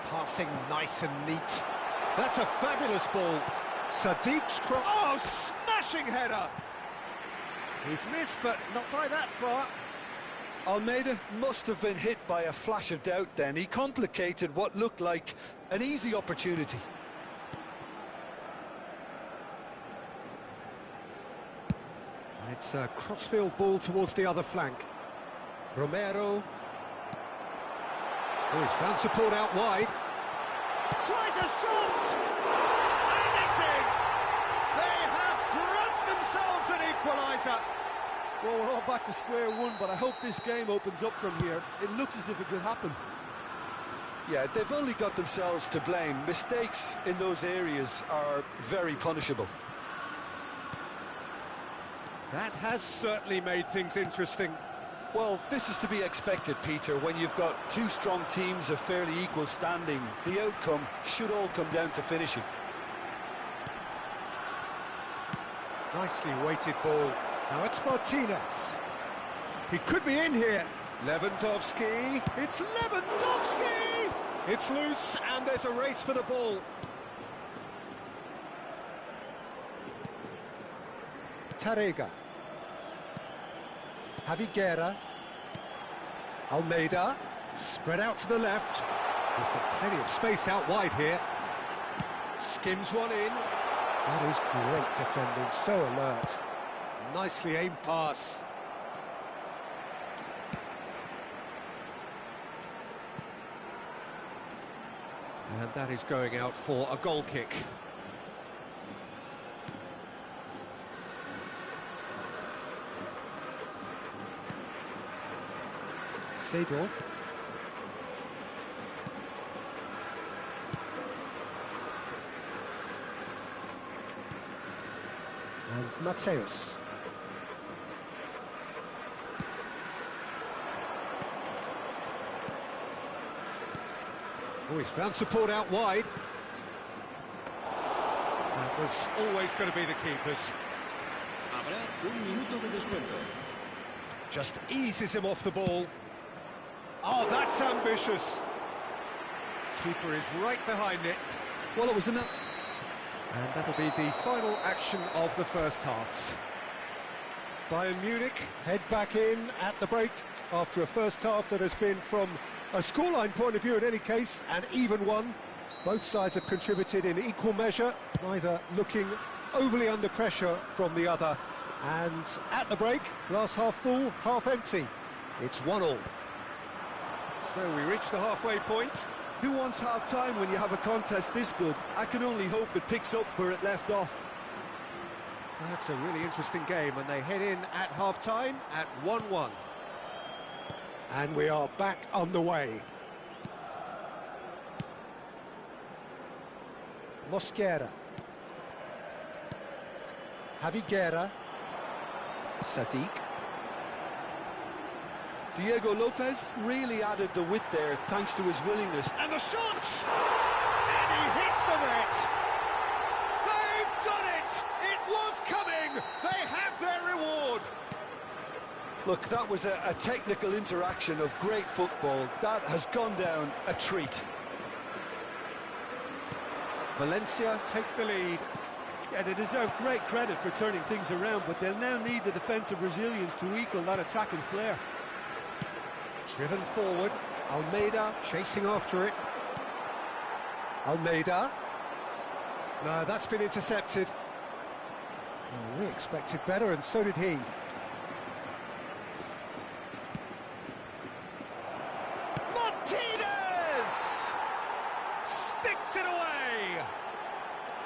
[SPEAKER 1] Passing nice and neat. That's a fabulous ball. Sadiq's cross. Oh, smashing header! He's missed, but not by that far.
[SPEAKER 2] Almeida must have been hit by a flash of doubt then. He complicated what looked like an easy opportunity.
[SPEAKER 1] And it's a crossfield ball towards the other flank. Romero. Oh, he's found support out wide. Tries a shot! And it's in! They have grabbed themselves an equaliser.
[SPEAKER 2] Well, we're all back to square one, but I hope this game opens up from here. It looks as if it could happen. Yeah, they've only got themselves to blame. Mistakes in those areas are very punishable.
[SPEAKER 1] That has certainly made things interesting.
[SPEAKER 2] Well, this is to be expected, Peter. When you've got two strong teams of fairly equal standing, the outcome should all come down to finishing.
[SPEAKER 1] Nicely weighted ball. Now it's Martinez. He could be in here. Lewandowski. It's Lewandowski! It's loose, and there's a race for the ball. Tarega. Javi Guerra. Almeida. Spread out to the left. He's got plenty of space out wide here. Skims one in. That is great defending, so alert. Nicely aimed pass. And that is going out for a goal kick. Seedorf. And Mateus. Oh, he's found support out wide. That was always going to be the keeper's.
[SPEAKER 3] Habrá un minuto de descuento.
[SPEAKER 1] Just eases him off the ball. Oh, that's ambitious. Keeper is right behind it.
[SPEAKER 2] Well, it was enough.
[SPEAKER 1] And that'll be the final action of the first half. Bayern Munich head back in at the break after a first half that has been, from a scoreline point of view in any case, an even one. Both sides have contributed in equal measure, neither looking overly under pressure from the other. And at the break, glass half full, half empty. It's 1-1. So we reach the halfway point.
[SPEAKER 2] Who wants half-time when you have a contest this good? I can only hope it picks up where it left off.
[SPEAKER 1] That's a really interesting game, and they head in at half-time at 1-1. And we are back on the way. Mosquera. Javi Guerra. Sadiq.
[SPEAKER 2] Diego Lopez really added the width there thanks to his willingness.
[SPEAKER 1] And the shot! And he hits the net! They've done it! It was coming! They have their reward!
[SPEAKER 2] Look, that was a technical interaction of great football. That has gone down a treat.
[SPEAKER 1] Valencia take the lead.
[SPEAKER 2] Yeah, they deserve great credit for turning things around, but they'll now need the defensive resilience to equal that attacking flair.
[SPEAKER 1] Driven forward, Almeida chasing after it. Almeida. No, that's been intercepted. Oh, we expected better, and so did he. Martinez! Sticks it away!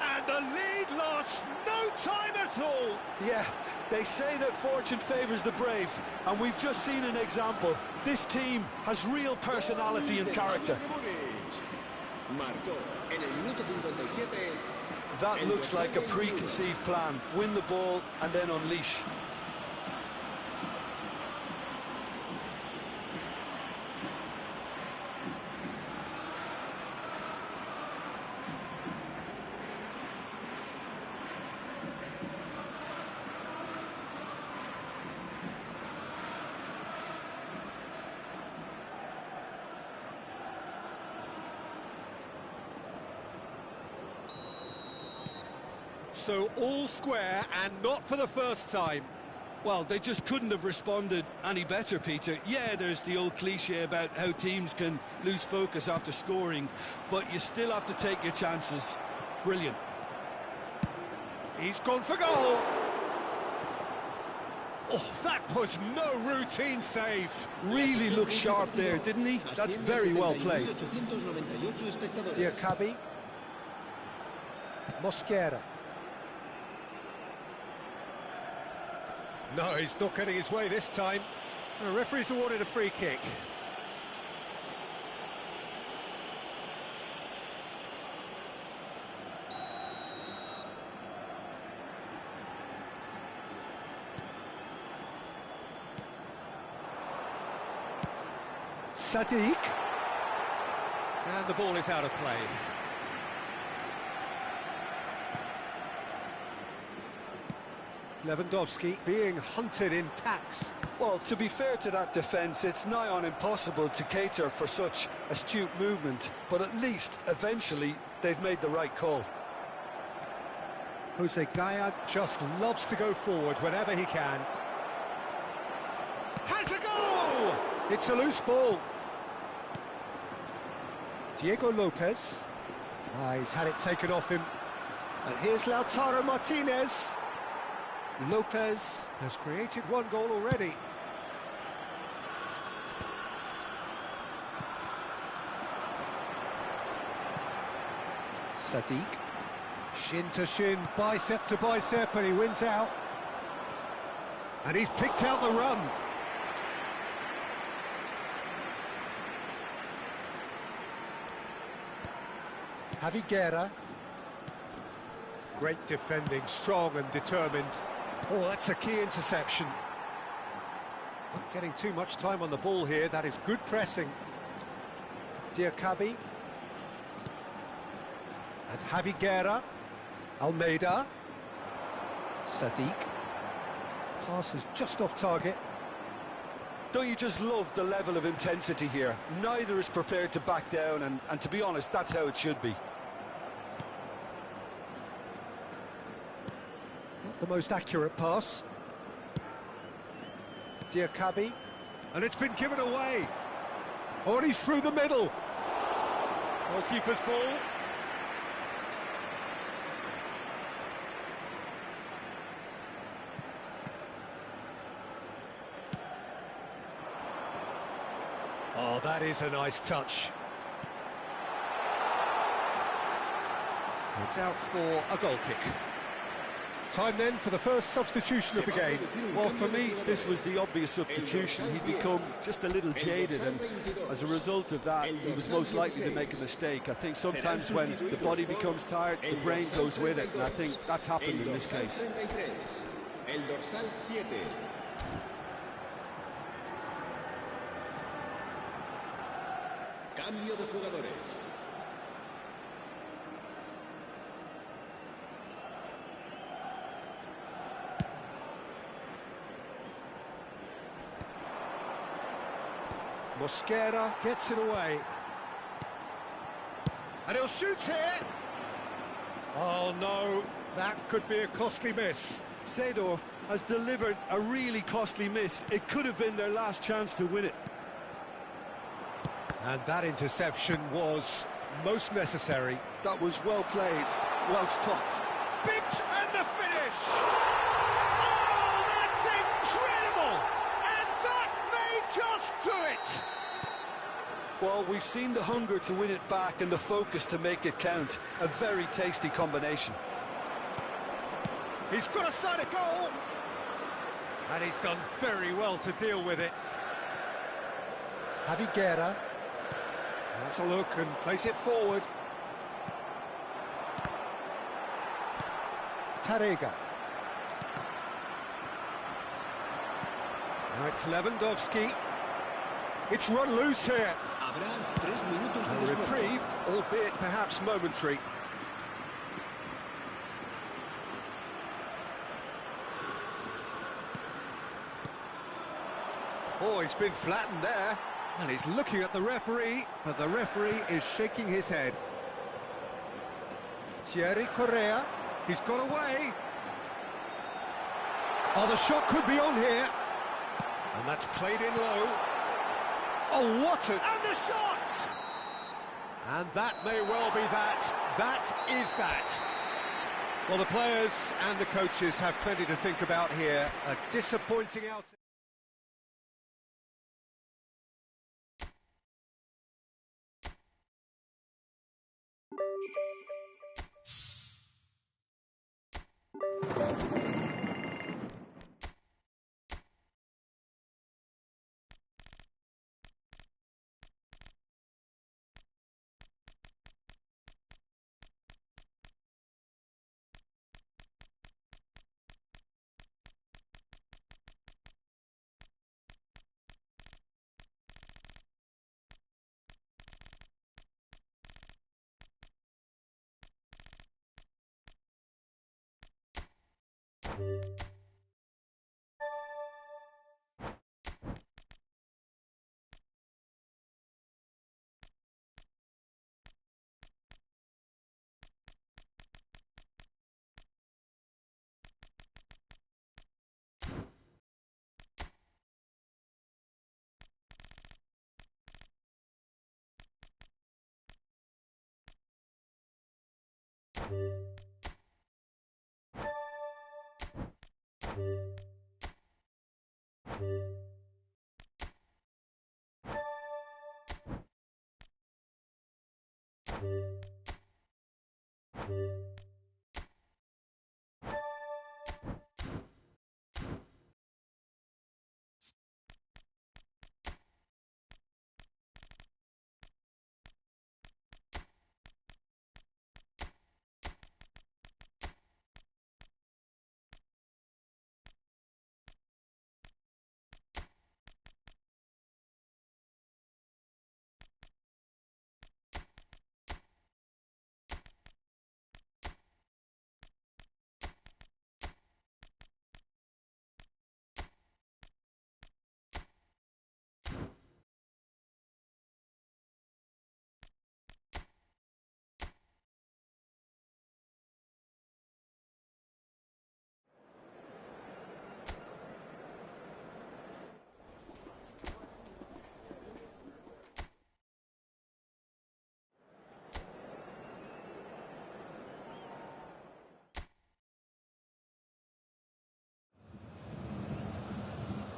[SPEAKER 1] And the lead lost no time at all!
[SPEAKER 2] Yeah, they say that fortune favours the brave, and we've just seen an example. This team has real personality and character.
[SPEAKER 3] Marcó en el minuto 57.
[SPEAKER 2] That looks like a preconceived plan. Win the ball and then unleash.
[SPEAKER 1] So all square, and not for the first time.
[SPEAKER 2] Well, they just couldn't have responded any better, Peter. Yeah, there's the old cliche about how teams can lose focus after scoring, but you still have to take your chances. Brilliant.
[SPEAKER 1] He's gone for goal. Oh, that was no routine save.
[SPEAKER 2] Really looked sharp there, didn't he? That's very well played.
[SPEAKER 1] Diakabi. Mosquera. No, he's not getting his way this time. The referee's awarded a free kick. Sadiq. And the ball is out of play. Lewandowski being hunted in packs.
[SPEAKER 2] Well, to be fair to that defence, it's nigh on impossible to cater for such astute movement, but at least, eventually, they've made the right call.
[SPEAKER 1] Jose Gaya just loves to go forward whenever he can. Has a goal! It's a loose ball. Diego Lopez. He's had it taken off him. And here's Lautaro Martinez. Lopez has created one goal already. Sadiq. Shin to shin, bicep to bicep, and he wins out. And he's picked out the run. Javi Guerra. Great defending, strong and determined. Oh, that's a key interception. Not getting too much time on the ball here, that is good pressing. Diakabi. And Javi Guerra. Almeida. Sadiq. Pass is just off target.
[SPEAKER 2] Don't you just love the level of intensity here? Neither is prepared to back down, and to be honest, that's how it should be.
[SPEAKER 1] Not the most accurate pass. Diakabi. And it's been given away. Oh, and he's through the middle. Goalkeeper's ball. Oh, that is a nice touch. It's out for a goal kick. Time then for the first substitution of the game.
[SPEAKER 2] Well, for me, this was the obvious substitution. He'd become just a little jaded, and as a result of that, he was most likely to make a mistake. I think sometimes when the body becomes tired, the brain goes with it, and I think that's happened in this case.
[SPEAKER 3] El dorsal 7. Cambio de jugadores.
[SPEAKER 1] Mosquera gets it away. And he'll shoot here. Oh no, that could be a costly miss.
[SPEAKER 2] Seedorf has delivered a really costly miss. It could have been their last chance to win it.
[SPEAKER 1] And that interception was most necessary.
[SPEAKER 2] That was well played, well stopped.
[SPEAKER 1] Big and the finish! Oh, that's incredible! And that may just do it!
[SPEAKER 2] Well, we've seen the hunger to win it back and the focus to make it count. A very tasty combination.
[SPEAKER 1] He's got a side of goal! And he's done very well to deal with it. Javi Guerra. Let's a look and place it forward. Tarega. Now it's Lewandowski. It's run loose here. A reprieve, albeit perhaps momentary. Oh, he's been flattened there. Well, he's looking at the referee, but the referee is shaking his head. Thierry Correa, he's got away. Oh, the shot could be on here. And that's played in low. Oh, what a... And the shot! And that may well be that. That is that. Well, the players and the coaches have plenty to think about here. A disappointing outing.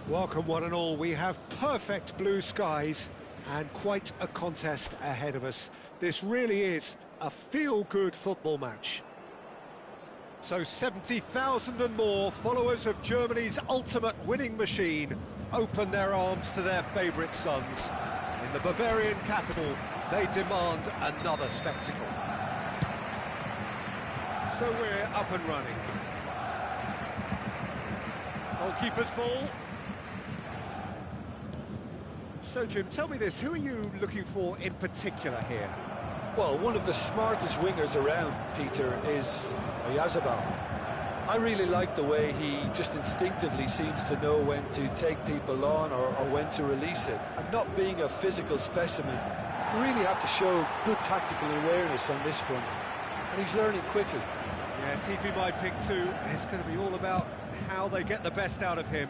[SPEAKER 1] Welcome one and all. We have perfect blue skies and quite a contest ahead of us. This really is a feel-good football match. So 70,000 and more followers of Germany's ultimate winning machine open their arms to their favourite sons. In the Bavarian capital, they demand another spectacle. So we're up and running. Goalkeeper's ball. So, Jim, tell me this, who are you looking for in particular here?
[SPEAKER 2] Well, one of the smartest wingers around, Peter, is Oyarzabal. I really like the way he just instinctively seems to know when to take people on or when to release it. And not being a physical specimen, you really have to show good tactical awareness on this front. And he's learning quickly.
[SPEAKER 1] Yes, he'd be my pick too. It's going to be all about how they get the best out of him.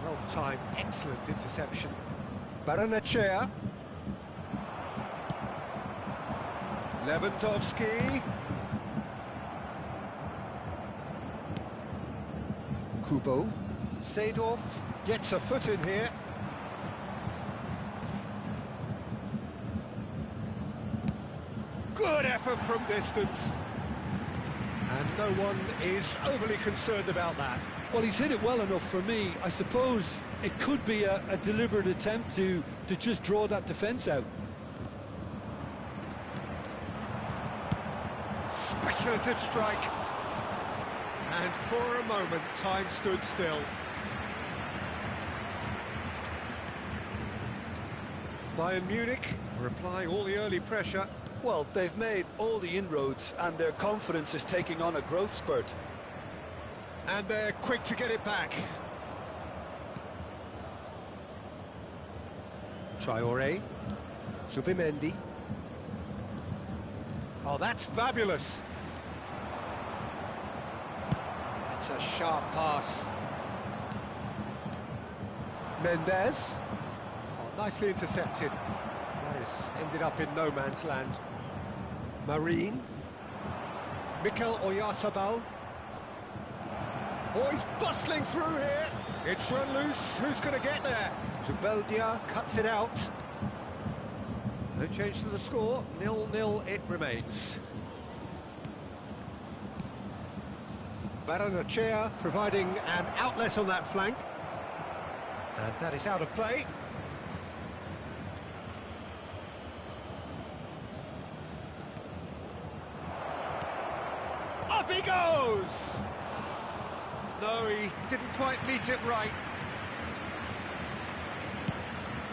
[SPEAKER 1] Well-timed, excellent interception. Baranachea. Lewandowski. Kubo. Seedorf gets a foot in here. Good effort from distance. And no one is overly concerned about that.
[SPEAKER 2] Well, he's hit it well enough for me. I suppose it could be a deliberate attempt to just draw that defence out.
[SPEAKER 1] Speculative strike. And for a moment, time stood still. Bayern Munich are applying all the early pressure.
[SPEAKER 2] Well, they've made all the inroads and their confidence is taking on a growth spurt.
[SPEAKER 1] And they're quick to get it back. Traoré. Zubimendi. Oh, that's fabulous. That's a sharp pass. Mendes. Oh, nicely intercepted. This ended up in no man's land. Marine. Mikel Oyarzabal. Oh, he's bustling through here. It's run loose. Who's going to get there? Zubeldia cuts it out. No change to the score. 0-0 it remains. Baranachea providing an outlet on that flank. And that is out of play. Up he goes! No, he didn't quite meet it right.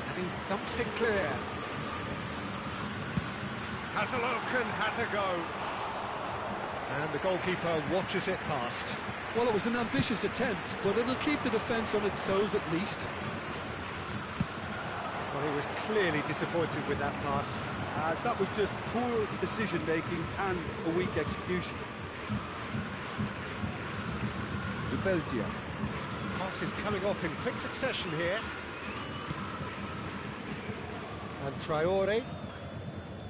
[SPEAKER 1] And he thumps it clear. Has a look and has a go. And the goalkeeper watches it past.
[SPEAKER 2] Well, it was an ambitious attempt, but it'll keep the defence on its toes at least.
[SPEAKER 1] Well, he was clearly disappointed with that pass.
[SPEAKER 2] That was just poor decision-making and a weak execution.
[SPEAKER 1] Zubeldia. Pass is coming off in quick succession here. And Traoré.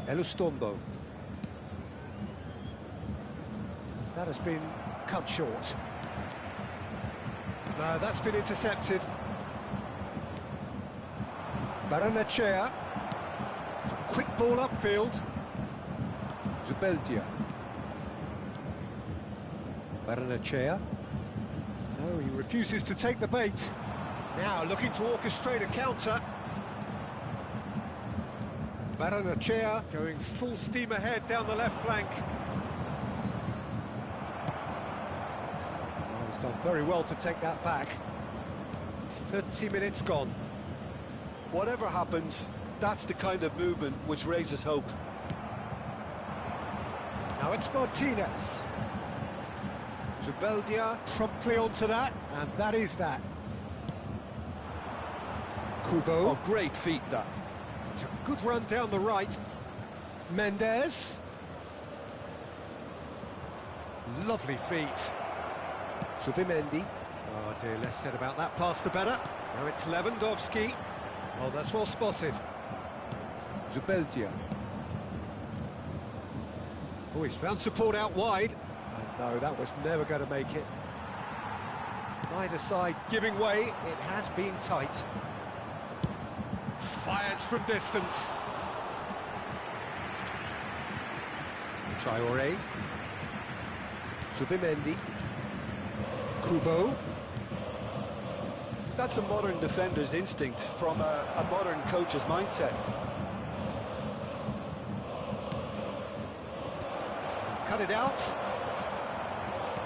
[SPEAKER 1] Elustombo. That has been cut short. No, that's been intercepted. Baranachea. It's a quick ball upfield. Zubeldia. Baranachea. No, he refuses to take the bait. Now looking to orchestrate a counter. Baranachea going full steam ahead down the left flank. Oh, he's done very well to take that back. 30 minutes gone.
[SPEAKER 2] Whatever happens, that's the kind of movement which raises hope.
[SPEAKER 1] Now it's Martinez. Zubeldia promptly onto that, and that is that. Kubo.
[SPEAKER 2] Oh, great feat, that.
[SPEAKER 1] It's a good run down the right. Mendes. Lovely feet. Subimendi. Oh dear, less said about that pass the better. Now it's Lewandowski. Oh, that's well spotted. Zubeldia. Oh, he's found support out wide. And no, that was never going to make it. Neither side giving way. It has been tight. Fires from distance. Traoré. Subimendi. Kubo.
[SPEAKER 2] That's a modern defender's instinct from a modern coach's mindset.
[SPEAKER 1] He's cut it out.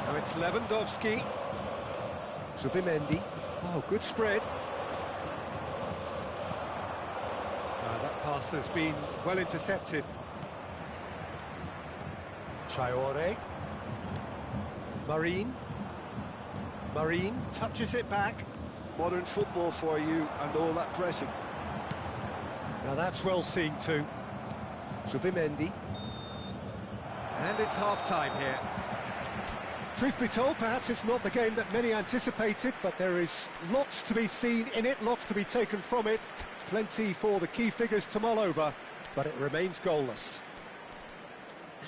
[SPEAKER 1] Now it's Lewandowski. Subimendi. Oh, good spread. That pass has been well intercepted. Traoré. Marine touches it back.
[SPEAKER 2] Modern football for you and all that pressing.
[SPEAKER 1] Now that's well seen too. Subimendi. And it's half-time here. Truth be told, perhaps it's not the game that many anticipated, but there is lots to be seen in it, lots to be taken from it. Plenty for the key figures to mull over, but it remains goalless.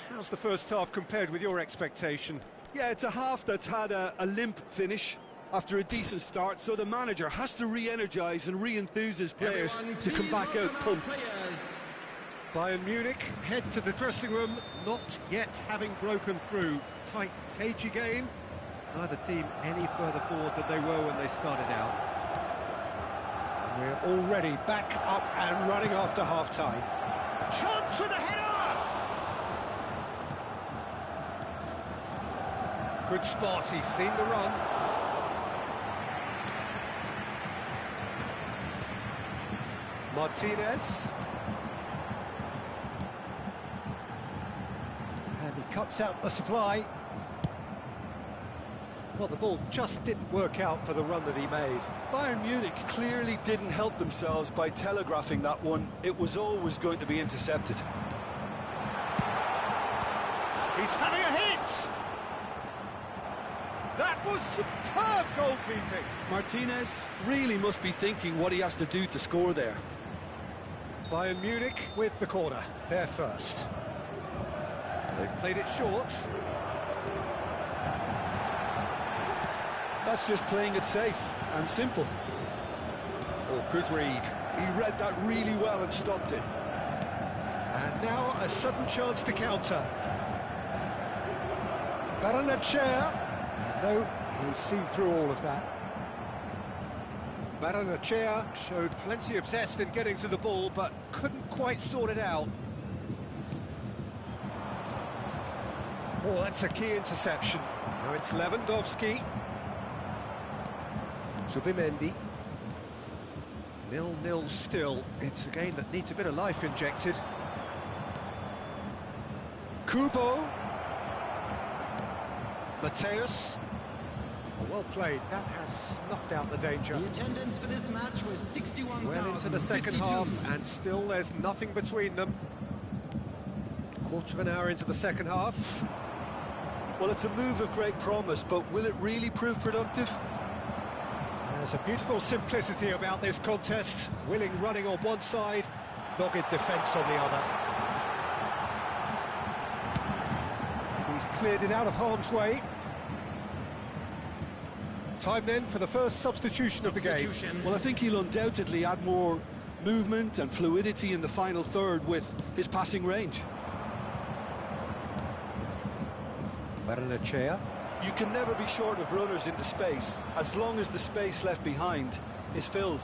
[SPEAKER 1] How's the first half compared with your expectation?
[SPEAKER 2] Yeah, it's a half that's had a limp finish after a decent start, so the manager has to re-energise and re-enthuse his players to come back out pumped.
[SPEAKER 1] Bayern Munich head to the dressing room, not yet having broken through. Tight, cagey game. Neither team any further forward than they were when they started out. And we're already back up and running after half-time. Chance for the header! Good spot, he's seen the run. Martinez. And he cuts out the supply. Well, the ball just didn't work out for the run that he made.
[SPEAKER 2] Bayern Munich clearly didn't help themselves by telegraphing that one. It was always going to be intercepted.
[SPEAKER 1] He's having a hit! That was superb goalkeeping!
[SPEAKER 2] Martinez really must be thinking what he has to do to score there.
[SPEAKER 1] Bayern Munich with the corner, they're first. They've played it short.
[SPEAKER 2] That's just playing it safe and simple.
[SPEAKER 1] Oh, good read.
[SPEAKER 2] He read that really well and stopped it.
[SPEAKER 1] And now a sudden chance to counter. Baranachea. No, he's seen through all of that. Baranachea showed plenty of zest in getting to the ball, but couldn't quite sort it out. Oh, that's a key interception. Now it's Lewandowski. Subimendi. 0-0 still. It's a game that needs a bit of life injected. Kubo. Mateus. Oh, well played. That has snuffed out the danger.
[SPEAKER 4] The attendance for this match was 61,000.
[SPEAKER 1] Well into the second half, and still there's nothing between them. Quarter of an hour into the second half.
[SPEAKER 2] Well, it's a move of great promise, but will it really prove productive?
[SPEAKER 1] There's a beautiful simplicity about this contest. Willing running on one side, dogged defence on the other. He's cleared it out of harm's way. Time then for the first substitution of the game.
[SPEAKER 2] Well, I think he'll undoubtedly add more movement and fluidity in the final third with his passing range.
[SPEAKER 1] Barrenechea.
[SPEAKER 2] You can never be short of runners into space, as long as the space left behind is filled.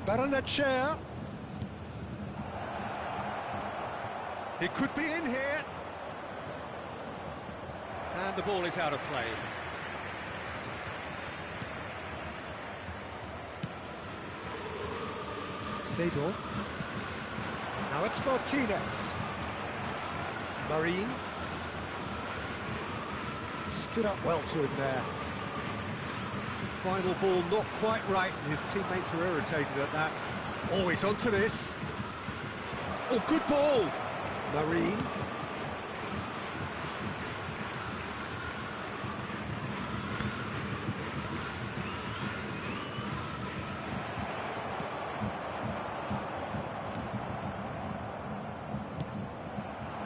[SPEAKER 1] Barrenechea. He could be in here. And the ball is out of play. Seedorf. Now it's Martinez. Marine. Stood up well to him there. Final ball not quite right, and his teammates are irritated at that. Oh, he's onto this. Oh, good ball. Marine.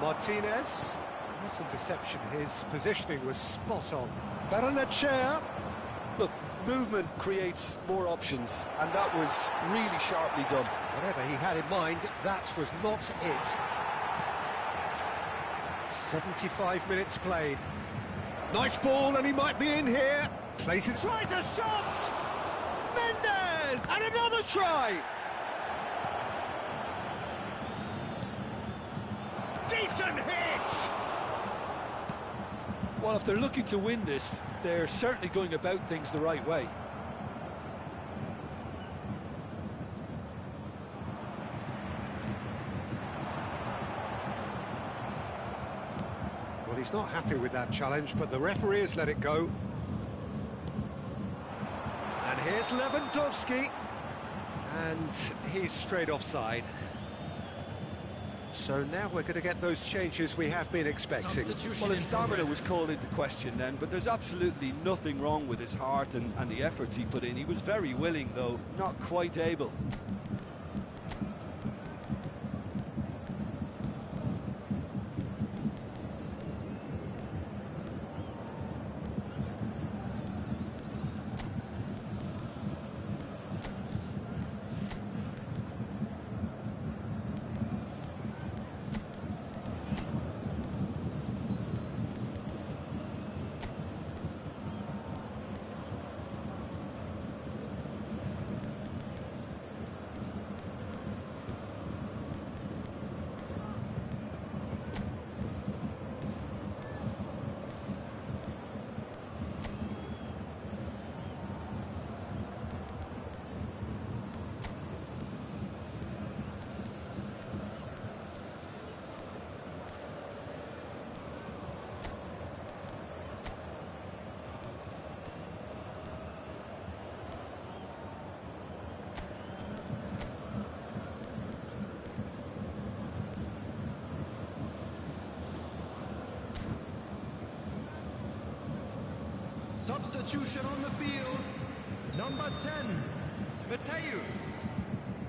[SPEAKER 1] Martinez. Nice interception. His positioning was spot on. Barrenechea.
[SPEAKER 2] Look, movement creates more options, and that was really sharply done.
[SPEAKER 1] Whatever he had in mind, that was not it. 75 minutes played. Nice ball, and he might be in here. Plays it. Tries a shot! Mendes! And another try! Decent hit!
[SPEAKER 2] Well, if they're looking to win this, they're certainly going about things the right way.
[SPEAKER 1] Well, he's not happy with that challenge, but the referee has let it go. And here's Lewandowski. And he's straight offside. So now we're going to get those changes we have been expecting.
[SPEAKER 2] Well, his stamina was called into question then, but there's absolutely nothing wrong with his heart and the efforts he put in. He was very willing, though, not quite able.
[SPEAKER 4] Substitution on the field. Number 10, Mateus.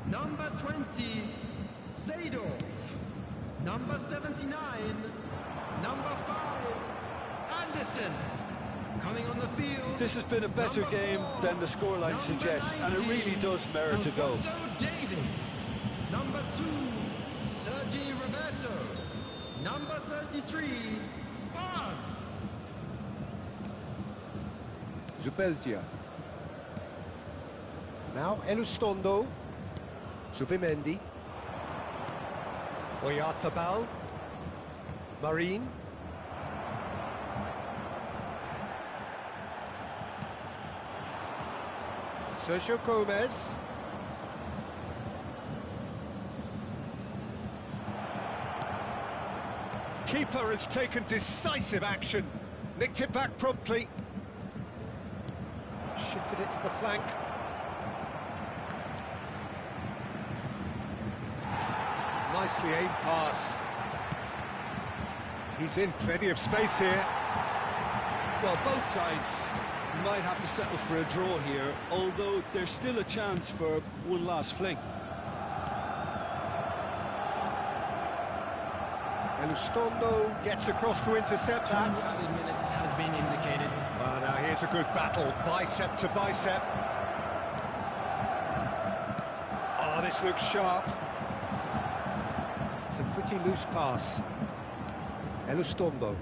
[SPEAKER 4] Number 20, Seedorf. Number 79, number 5, Anderson. Coming on the field.
[SPEAKER 2] This has been a better game than the scoreline suggests, and it really does merit to go.
[SPEAKER 4] Davis. Number 2, Sergi Roberto. Number 33, Bond.
[SPEAKER 1] Zubeldia. Now Elustondo. Zubimendi. Oyarzabal. Marine. Sergio Gomez. Keeper has taken decisive action. Nicked it back promptly. Shifted it to the flank. Nicely aimed pass. He's in plenty of space here.
[SPEAKER 2] Well, both sides might have to settle for a draw here, although there's still a chance for one last fling.
[SPEAKER 1] Elustondo gets across to intercept
[SPEAKER 4] Two
[SPEAKER 1] that.
[SPEAKER 4] added minutes has been indicated.
[SPEAKER 1] Well, now here's a good battle, bicep to bicep. Oh, this looks sharp. It's a pretty loose pass. Elustondo.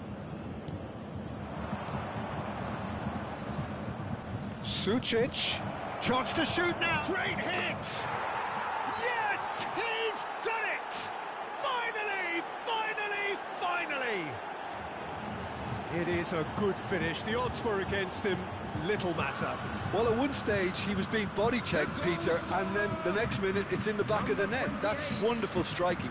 [SPEAKER 1] Sucic. Chance to shoot now. Great hit! Yes, he's done it! Finally, finally, finally! It is a good finish. The odds were against him. Little matter.
[SPEAKER 2] Well, at one stage he was being body checked, Peter, and then the next minute it's in the back of the net. That's wonderful striking.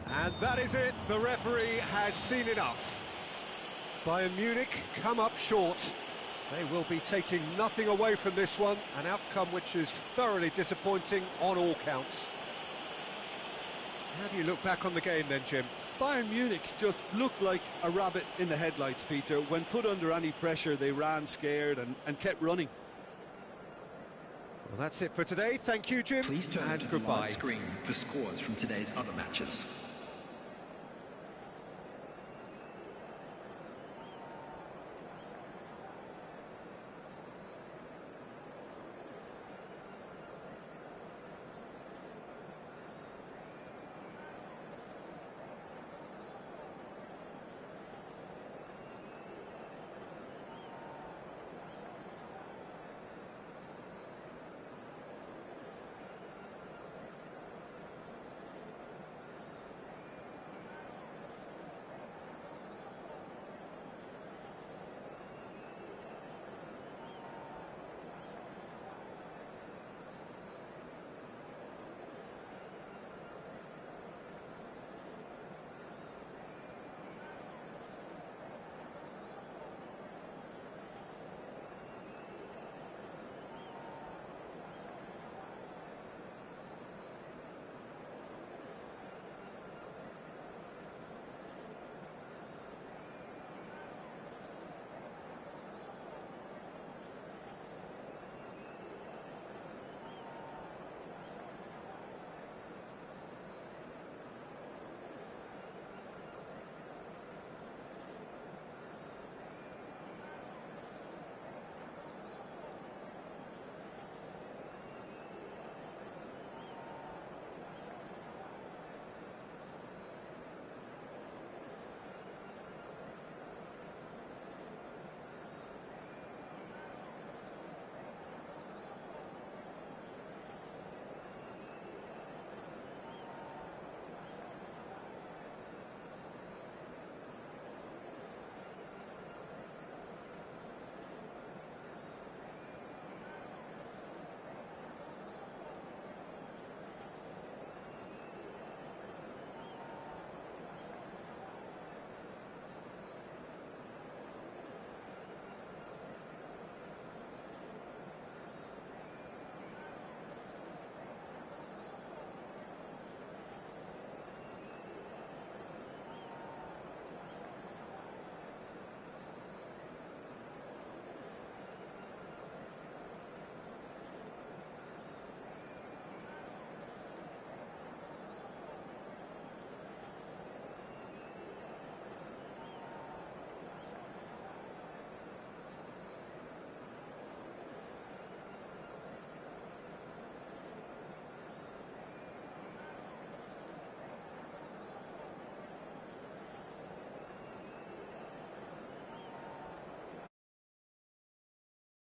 [SPEAKER 1] And that is it, the referee has seen enough. Bayern Munich come up short. They will be taking nothing away from this one, an outcome which is thoroughly disappointing on all counts. How do you look back on the game then, Jim?
[SPEAKER 2] Bayern Munich just looked like a rabbit in the headlights, Peter. When put under any pressure, they ran scared and kept running.
[SPEAKER 1] Well, that's it for today. Thank you, Jim,
[SPEAKER 4] Please turn
[SPEAKER 1] and
[SPEAKER 4] to the
[SPEAKER 1] goodbye.
[SPEAKER 4] live screen for scores from today's other matches.